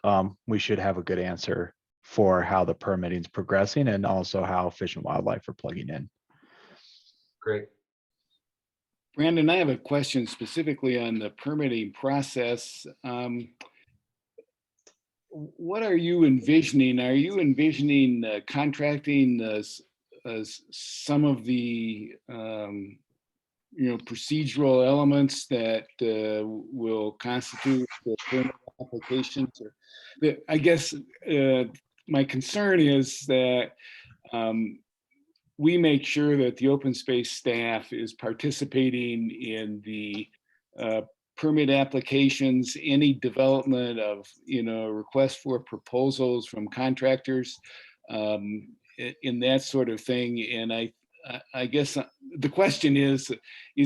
we should have a good answer for how the permitting is progressing and also how Fish and Wildlife are plugging in. Great. Brandon, I have a question specifically on the permitting process. What are you envisioning? Are you envisioning contracting some of the procedural elements that will constitute the permit applications? Or I guess my concern is that we make sure that the open space staff is participating in the permit applications, any development of requests for proposals from contractors, in that sort of thing. And I guess the question is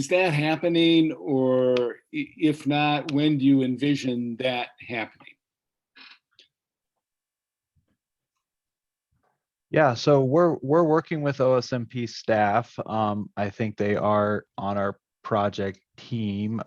that happening? Or if not, when do you envision that happening? Yeah, so we're working with OSMP staff. I think they are on our project team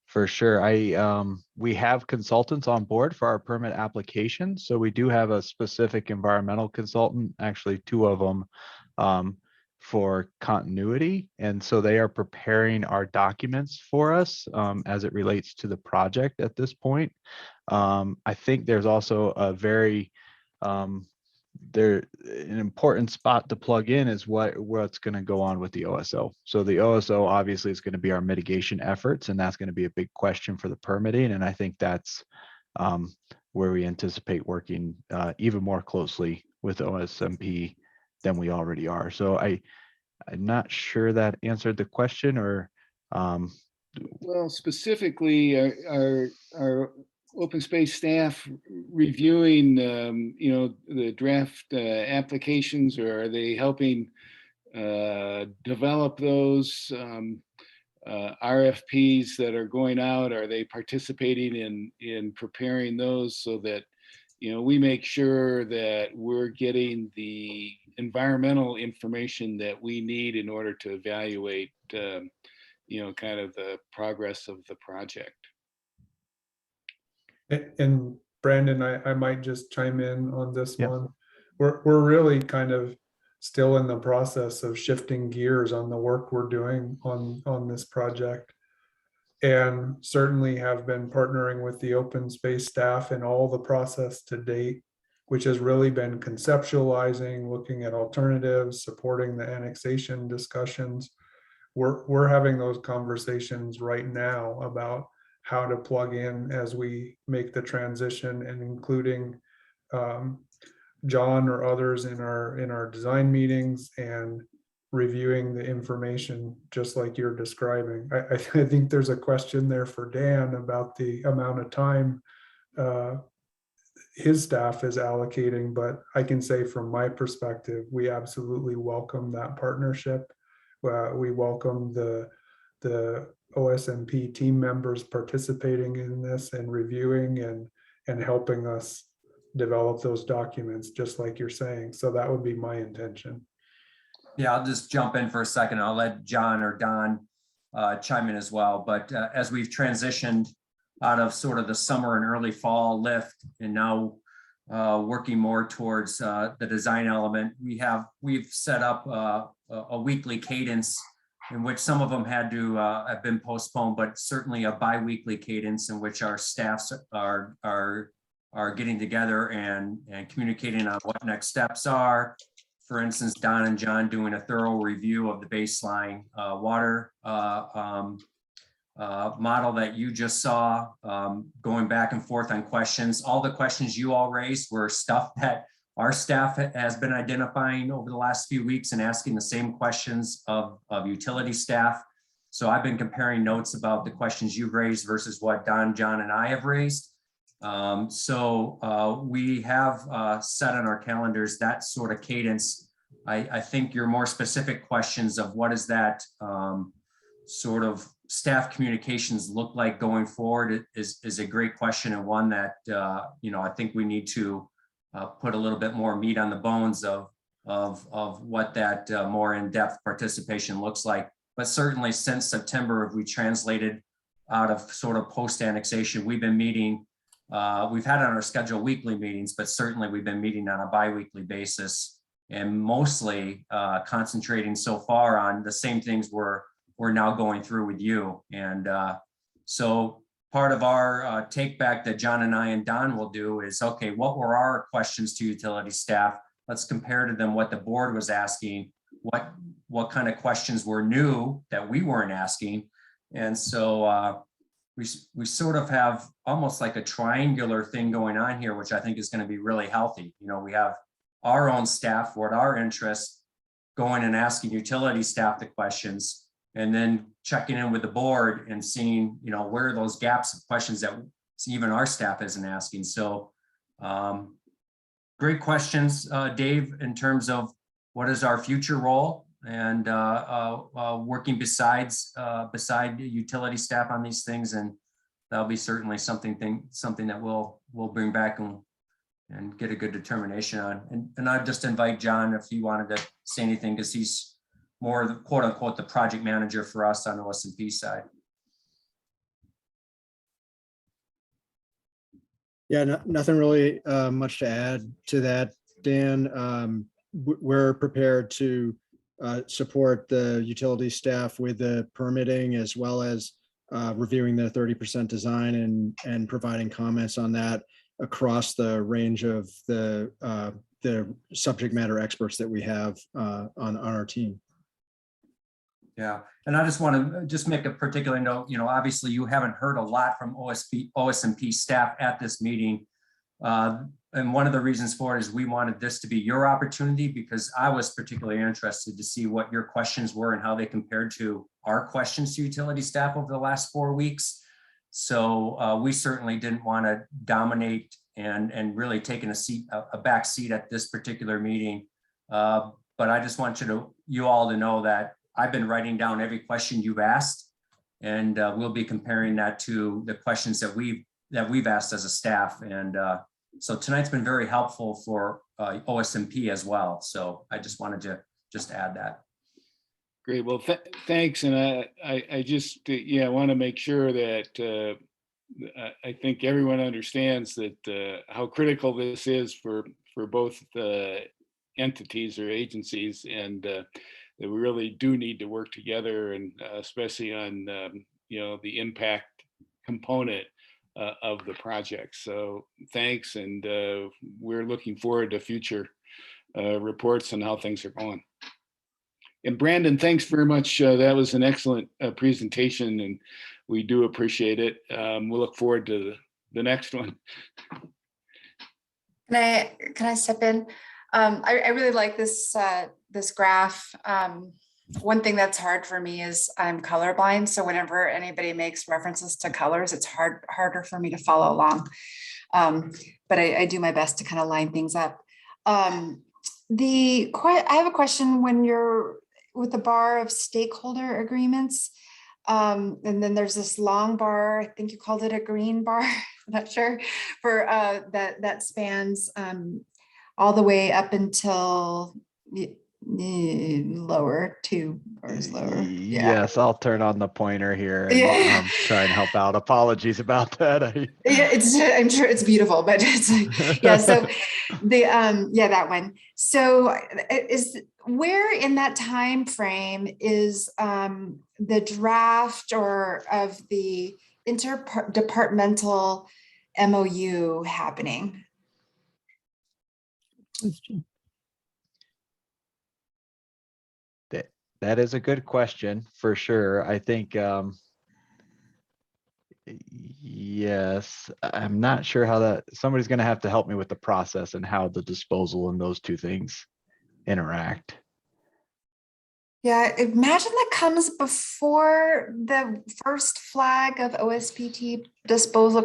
for sure. We have consultants on board for our permit application. So we do have a specific environmental consultant, actually 2 of them, for continuity. And so they are preparing our documents for us as it relates to the project at this point. I think there's also a very an important spot to plug in is what's going to go on with the OSO. So the OSO obviously is going to be our mitigation efforts, and that's going to be a big question for the permitting. And I think that's where we anticipate working even more closely with OSMP than we already are. So I'm not sure that answered the question, or well, specifically, our open space staff reviewing, the draft applications, or are they helping develop those? RFPs that are going out? Are they participating in preparing those so that, you know, we make sure that we're getting the environmental information that we need in order to evaluate, you know, kind of the progress of the project? And Brandon, I might just chime in on this Yep. one. We're really kind of still in the process of shifting gears on the work we're doing on this project. And certainly have been partnering with the open space staff in all the process to date, which has really been conceptualizing, looking at alternatives, supporting the annexation discussions. We're having those conversations right now about how to plug in as we make the transition, and including John or others in our design meetings and reviewing the information just like you're describing. I think there's a question there for Dan about the amount of time his staff is allocating, but I can say from my perspective, we absolutely welcome that partnership. We welcome the OSMP team members participating in this and reviewing and helping us develop those documents, just like you're saying. So that would be my intention. Yeah, I'll just jump in for a second. I'll let John or Don chime in as well. But as we've transitioned out of sort of the summer and early fall lift, and now working more towards the design element, we've set up a weekly cadence in which some of them had to have been postponed, but certainly a bi-weekly cadence in which our staffs are getting together and communicating on what next steps are. For instance, Don and John doing a thorough review of the baseline water model that you just saw, going back and forth on questions. All the questions you all raised were stuff that our staff has been identifying over the last few weeks and asking the same questions of utility staff. So I've been comparing notes about the questions you've raised versus what Don, John, and I have raised. So we have set on our calendars that sort of cadence. I think your more specific questions of what is that sort of staff communications look like going forward is a great question, and one that you know, I think we need to put a little bit more meat on the bones of what that more in-depth participation looks like. But certainly since September, we translated out of sort of post-annexation, we've been meeting. We've had on our schedule weekly meetings, but certainly we've been meeting on a bi-weekly basis, and mostly concentrating so far on the same things we're now going through with you. And so part of our take back that John and I and Don will do is, okay, what were our questions to utility staff? Let's compare to them what the board was asking, what kind of questions were new that we weren't asking. And so we sort of have almost like a triangular thing going on here, which I think is going to be really healthy. You know, we have our own staff, what our interests, going and asking utility staff the questions, and then checking in with the board and seeing, you know, where are those gaps of questions that even our staff isn't asking. So great questions, Dave, in terms of what is our future role and working beside utility staff on these things. And that'll be certainly something that we'll bring back and get a good determination on. And I'd just invite John if he wanted to say anything, because he's more the quote unquote the project manager for us on the OSMP side. Yeah, nothing really much to add to that, Dan. We're prepared to support the utility staff with the permitting, as well as reviewing the 30% design and providing comments on that across the range of the subject matter experts that we have on our team. Yeah, and I just want to just make a particular note. You know, obviously you haven't heard a lot from OSMP staff at this meeting. And one of the reasons for it is we wanted this to be your opportunity, because I was particularly interested to see what your questions were and how they compared to our questions to utility staff over the last 4 weeks. So we certainly didn't want to dominate and really taking a back seat at this particular meeting. But I just want you all to know that I've been writing down every question you've asked, And we'll be comparing that to the questions that we've asked as a staff. And so tonight's been very helpful for OSMP as well. So I just wanted to just add that. Great. Well, thanks. And I just, yeah, want to make sure that I think everyone understands that how critical this is for both entities or agencies, and that we really do need to work together, and especially on the impact component of the project. So thanks, and we're looking forward to future reports on how things are going. And Brandon, thanks very much. That was an excellent presentation, and we do appreciate it. We'll look forward to the next one. Can I step in? I really like this this graph. One thing that's hard for me is I'm colorblind, so whenever anybody makes references to colors, it's harder for me to follow along. But I do my best to kind of line things up. I have a question when you're with the bar of stakeholder agreements. And then there's this long bar, I think you called it a green bar, I'm not sure, for that spans all the way up until lower, 2 bars lower. Yeah. Yes, I'll turn on the pointer here and try and help out. Apologies about that. Yeah, I'm sure it's beautiful, but it's like, yeah. So the that one. So is where in that time frame is the draft or of the interdepartmental MOU happening? That is a good question for sure. I think, yes, I'm not sure how somebody's going to have to help me with the process and how the disposal and those two things interact. Yeah, imagine that comes before the first flag of OSBT disposal ?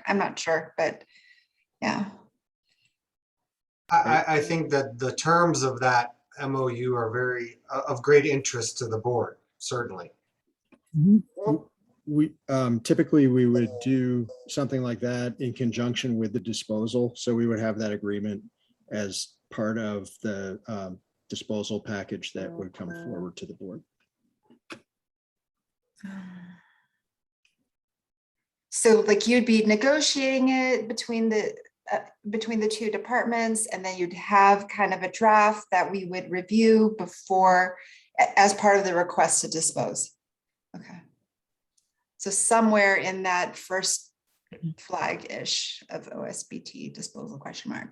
I'm not sure, but yeah. I think that the terms of that MOU are very of great interest to the board, certainly. We typically we would do something like that in conjunction with the disposal. So we would have that agreement as part of the disposal package that would come forward to the board. So like you'd be negotiating it between the two departments, and then you'd have kind of a draft that we would review before as part of the request to dispose. Okay. So somewhere in that first flag-ish of OSBT disposal ? Q3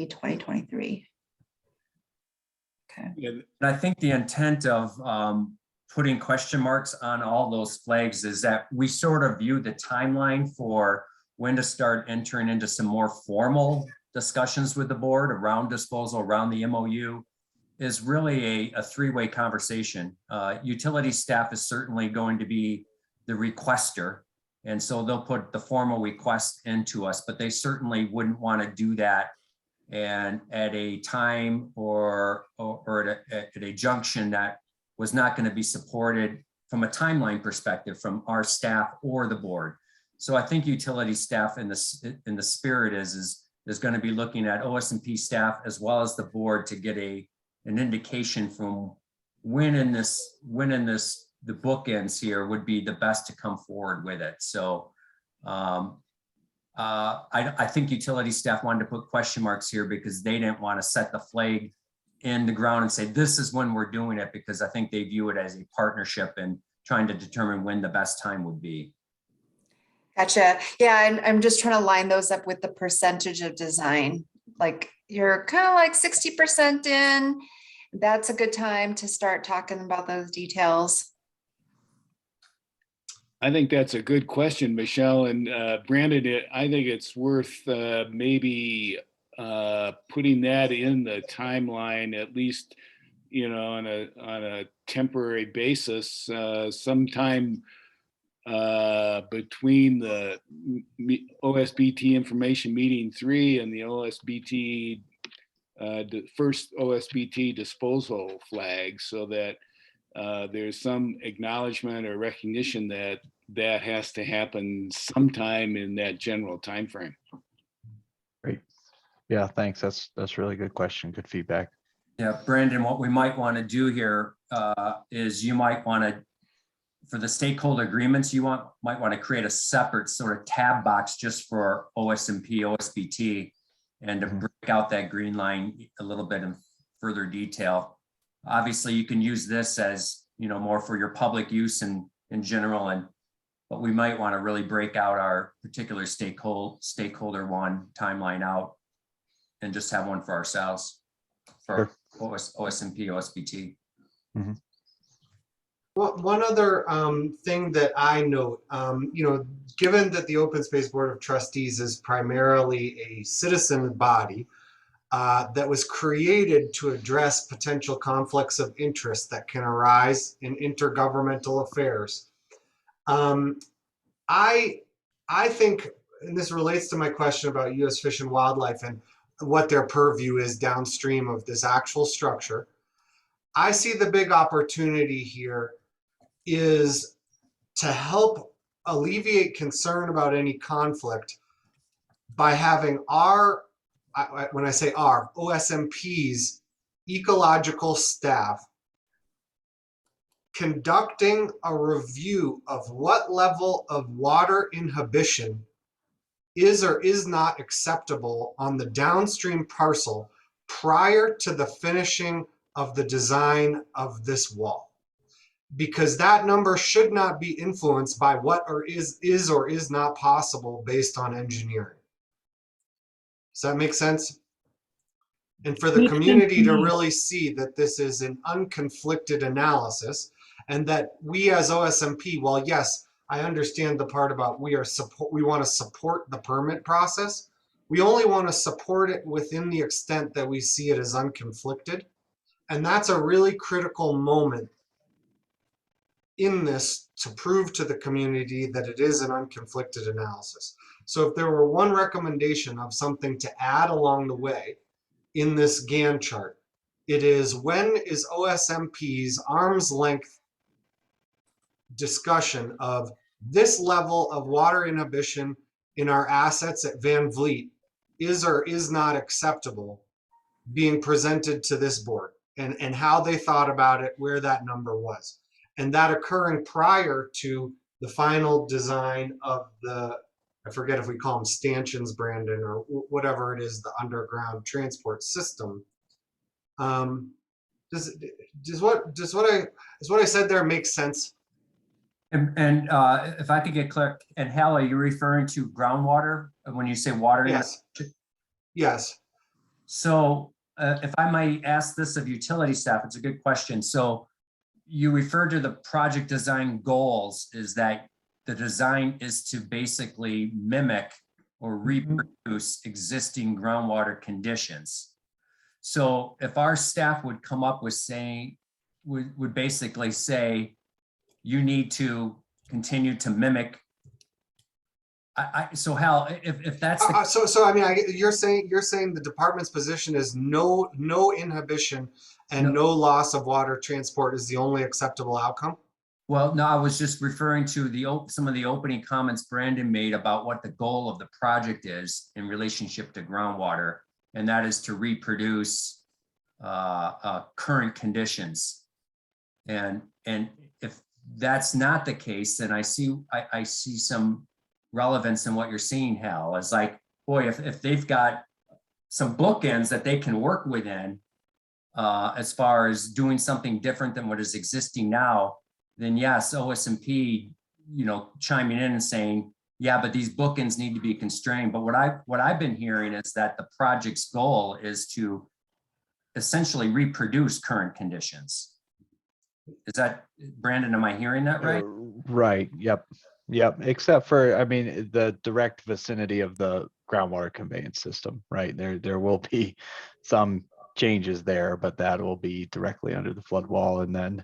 2023. Okay. Yeah, and I think the intent of putting question marks on all those flags is that we sort of view the timeline for when to start entering into some more formal discussions with the board around disposal, around the MOU, is really a three-way conversation. Utility staff is certainly going to be the requester, and so they'll put the formal request into us, but they certainly wouldn't want to do that and at a time or at a junction that was not going to be supported from a timeline perspective from our staff or the board. So I think utility staff in the spirit is going to be looking at OSMP staff as well as the board to get an indication from when in the bookends here would be the best to come forward with it. So I think utility staff wanted to put question marks here because they didn't want to set the flag in the ground and say, this is when we're doing it, because I think they view it as a partnership and trying to determine when the best time would be. Gotcha. Yeah, and I'm just trying to line those up with the percentage of design. Like you're kind of like 60% in. That's a good time to start talking about those details. I think that's a good question, Michelle. And Brandon, I think it's worth maybe putting that in the timeline, at least, on a temporary basis, sometime between the OSBT information meeting 3 and the OSBT, the first OSBT disposal flag, so that there's some acknowledgement or recognition that that has to happen sometime in that general timeframe. Great. Yeah, thanks. That's really good question. Good feedback. Yeah, Brandon, what we might want to do here is you might want to, for the stakeholder agreements, you might want to create a separate sort of tab box just for OSMP, OSBT, and to break out that green line a little bit in further detail. Obviously, you can use this as, you know, more for your public use in general, but we might want to really break out our particular stakeholder one timeline out and just have one for ourselves for OSMP, OSBT. Mm-hmm. Well, one other thing that I note, you know, given that the Open Space Board of Trustees is primarily a citizen body that was created to address potential conflicts of interest that can arise in intergovernmental affairs, I think, and this relates to my question about U.S. Fish and Wildlife and what their purview is downstream of this actual structure. I see the big opportunity here is to help alleviate concern about any conflict by having our, when I say our, OSMP's ecological staff conducting a review of what level of water inhibition is or is not acceptable on the downstream parcel prior to the finishing of the design of this wall. Because that number should not be influenced by what is or is not possible based on engineering. Does that make sense? And for the community to really see that this is an unconflicted analysis, and that we as OSMP, well, yes, I understand the part about we want to support the permit process. We only want to support it within the extent that we see it as unconflicted. And that's a really critical moment in this to prove to the community that it is an unconflicted analysis. So if there were one recommendation of something to add along the way in this Gantt chart, it is when is OSMP's arm's length discussion of this level of water inhibition in our assets at Van Vliet is or is not acceptable being presented to this board, and how they thought about it, where that number was. And that occurring prior to the final design of the, I forget if we call them stanchions, Brandon, or whatever it is, the underground transport system. Does what I said there make sense? And if I could get clear, and Hal, are you referring to groundwater when you say water? Yes. Yes. So if I might ask this of utility staff, it's a good question. So you refer to the project design goals, is that the design is to basically mimic or reproduce existing groundwater conditions. So if our staff would come up with saying, would basically say, you need to continue to mimic. So Hal, if that's the, so I mean, you're saying the department's position is no inhibition and no loss of water transport is the only acceptable outcome? well, no, I was just referring to some of the opening comments Brandon made about what the goal of the project is in relationship to groundwater, and that is to reproduce current conditions. And if that's not the case, then I see some relevance in what you're seeing, Hal. It's like, boy, if they've got some bookends that they can work within as far as doing something different than what is existing now, then yes, OSMP, you know, chiming in and saying, yeah, but these bookends need to be constrained. But what I've been hearing is that the project's goal is to essentially reproduce current conditions. Is that, Brandon, am I hearing that right? Right. Yep. Except for, I mean, the direct vicinity of the groundwater conveyance system, right? There will be some changes there, but that will be directly under the flood wall. And then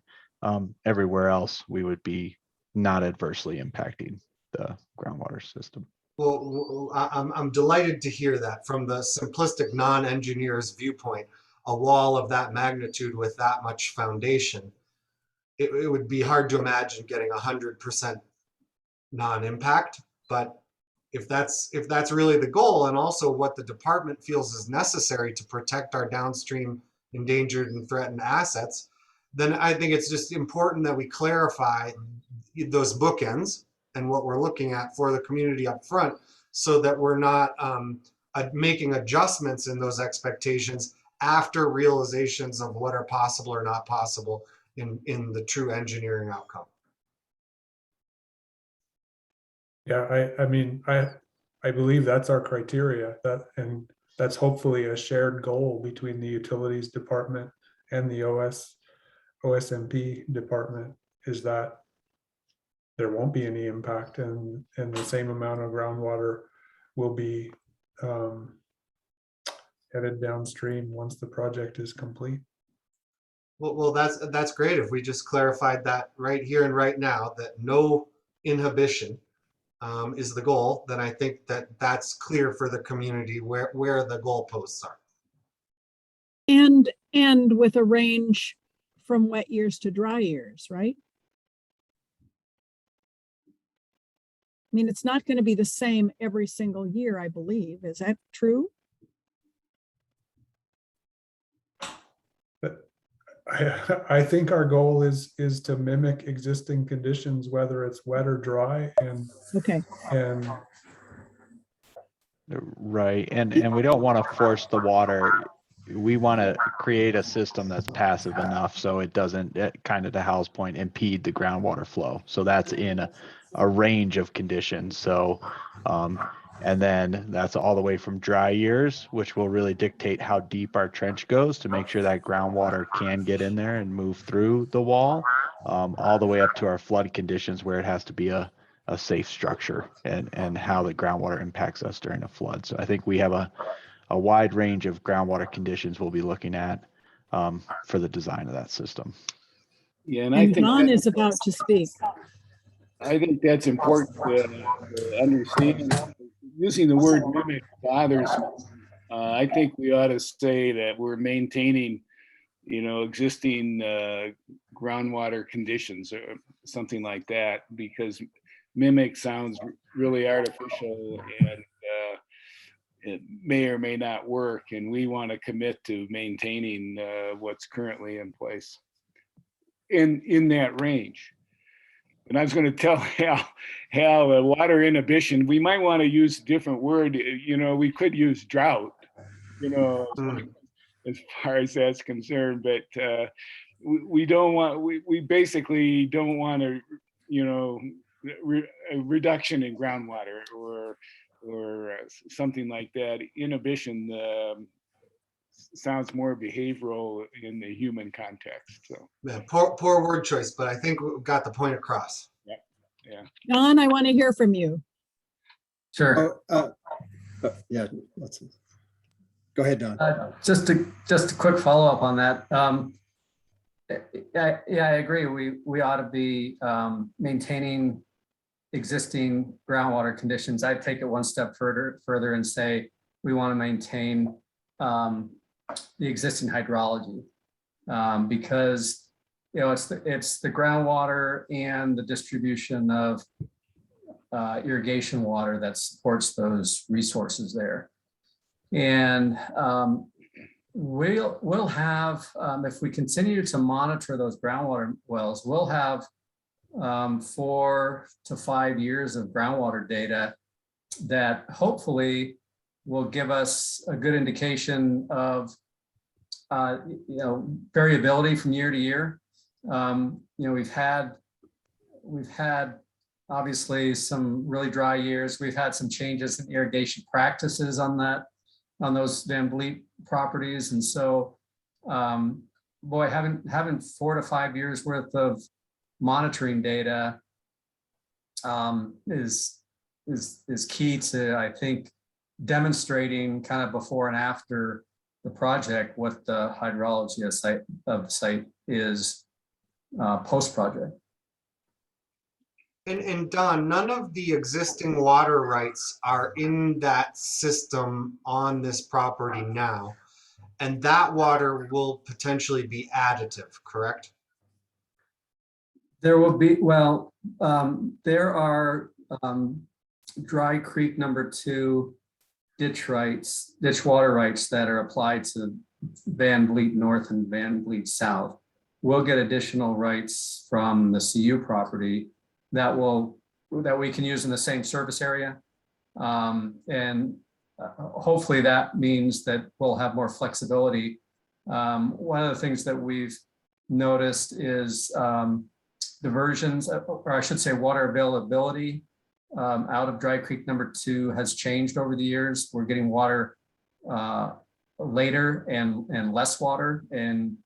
everywhere else, we would be not adversely impacting the groundwater system. Well, I'm delighted to hear that from the simplistic non-engineer's viewpoint, a wall of that magnitude with that much foundation it would be hard to imagine getting 100% non-impact. But if that's really the goal, and also what the department feels is necessary to protect our downstream endangered and threatened assets, then I think it's just important that we clarify those bookends and what we're looking at for the community up front, so that we're not making adjustments in those expectations after realizations of what are possible or not possible in the true engineering outcome. Yeah, I mean, I believe that's our criteria, and that's hopefully a shared goal between the utilities department and the OSMP department, is that there won't be any impact, and the same amount of groundwater will be headed downstream once the project is complete. Well, that's great if we just clarified that right here and right now, that no inhibition is the goal. Then I think that's clear for the community where the goalposts are. And with a range from wet years to dry years, right? I mean, it's not going to be the same every single year, I believe. Is that true? But I think our goal is to mimic existing conditions, whether it's wet or dry, Okay. and Right, and we don't want to force the water. We want to create a system that's passive enough so it doesn't, kind of to Hal's point, impede the groundwater flow. So that's in a range of conditions. So, and then that's all the way from dry years, which will really dictate how deep our trench goes to make sure that groundwater can get in there and move through the wall, all the way up to our flood conditions where it has to be a safe structure, and how the groundwater impacts us during a flood. So I think we have a wide range of groundwater conditions we'll be looking at for the design of that system. Yeah, and And Don is about to speak. I think that's important to understand. Using the word mimic bothers me. I think we ought to say that we're maintaining, existing groundwater conditions or something like that, because mimic sounds really artificial, and it may or may not work. And we want to commit to maintaining what's currently in place in that range. And I was going to tell Hal, water inhibition, we might want to use a different word. We could use drought, as far as that's concerned. But we don't want, we basically don't want a reduction in groundwater or something like that. Inhibition sounds more behavioral in the human context. So Yeah, poor word choice, but I think we've got the point across. yeah. Don, I want to hear from you. Sure. Yeah, go ahead, Don. Just a quick follow-up on that. Yeah, I agree. We ought to be maintaining existing groundwater conditions. I'd take it one step further and say we want to maintain the existing hydrology, because it's the groundwater and the distribution of irrigation water that supports those resources there. And we'll have, if we continue to monitor those groundwater wells, we'll have 4 to 5 years of groundwater data that hopefully will give us a good indication of variability from year to year. We've had obviously some really dry years. We've had some changes in irrigation practices on those Van Vliet properties, and so boy, having 4 to 5 years worth of monitoring data is key to, I think, demonstrating kind of before and after the project what the hydrology of the site is post-project. And Don, none of the existing water rights are in that system on this property now, and that water will potentially be additive, correct? There will be, well, there are Dry Creek #2 ditch water rights that are applied to Van Vliet North and Van Vliet South. We'll get additional rights from the CU property that we can use in the same service area. And hopefully that means that we'll have more flexibility. One of the things that we've noticed is diversions, or I should say water availability out of Dry Creek #2 has changed over the years. We're getting water later and less water, and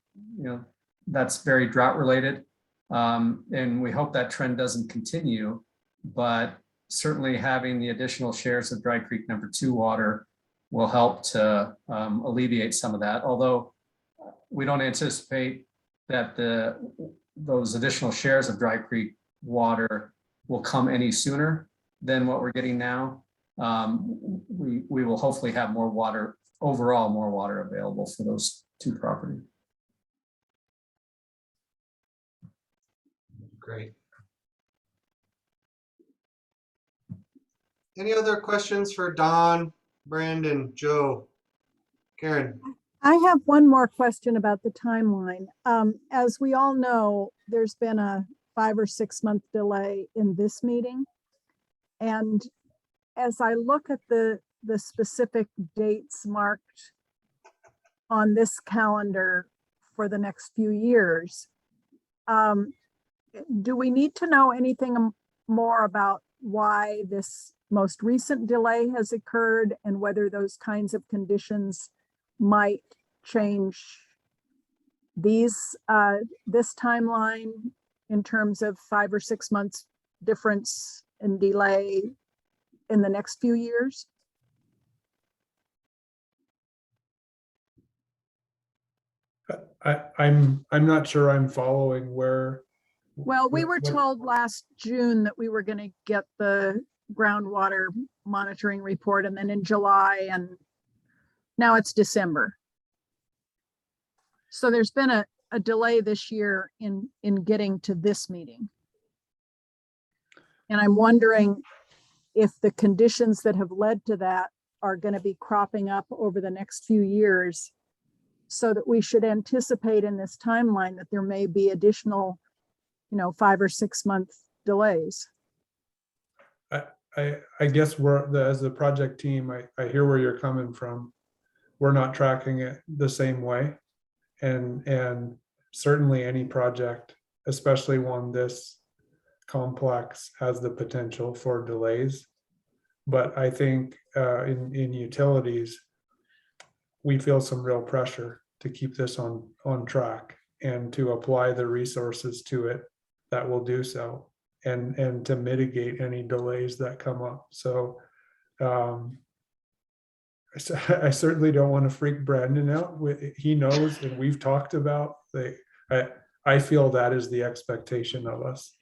that's very drought related. And we hope that trend doesn't continue, but certainly having the additional shares of Dry Creek #2 water will help to alleviate some of that. Although we don't anticipate that those additional shares of Dry Creek water will come any sooner than what we're getting now. We will hopefully have more water, overall more water available for those two properties. Great. Any other questions for Don, Brandon, Joe, Karen? I have one more question about the timeline. As we all know, there's been a 5 or 6 month delay in this meeting. And as I look at the specific dates marked on this calendar for the next few years, do we need to know anything more about why this most recent delay has occurred and whether those kinds of conditions might change this timeline in terms of 5 or 6 months difference in delay in the next few years? I'm not sure I'm following where. Well, we were what- told last June that we were going to get the groundwater monitoring report, and then in July, and now it's December. So there's been a delay this year in getting to this meeting. And I'm wondering if the conditions that have led to that are going to be cropping up over the next few years, so that we should anticipate in this timeline that there may be additional 5 or 6 month delays. I guess as the project team, I hear where you're coming from. We're not tracking it the same way. And certainly any project, especially one this complex, has the potential for delays. But I think in utilities, we feel some real pressure to keep this on track and to apply the resources to it that will do so, and to mitigate any delays that come up. So I certainly don't want to freak Brandon out. He knows, and we've talked about, I feel that is the expectation of us.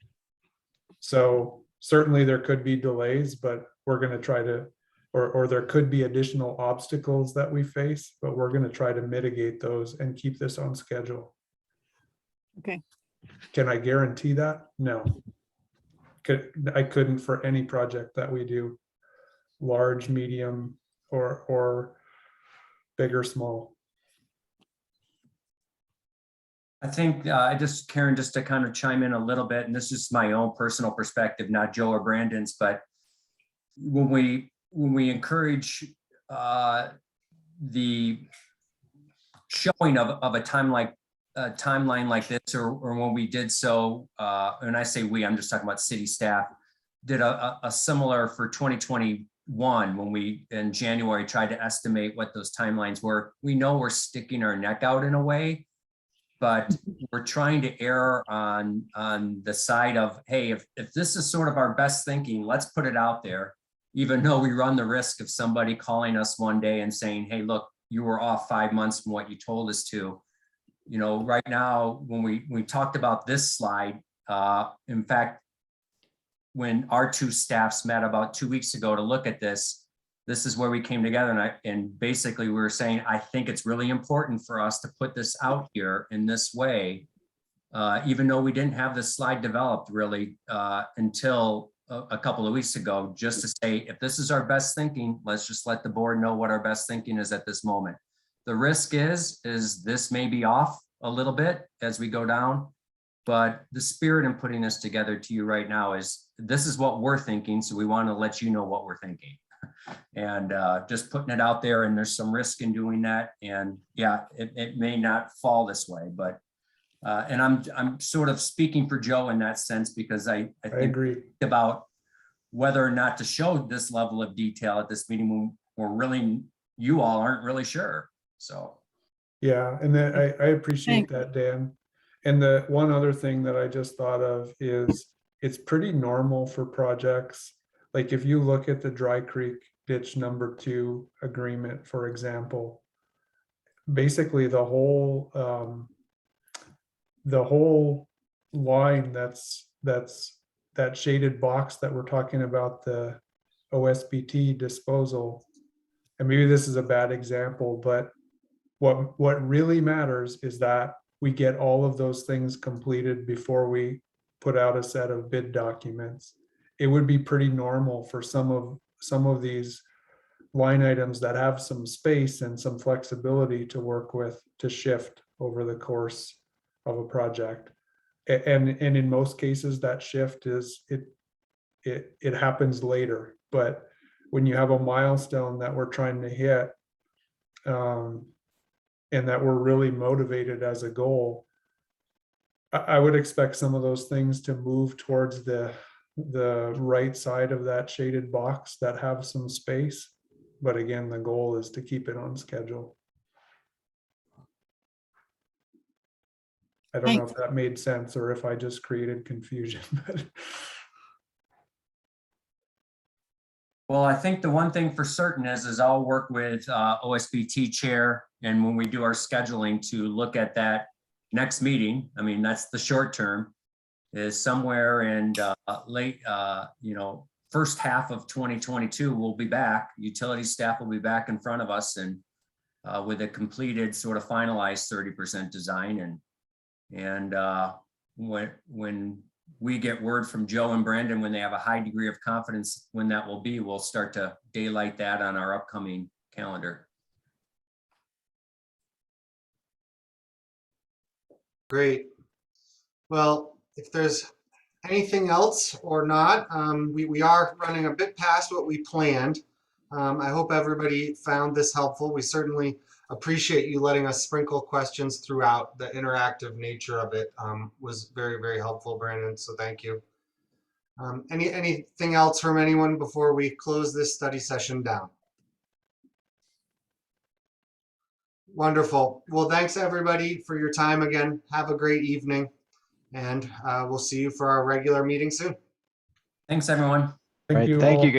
So certainly there could be delays, but we're going to try to, or there could be additional obstacles that we face, but we're going to try to mitigate those and keep this on schedule. Okay. Can I guarantee that? No. I couldn't for any project that we do, large, medium, or big or small. I think Karen, just to kind of chime in a little bit, and this is my own personal perspective, not Joe or Brandon's, but when we encourage the showing of a timeline like this, or when we did so, and I say we, I'm just talking about city staff, did a similar for 2021 when we in January tried to estimate what those timelines were. We know we're sticking our neck out in a way, but we're trying to err on the side of, hey, if this is sort of our best thinking, let's put it out there, even though we run the risk of somebody calling us one day and saying, hey, look, you were off 5 months from what you told us to. Right now, when we talked about this slide, in fact, when our two staffs met about 2 weeks ago to look at this is where we came together, and basically we were saying, I think it's really important for us to put this out here in this way, even though we didn't have this slide developed really until a couple of weeks ago, just to say, if this is our best thinking, let's just let the board know what our best thinking is at this moment. The risk is this may be off a little bit as we go down, but the spirit in putting this together to you right now is this is what we're thinking. So we want to let you know what we're thinking and just putting it out there. And there's some risk in doing that. And yeah, it may not fall this way, but and I'm sort of speaking for Joe in that sense, because I think agree about whether or not to show this level of detail at this meeting when we're really, you all aren't really sure. So. yeah, and then I appreciate that, Dan. And the one other thing that I just thought of is it's pretty normal for projects. Like if you look at the Dry Creek Ditch number 2 agreement, for example, basically the whole line that's that shaded box that we're talking about, the OSBT disposal. And maybe this is a bad example, but what really matters is that we get all of those things completed before we put out a set of bid documents. It would be pretty normal for some of these line items that have some space and some flexibility to work with to shift over the course of a project. And in most cases, that shift is it happens later. But when you have a milestone that we're trying to hit, and that we're really motivated as a goal, I would expect some of those things to move towards the right side of that shaded box that have some space. But again, the goal is to keep it on schedule. I don't know if that made sense or if I just created confusion. Well, I think the one thing for certain is I'll work with OSBT chair, and when we do our scheduling to look at that next meeting, I mean, that's the short term, is somewhere in late, first half of 2022, we'll be back. Utility staff will be back in front of us and with a completed sort of finalized 30% design. And when we get word from Joe and Brandon, when they have a high degree of confidence when that will be, we'll start to daylight that on our upcoming calendar. Great. Well, if there's anything else or not, we are running a bit past what we planned. I hope everybody found this helpful. We certainly appreciate you letting us sprinkle questions throughout. The interactive nature of it was very, very helpful, Brandon, so thank you. Anything else from anyone before we close this study session down? Wonderful. Well, thanks everybody for your time again. Have a great evening, and we'll see you for our regular meeting soon. Thanks, everyone. Thank you. Thank all. you.